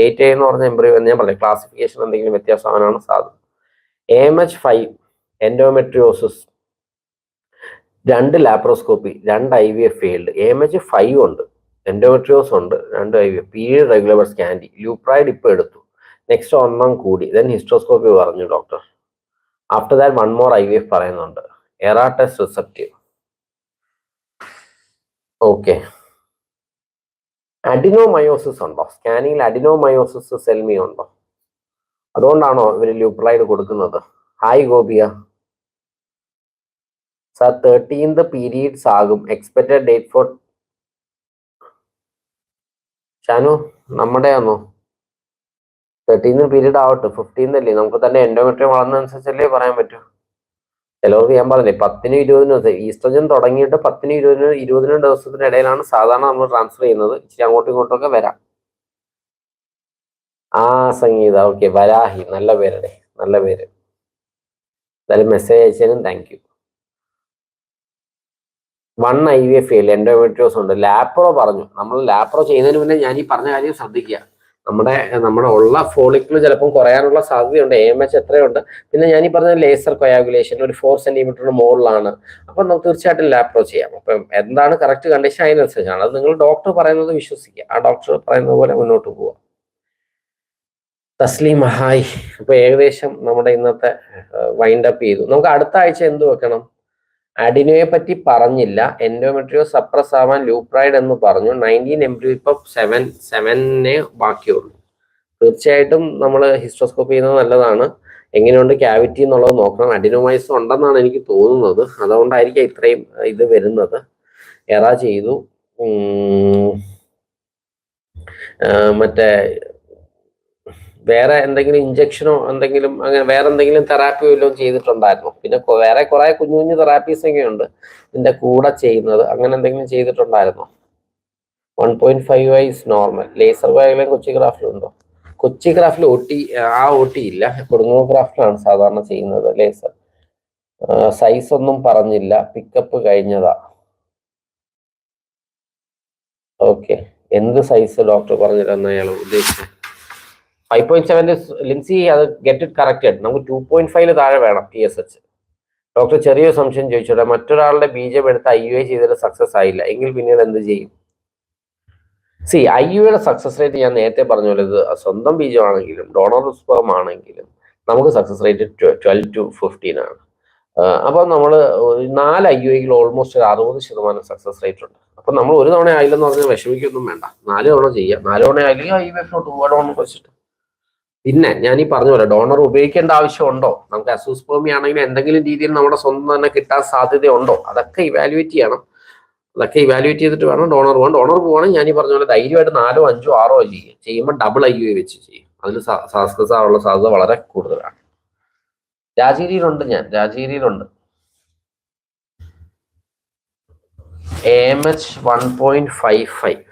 8A എന്ന് പറഞ്ഞ എംബ്രിയോ എന്ന് ഞാൻ പറയാം. ക്ലാസിഫിക്കേഷൻ എന്തെങ്കിലും വ്യത്യാസമാകാനാണ് സാധ്യത. AMH 5 endometriosis, 2 laparoscopy, 2 IVF failed. AMH 5 ഉണ്ട്, എൻഡോമെട്രിയോസ് ഉണ്ട്, 2 IVF. പീരിയഡ് റെഗുലർ സ്കാൻഡി. ലൂപ്രൈഡ് ഇപ്പൊ എടുത്തു. നെക്സ്റ്റ് 1 കൂടി. ദെൻ ഹിസ്റ്റോസ്കോപ്പി പറഞ്ഞു doctor. After that 1 more IVF പറയുന്നുണ്ട്. ERA test receptive. Okay. Adenomyosis ഉണ്ടോ? സ്കാനിങ്ങിൽ അഡിനോമയോസിസ് സെൽമി ഉണ്ടോ? അതുകൊണ്ടാണോ ഇവർ ലൂപ്രൈഡ് കൊടുക്കുന്നത്? Hi Gopiya. Sir 13th periods ആകും. എക്സ്പെക്റ്റഡ് ഡേറ്റ് ഫോർ ഷാനു നമ്മുടെ ആണോ? 13th പീരീഡ് ആവട്ടെ. 15th അല്ലേ? നമുക്ക് തന്നെ എൻഡോമെട്രിയം വളർന്നതനുസരിച്ചല്ലേ പറയാൻ പറ്റൂ. ചിലവർക്ക് ഞാൻ പറഞ്ഞില്ലേ 10-നും 20-നും ദിവസം ഈസ്ട്രജൻ തുടങ്ങിയിട്ട് 10-നും 20-നും ദിവസത്തിന്റെ ഇടയിലാണ് സാധാരണ നമ്മൾ ട്രാൻസ്ഫർ ചെയ്യുന്നത്. ഇച്ചിരി അങ്ങോട്ടും ഇങ്ങോട്ടും ഒക്കെ വരാം. സംഗീത, ഓക്കെ. വരാഹി, നല്ല പേരടെ, നല്ല പേര്. എന്തായാലും മെസ്സേജ് അയച്ചതിനും thank you. 1 IVF fail, endometriosis ഉണ്ട്. ലാപ്രോ പറഞ്ഞു. നമ്മൾ ലാപ്രോ ചെയ്യുന്നതിന് മുന്നേ ഞാൻ ഈ പറഞ്ഞ കാര്യം ശ്രദ്ധിക്കുക. നമ്മുടെ ഉള്ള ഫോളിക്കിൾ ചിലപ്പം കുറയാനുള്ള സാധ്യതയുണ്ട്. AMH എത്രയുണ്ട്? പിന്നെ ഞാൻ ഈ പറഞ്ഞ ലേസർ കൊയാഗുലേഷൻ ഒരു 4 സെന്റിമീറ്ററിന് മുകളിലാണ്. അപ്പം നമുക്ക് തീർച്ചയായിട്ടും ലാപ്രോ ചെയ്യാം. അപ്പം എന്താണ് കറക്റ്റ് കണ്ടീഷൻ അതിനനുസരിച്ചാണ്. അത് നിങ്ങൾ ഡോക്ടർ പറയുന്നത് വിശ്വസിക്കുക. ആ ഡോക്ടർ പറയുന്നത് പോലെ മുന്നോട്ട് പോവുക. തസ്ലീം ഹായ്. അപ്പൊ ഏകദേശം നമ്മുടെ ഇന്നത്തെ വൈൻഡ് അപ്പ് ചെയ്തു. നമുക്ക് അടുത്ത ആഴ്ച എന്ത് വെക്കണം? അഡിനോയെ പറ്റി പറഞ്ഞില്ല. എൻഡോമെട്രിയോ സപ്രസ് ആവാൻ ലൂപ്രൈഡ് എന്ന് പറഞ്ഞു. 19 എംബ്രിയോ ഇപ്പൊ 7 ബാക്കിയുള്ളൂ. തീർച്ചയായിട്ടും നമ്മൾ ഹിസ്റ്റോസ്കോപ്പി ചെയ്യുന്നത് നല്ലതാണ്. എങ്ങനെയുണ്ട് ക്യാവിറ്റി എന്നുള്ളത് നോക്കണം. അഡിനോമൈസ് ഉണ്ടെന്നാണ് എനിക്ക് തോന്നുന്നത്. അതുകൊണ്ടായിരിക്കും ഇത്രയും ഇത് വരുന്നത്. എറ ചെയ്തു. മറ്റേ വേറെ എന്തെങ്കിലും ഇഞ്ചക്ഷനോ എന്തെങ്കിലും അങ്ങനെ വേറെ എന്തെങ്കിലും തെറാപ്പി വല്ലതും ചെയ്തിട്ടുണ്ടായിരുന്നോ? പിന്നെ വേറെ കുറെ കുഞ്ഞു കുഞ്ഞു തെറാപ്പീസ് ഒക്കെ ഉണ്ട് ഇതിന്റെ കൂടെ ചെയ്യുന്നത്. അങ്ങനെ എന്തെങ്കിലും ചെയ്തിട്ടുണ്ടായിരുന്നോ? 1.5 ഇസ് നോർമൽ. ലേസർ വയറിലും കൊച്ചി ഗ്രാഫിലുണ്ടോ? കൊച്ചി ഗ്രാഫിൽ OT ഇല്ല. കൊടുങ്ങൂർ സാധാരണ ചെയ്യുന്നത് ലേസർ. സൈസ് ഒന്നും പറഞ്ഞില്ല. പിക്കപ്പ് കഴിഞ്ഞതാ. ഓക്കെ. എന്ത് സൈസ് ഡോക്ടർ പറഞ്ഞില്ലെന്ന് അയാൾ ഉദ്ദേശിച്ചത്? 5.7 ലിൻസി അത് ഗെറ്റ് ഇറ്റ് കറക്റ്റഡ്. നമുക്ക് 2.5 താഴെ വേണം TSH. ഡോക്ടർ ചെറിയൊരു സംശയം ചോദിച്ചോട്ടെ, മറ്റൊരാളുടെ ബീജം എടുത്ത് IUI ചെയ്തിട്ട് സക്സസ് ആയില്ല എങ്കിൽ പിന്നീട് എന്ത് ചെയ്യും? IUIയുടെ സക്സസ് റേറ്റ് ഞാൻ നേരത്തെ പറഞ്ഞ പോലെ ഇത് സ്വന്തം ബീജമാണെങ്കിലും ഡോണർ സ്പേം ആണെങ്കിലും നമുക്ക് സക്സസ് റേറ്റ് 12 to 15 ആണ്. അപ്പൊ നമ്മൾ 4 IUIകൾ ഓൾമോസ്റ്റ് 60% സക്സസ് റേറ്റ് ഉണ്ട്. അപ്പൊ നമ്മൾ ഒരു തവണ ആയില്ലെന്ന് പറഞ്ഞാൽ വിഷമിക്കൊന്നും വേണ്ട, 4 തവണ ചെയ്യാം. 4 തവണ ആയില്ലെങ്കിൽ IVF-ലോട്ട് പോവാ ഡോണർ വെച്ചിട്ട്. പിന്നെ ഞാൻ ഈ പറഞ്ഞ പോലെ ഡോണർ ഉപയോഗിക്കേണ്ട ആവശ്യമുണ്ടോ, നമുക്ക് അസൂസ്പേമി ആണെങ്കിൽ എന്തെങ്കിലും രീതിയിൽ നമ്മുടെ സ്വന്തം തന്നെ കിട്ടാൻ സാധ്യതയുണ്ടോ, അതൊക്കെ ഇവാലുവേറ്റ് ചെയ്യണം. അതൊക്കെ ഇവാലുവേറ്റ് ചെയ്തിട്ട് വേണം ഡോണർ പോകാൻ. ഡോണർ പോവാണെങ്കിൽ ഞാൻ ഈ പറഞ്ഞ പോലെ ധൈര്യമായിട്ട് 4, 5, 6 ചെയ്യുമ്പോൾ ഡബിൾ IUI വെച്ച് ചെയ്യും. അതിൽ സക്സസ് ആവാനുള്ള സാധ്യത വളരെ കൂടുതലാണ്. രാജഗിരിയിലുണ്ട്, രാജഗിരിയിലുണ്ട്. AMH 1.55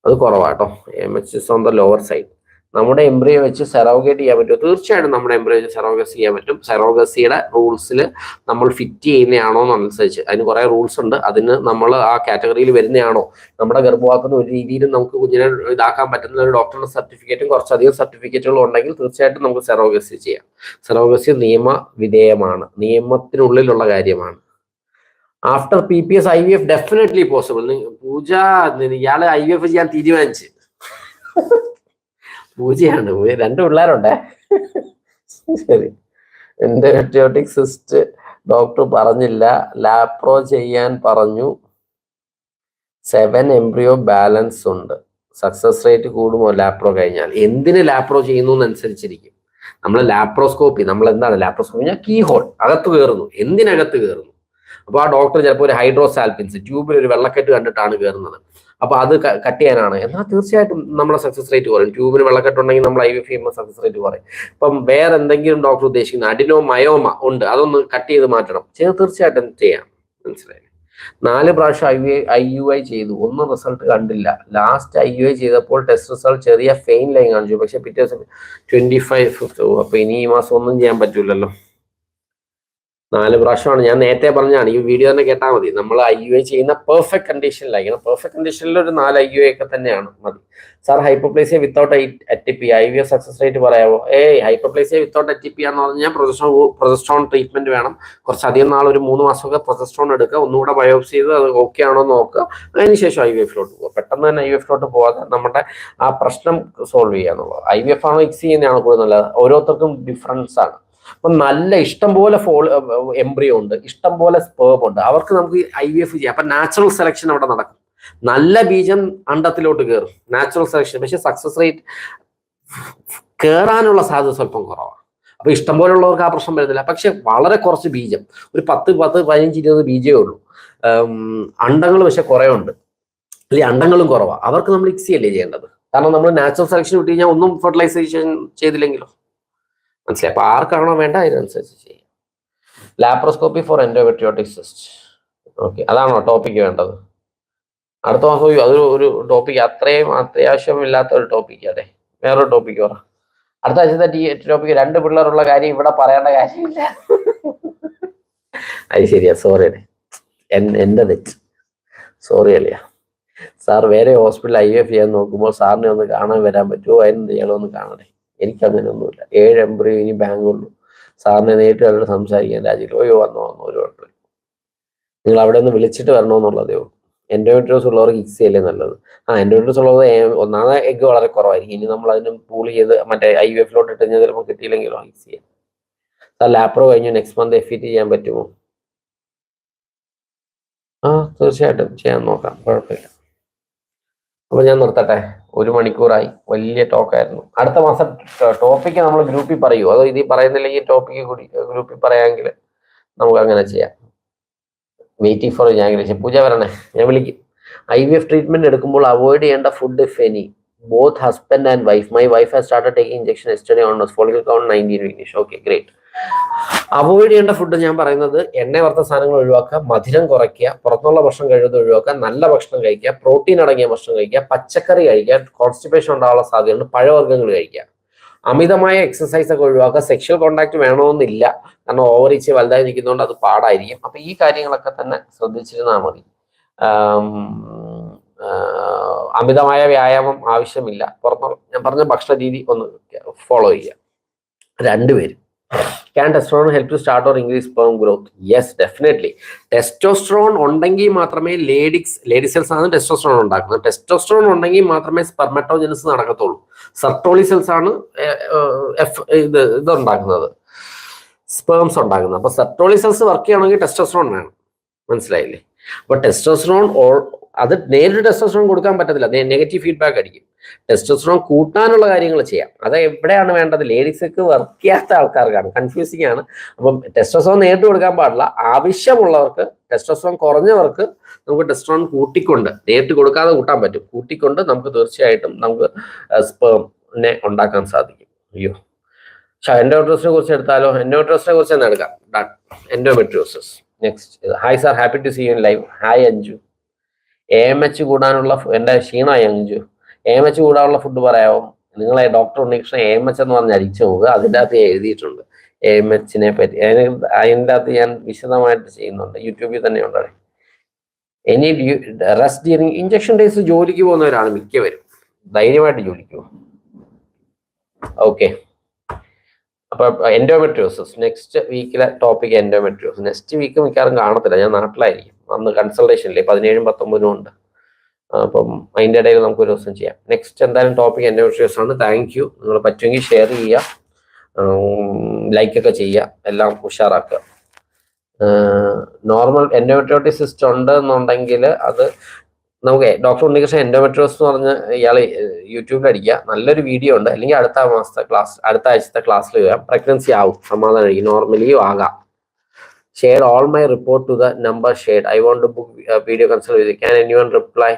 അത് കുറവാട്ടോ. AMH is on the lower side. നമ്മുടെ എംബ്രിയോ വെച്ച് സെറോഗേറ്റ് ചെയ്യാൻ പറ്റുമോ? തീർച്ചയായിട്ടും നമ്മുടെ എംബ്രിയോ വെച്ച് സെറോഗസി ചെയ്യാൻ പറ്റും. സെറോഗസിയുടെ റൂൾസിൽ നമ്മൾ ഫിറ്റ് ചെയ്യുന്നതാണോ എന്നനുസരിച്ച് അതിന് കുറേ റൂൾസ് ഉണ്ട്. അതിന് നമ്മൾ ആ കാറ്റഗറിയിൽ വരുന്നതാണോ, നമ്മുടെ ഗർഭപാത്രത്തിന് ഒരു രീതിയിലും നമുക്ക് കുഞ്ഞിനെ ഇതാക്കാൻ പറ്റുന്ന ഒരു ഡോക്ടറുടെ സർട്ടിഫിക്കറ്റും കുറച്ചധികം സർട്ടിഫിക്കറ്റുകളും ഉണ്ടെങ്കിൽ തീർച്ചയായിട്ടും നമുക്ക് സെറോഗസി ചെയ്യാം. സെറോഗസി നിയമവിധേയമാണ്, നിയമത്തിനുള്ളിലുള്ള കാര്യമാണ്. After PPS IVF definitely possible. Pooja ഇയാള് IVF ചെയ്യാൻ തീരുമാനിച്ച് പൂജയാണ്, 2 പിള്ളേരുണ്ടേ. ശരി, എൻഡോമെട്രിയോട്ടിക് സിസ്റ്റ് ഡോക്ടർ പറഞ്ഞില്ല, ലാപ്രോ ചെയ്യാൻ പറഞ്ഞു. 7 എംബ്രിയോ ബാലൻസ് ഉണ്ട്. സക്സസ് റേറ്റ് കൂടുമോ ലാപ്രോ കഴിഞ്ഞാൽ? എന്തിന് ലാപ്രോ ചെയ്യുന്നു എന്നനുസരിച്ചിരിക്കും. നമ്മൾ ലാപ്രോസ്കോപ്പി, നമ്മൾ എന്താണ് ലാപ്രോസ്കോപ്പി? കീ ഹോൾ അകത്ത് കയറുന്നു. എന്തിനകത്ത് കയറുന്നു? അപ്പോൾ ആ ഡോക്ടർ ചിലപ്പോൾ ഒരു ഹൈഡ്രോസാൽപിൻസ് ട്യൂബിൽ ഒരു വെള്ളക്കെട്ട് കണ്ടിട്ടാണ് കയറുന്നത്. അപ്പൊ അത് കട്ട് ചെയ്യാനാണ് എന്നാൽ തീർച്ചയായിട്ടും നമ്മുടെ സക്സസ് റേറ്റ് കുറയും. ട്യൂബിന് വെള്ളക്കെട്ടുണ്ടെങ്കിൽ നമ്മൾ IVF ചെയ്യുമ്പോൾ സക്സസ് റേറ്റ് കുറയും. ഇപ്പം വേറെ എന്തെങ്കിലും ഡോക്ടർ ഉദ്ദേശിക്കുന്ന അഡിനോ മയോമ ഉണ്ട്, അതൊന്ന് കട്ട് ചെയ്ത് മാറ്റണം, തീർച്ചയായിട്ടും ചെയ്യാം. മനസ്സിലായി? 4 പ്രാവശ്യം IUI ചെയ്തു, ഒന്നും റിസൾട്ട് കണ്ടില്ല. ലാസ്റ്റ് IUI ചെയ്തപ്പോൾ ടെസ്റ്റ് റിസൾട്ട് ചെറിയ ഫെയിൻ ലൈൻ കാണിച്ചു, പക്ഷെ പിറ്റേ ദിവസം 25. അപ്പൊ ഇനി ഈ മാസം ഒന്നും ചെയ്യാൻ പറ്റൂലല്ലോ. 4 പ്രാവശ്യമാണ്. ഞാൻ നേരത്തെ പറഞ്ഞാണ്, ഈ വീഡിയോ തന്നെ കേട്ടാൽ മതി. നമ്മൾ IUI ചെയ്യുന്ന പെർഫെക്റ്റ് കണ്ടീഷനിലായിരിക്കണം. പെർഫെക്റ്റ് കണ്ടീഷനിൽ ഒരു 4 IUI ഒക്കെ തന്നെയാണ് മതി. Sir hypoplasia without ATP IVF success rate പറയാമോ? ഹൈപ്പോപ്ലേസിയ വിത്തൗട്ട് ATP എന്ന് പറഞ്ഞാൽ പ്രൊജസ്ട്രോൺ ട്രീറ്റ്മെന്റ് വേണം. കുറച്ചധികം നാൾ, ഒരു 3 മാസമൊക്കെ പ്രൊജസ്ട്രോൺ എടുക്കുക, ഒന്നുകൂടെ ബയോപ്സി ചെയ്ത് അത് ഓക്കെ ആണോ നോക്കുക, അതിനുശേഷം IVF-ലോട്ട് പോകുക. പെട്ടെന്ന് തന്നെ IVF-ലോട്ട് പോകാതെ നമ്മുടെ ആ പ്രശ്നം സോൾവ് ചെയ്യാന്നുള്ളത്. IVF ആണോ ICSI ചെയ്യുന്നതാണോ കൂടുതൽ നല്ലത്? ഓരോരുത്തർക്കും ഡിഫറൻസ് ആണ്. അപ്പൊ നല്ല ഇഷ്ടംപോലെ എംബ്രിയോ ഉണ്ട്, ഇഷ്ടംപോലെ സ്പേം ഉണ്ട്, അവർക്ക് നമുക്ക് IVF ചെയ്യാം. അപ്പൊ നാച്ചുറൽ സെലക്ഷൻ അവിടെ നടക്കും. നല്ല ബീജം അണ്ടത്തിലോട്ട് കയറും, നാച്ചുറൽ സെലക്ഷൻ. പക്ഷെ സക്സസ് റേറ്റ് കയറാനുള്ള സാധ്യത സ്വല്പം കുറവാണ്. അപ്പൊ ഇഷ്ടംപോലെ ഉള്ളവർക്ക് ആ പ്രശ്നം വരുന്നില്ല. പക്ഷെ വളരെ കുറച്ച് ബീജം, ഒരു 10, 15, 20 ബീജമേ ഉള്ളൂ. അണ്ടങ്ങൾ പക്ഷെ കുറേ ഉണ്ട്, അല്ലെങ്കിൽ അണ്ടങ്ങളും കുറവാണ്. അവർക്ക് നമ്മൾ ICSI അല്ലേ ചെയ്യേണ്ടത്? കാരണം നമ്മൾ നാച്ചുറൽ സെലക്ഷൻ വിട്ട് കഴിഞ്ഞാൽ ഒന്നും ഫെർട്ടിലൈസേഷൻ ചെയ്തില്ലെങ്കിലോ. മനസ്സിലായി? അപ്പൊ ആർക്കാണോ വേണ്ട അതിനനുസരിച്ച് ചെയ്യാം. Laparoscopy for endometriotic cyst. Okay, അതാണോ ടോപ്പിക്ക് വേണ്ടത്? അടുത്ത മാസം അതൊരു ടോപ്പിക്ക്, അത്രയും അത്യാവശ്യമില്ലാത്ത ഒരു ടോപ്പിക്ക്. അതെ, വേറൊരു ടോപ്പിക്ക് പറ. അടുത്ത ആഴ്ചത്തെ ടോപ്പിക്ക് 2 പിള്ളേരുള്ള കാര്യം ഇവിടെ പറയേണ്ട കാര്യമില്ല. അത് ശരിയാ, സോറി അല്ലേ, എന്റെ തെറ്റ്, സോറി അല്ലയാ. സാർ വേറെ ഹോസ്പിറ്റൽ IVF ചെയ്യാൻ നോക്കുമ്പോൾ സാറിനെ ഒന്ന് കാണാൻ വരാൻ പറ്റുമോ? അതിനെന്ത് ചെയ്യണമെന്ന് കാണണേ. എനിക്കങ്ങനെ ഒന്നുമില്ല. 7 എംബ്രിയോ ഇനി ബാംഗ്ലൂരിൽ. സാറിനെ നേരിട്ട് അവരോട് സംസാരിക്കാൻ രാജ്യത്തിൽ. വന്നോ ഒരു കുഴപ്പമില്ല. നിങ്ങൾ അവിടെ ഒന്ന് വിളിച്ചിട്ട് വരണമെന്നുള്ളതേ ഉള്ളൂ. എൻഡോമെട്രിയോസ് ഉള്ളവർക്ക് ICSI അല്ലേ നല്ലത്. എൻഡോമെട്രിയോസ് ഉള്ളത് ഒന്നാമത് എഗ്ഗ് വളരെ കുറവായിരിക്കും. ഇനി നമ്മൾ അതിന് പൂൾ ചെയ്ത് മറ്റേ IVF-ലോട്ട് ഇട്ട് കഴിഞ്ഞാൽ ചിലപ്പോൾ കിട്ടിയില്ലെങ്കിലോ ICSI. സാർ ലാപ്രോ കഴിഞ്ഞു നെക്സ്റ്റ് മന്ത് FET ചെയ്യാൻ പറ്റുമോ? തീർച്ചയായിട്ടും ചെയ്യാൻ നോക്കാം, കുഴപ്പമില്ല. അപ്പൊ ഞാൻ നിർത്തട്ടെ, 1 മണിക്കൂറായി. വലിയ ടോക്കായിരുന്നു. അടുത്ത മാസം ടോപ്പിക്ക് നമ്മൾ ഗ്രൂപ്പിൽ പറയൂ, അതോ ഇത് പറയുന്നില്ലെങ്കിൽ ടോപ്പിക്ക് കൂടി ഗ്രൂപ്പിൽ പറയാമെങ്കിൽ നമുക്ക് അങ്ങനെ ചെയ്യാം. Waiting for ജാഗ്രേഷൻ. പൂജ വരണേ, ഞാൻ വിളിക്കും. IVF ട്രീറ്റ്മെന്റ് എടുക്കുമ്പോൾ അവോയ്ഡ് ചെയ്യേണ്ട food if any? Both husband and wife. My wife has started taking injection yesterday on follicle count 19 finish. Okay, great. Avoid ചെയ്യേണ്ട ഫുഡ് ഞാൻ പറയുന്നത്, എണ്ണ വറുത്ത സാധനങ്ങൾ ഒഴിവാക്കുക, മധുരം കുറയ്ക്കുക, പുറത്തുള്ള ഭക്ഷണം കഴിയുന്നത് ഒഴിവാക്കുക, നല്ല ഭക്ഷണം കഴിക്കുക, പ്രോട്ടീൻ അടങ്ങിയ ഭക്ഷണം കഴിക്കുക, പച്ചക്കറി കഴിക്കുക, കോൺസ്റ്റിപ്പേഷൻ ഉണ്ടാകാനുള്ള സാധ്യതയുണ്ട്, പഴവർഗ്ഗങ്ങൾ കഴിക്കുക, അമിതമായ എക്സസൈസ് ഒക്കെ ഒഴിവാക്കുക. സെക്ഷൽ കോണ്ടാക്ട് വേണമെന്നില്ല, കാരണം ഓവർ വലുതായി നിൽക്കുന്നതുകൊണ്ട് അത് പാടായിരിക്കും. അപ്പൊ ഈ കാര്യങ്ങളൊക്കെ തന്നെ ശ്രദ്ധിച്ചിരുന്നാൽ മതി. അമിതമായ വ്യായാമം ആവശ്യമില്ല. ഞാൻ പറഞ്ഞ ഭക്ഷണ രീതി ഒന്ന് ഫോളോ ചെയ്യുക. രണ്ടുപേരും can testosterone help to start or increase sperm growth? Yes, definitely. Testosterone ഉണ്ടെങ്കിൽ മാത്രമേ ലേഡി സെൽസ് ആണ് ടെസ്റ്റോസ്റ്ററോൺ ഉണ്ടാക്കുന്നത്. ടെസ്റ്റോസ്റ്ററോൺ ഉണ്ടെങ്കിൽ മാത്രമേ സ്പെർമറ്റോജനസ് നടക്കത്തുള്ളൂ. സർട്ടോളി സെൽസ് ആണ് ഇത് ഉണ്ടാക്കുന്നത്, സ്പേംസ് ഉണ്ടാക്കുന്നത്. അപ്പൊ സർട്ടോളി സെൽസ് വർക്ക് ചെയ്യണമെങ്കിൽ ടെസ്റ്റോസ്റ്ററോൺ വേണം. മനസ്സിലായില്ലേ? അപ്പൊ ടെസ്റ്റോസ്റ്ററോൺ അത് നേരിട്ട് ടെസ്റ്റോസ്റ്ററോൺ കൊടുക്കാൻ പറ്റത്തില്ല, അത് നെഗറ്റീവ് ഫീഡ്ബാക്ക് അടിക്കും. ടെസ്റ്റോസ്റ്ററോൺ കൂട്ടാനുള്ള കാര്യങ്ങൾ ചെയ്യാം. അത് എവിടെയാണ് വേണ്ടത്? ലേഡീസൊക്കെ വർക്ക് ചെയ്യാത്ത ആൾക്കാർക്കാണ്, കൺഫ്യൂസിങ് ആണ്. അപ്പം ടെസ്റ്റോസ്റ്ററോൺ നേരിട്ട് കൊടുക്കാൻ പാടില്ല. ആവശ്യമുള്ളവർക്ക്, ടെസ്റ്റോസ്റ്ററോൺ കുറഞ്ഞവർക്ക് നമുക്ക് ടെസ്റ്റോസ്റ്ററോൺ കൂട്ടിക്കൊണ്ട്, നേരിട്ട് കൊടുക്കാതെ കൂട്ടാൻ പറ്റും, കൂട്ടിക്കൊണ്ട് നമുക്ക് തീർച്ചയായിട്ടും നമുക്ക് സ്പേമിനെ ഉണ്ടാക്കാൻ സാധിക്കും. അയ്യോ, എൻഡോമെട്രിയോസിനെ കുറിച്ച് എടുത്താലോ? എൻഡോമെട്രിയോസിനെ കുറിച്ച് തന്നെ എടുക്കാം. Endometriosis. Next, hi sir, happy to see you in live. Hi Anju. AMH കൂടാനുള്ള എൻ്റെ ക്ഷീണമായി അഞ്ജു. AMH കൂടാനുള്ള ഫുഡ് പറയാമോ? നിങ്ങളെ ഡോക്ടർ ഉണ്ണികൃഷ്ണൻ AMH എന്ന് പറഞ്ഞ് അടിച്ചു നോക്കുക, അതിൻ്റെ അകത്ത് എഴുതിയിട്ടുണ്ട് AMHനെ പറ്റി. അതിൻ്റെ അകത്ത് ഞാൻ വിശദമായിട്ട് ചെയ്യുന്നുണ്ട്, യൂട്യൂബിൽ തന്നെ ഉണ്ട്. Any rest during injection days ജോലിക്ക് പോകുന്നവരാണ് മിക്കവരും, ധൈര്യമായിട്ട് ജോലിക്ക് പോകും. ഓക്കെ, അപ്പൊ എൻഡോമെട്രിയോസിസ് നെക്സ്റ്റ് വീക്കിലെ ടോപ്പിക് എൻഡോമെട്രിയോസിസ്. നെക്സ്റ്റ് വീക്ക് മിക്കവാറും കാണത്തില്ല, ഞാൻ നാട്ടിലായിരിക്കും. അന്ന് കൺസൾട്ടേഷനില്ലേ 17ഉം 19ഉം ഉണ്ട്. അപ്പം അതിൻ്റെ ഇടയിൽ നമുക്ക് ഒരു ദിവസം ചെയ്യാം. നെക്സ്റ്റ് എന്തായാലും ടോപ്പിക് എൻഡോമെട്രിയോസിസ് ആണ്. Thank you. നിങ്ങൾ പറ്റുമെങ്കിൽ ഷെയർ ചെയ്യുക, ലൈക്കൊക്കെ ചെയ്യുക, എല്ലാം ഉഷാറാക്കുക. നോർമൽ എൻഡോമെട്രിയോസിസ് ഉണ്ട് എന്നുണ്ടെങ്കിൽ അത് നമുക്ക് ഡോക്ടർ ഉണ്ണികൃഷ്ണൻ എൻഡോമെട്രിയോസിസ് എന്ന് പറഞ്ഞ് ഇയാൾ യൂട്യൂബിൽ അടിക്കുക, നല്ലൊരു വീഡിയോ ഉണ്ട്. അല്ലെങ്കിൽ അടുത്ത മാസത്തെ ക്ലാസ്, അടുത്ത ആഴ്ചത്തെ ക്ലാസ്സിൽ വരാം. പ്രഗ്നൻസി ആവും, സമാധാനം, നോർമലിയും ആകാം. Share all my report to the number shared. I want to book video consult with. Can anyone reply?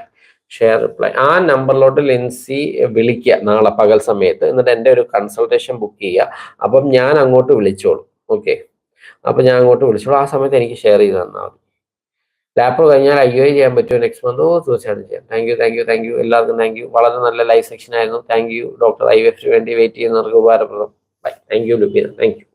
Share reply. ആ നമ്പറിലോട്ട് ലിൻസി വിളിക്കുക നാളെ പകൽ സമയത്ത്, എന്നിട്ട് എൻ്റെ ഒരു കൺസൾട്ടേഷൻ ബുക്ക് ചെയ്യുക. അപ്പം ഞാൻ അങ്ങോട്ട് വിളിച്ചോളൂ. ഓക്കെ, അപ്പം ഞാൻ അങ്ങോട്ട് വിളിച്ചോളൂ. ആ സമയത്ത് എനിക്ക് ഷെയർ ചെയ്ത് തന്നാൽ മതി. ലാപ്പ് കഴിഞ്ഞാൽ IUI ചെയ്യാൻ പറ്റുമോ നെക്സ്റ്റ് മന്ത്? തീർച്ചയായിട്ടും ചെയ്യാം. താങ്ക് യു എല്ലാവർക്കും. Thank you. വളരെ നല്ല ലൈവ് സെക്ഷൻ ആയിരുന്നു. Thank you. ഡോക്ടർ IVF വേണ്ടി വെയിറ്റ് ചെയ്യുന്നവർക്ക് ഉപകാരപ്രദം. Bye. Thank you Lubeena. Thank U.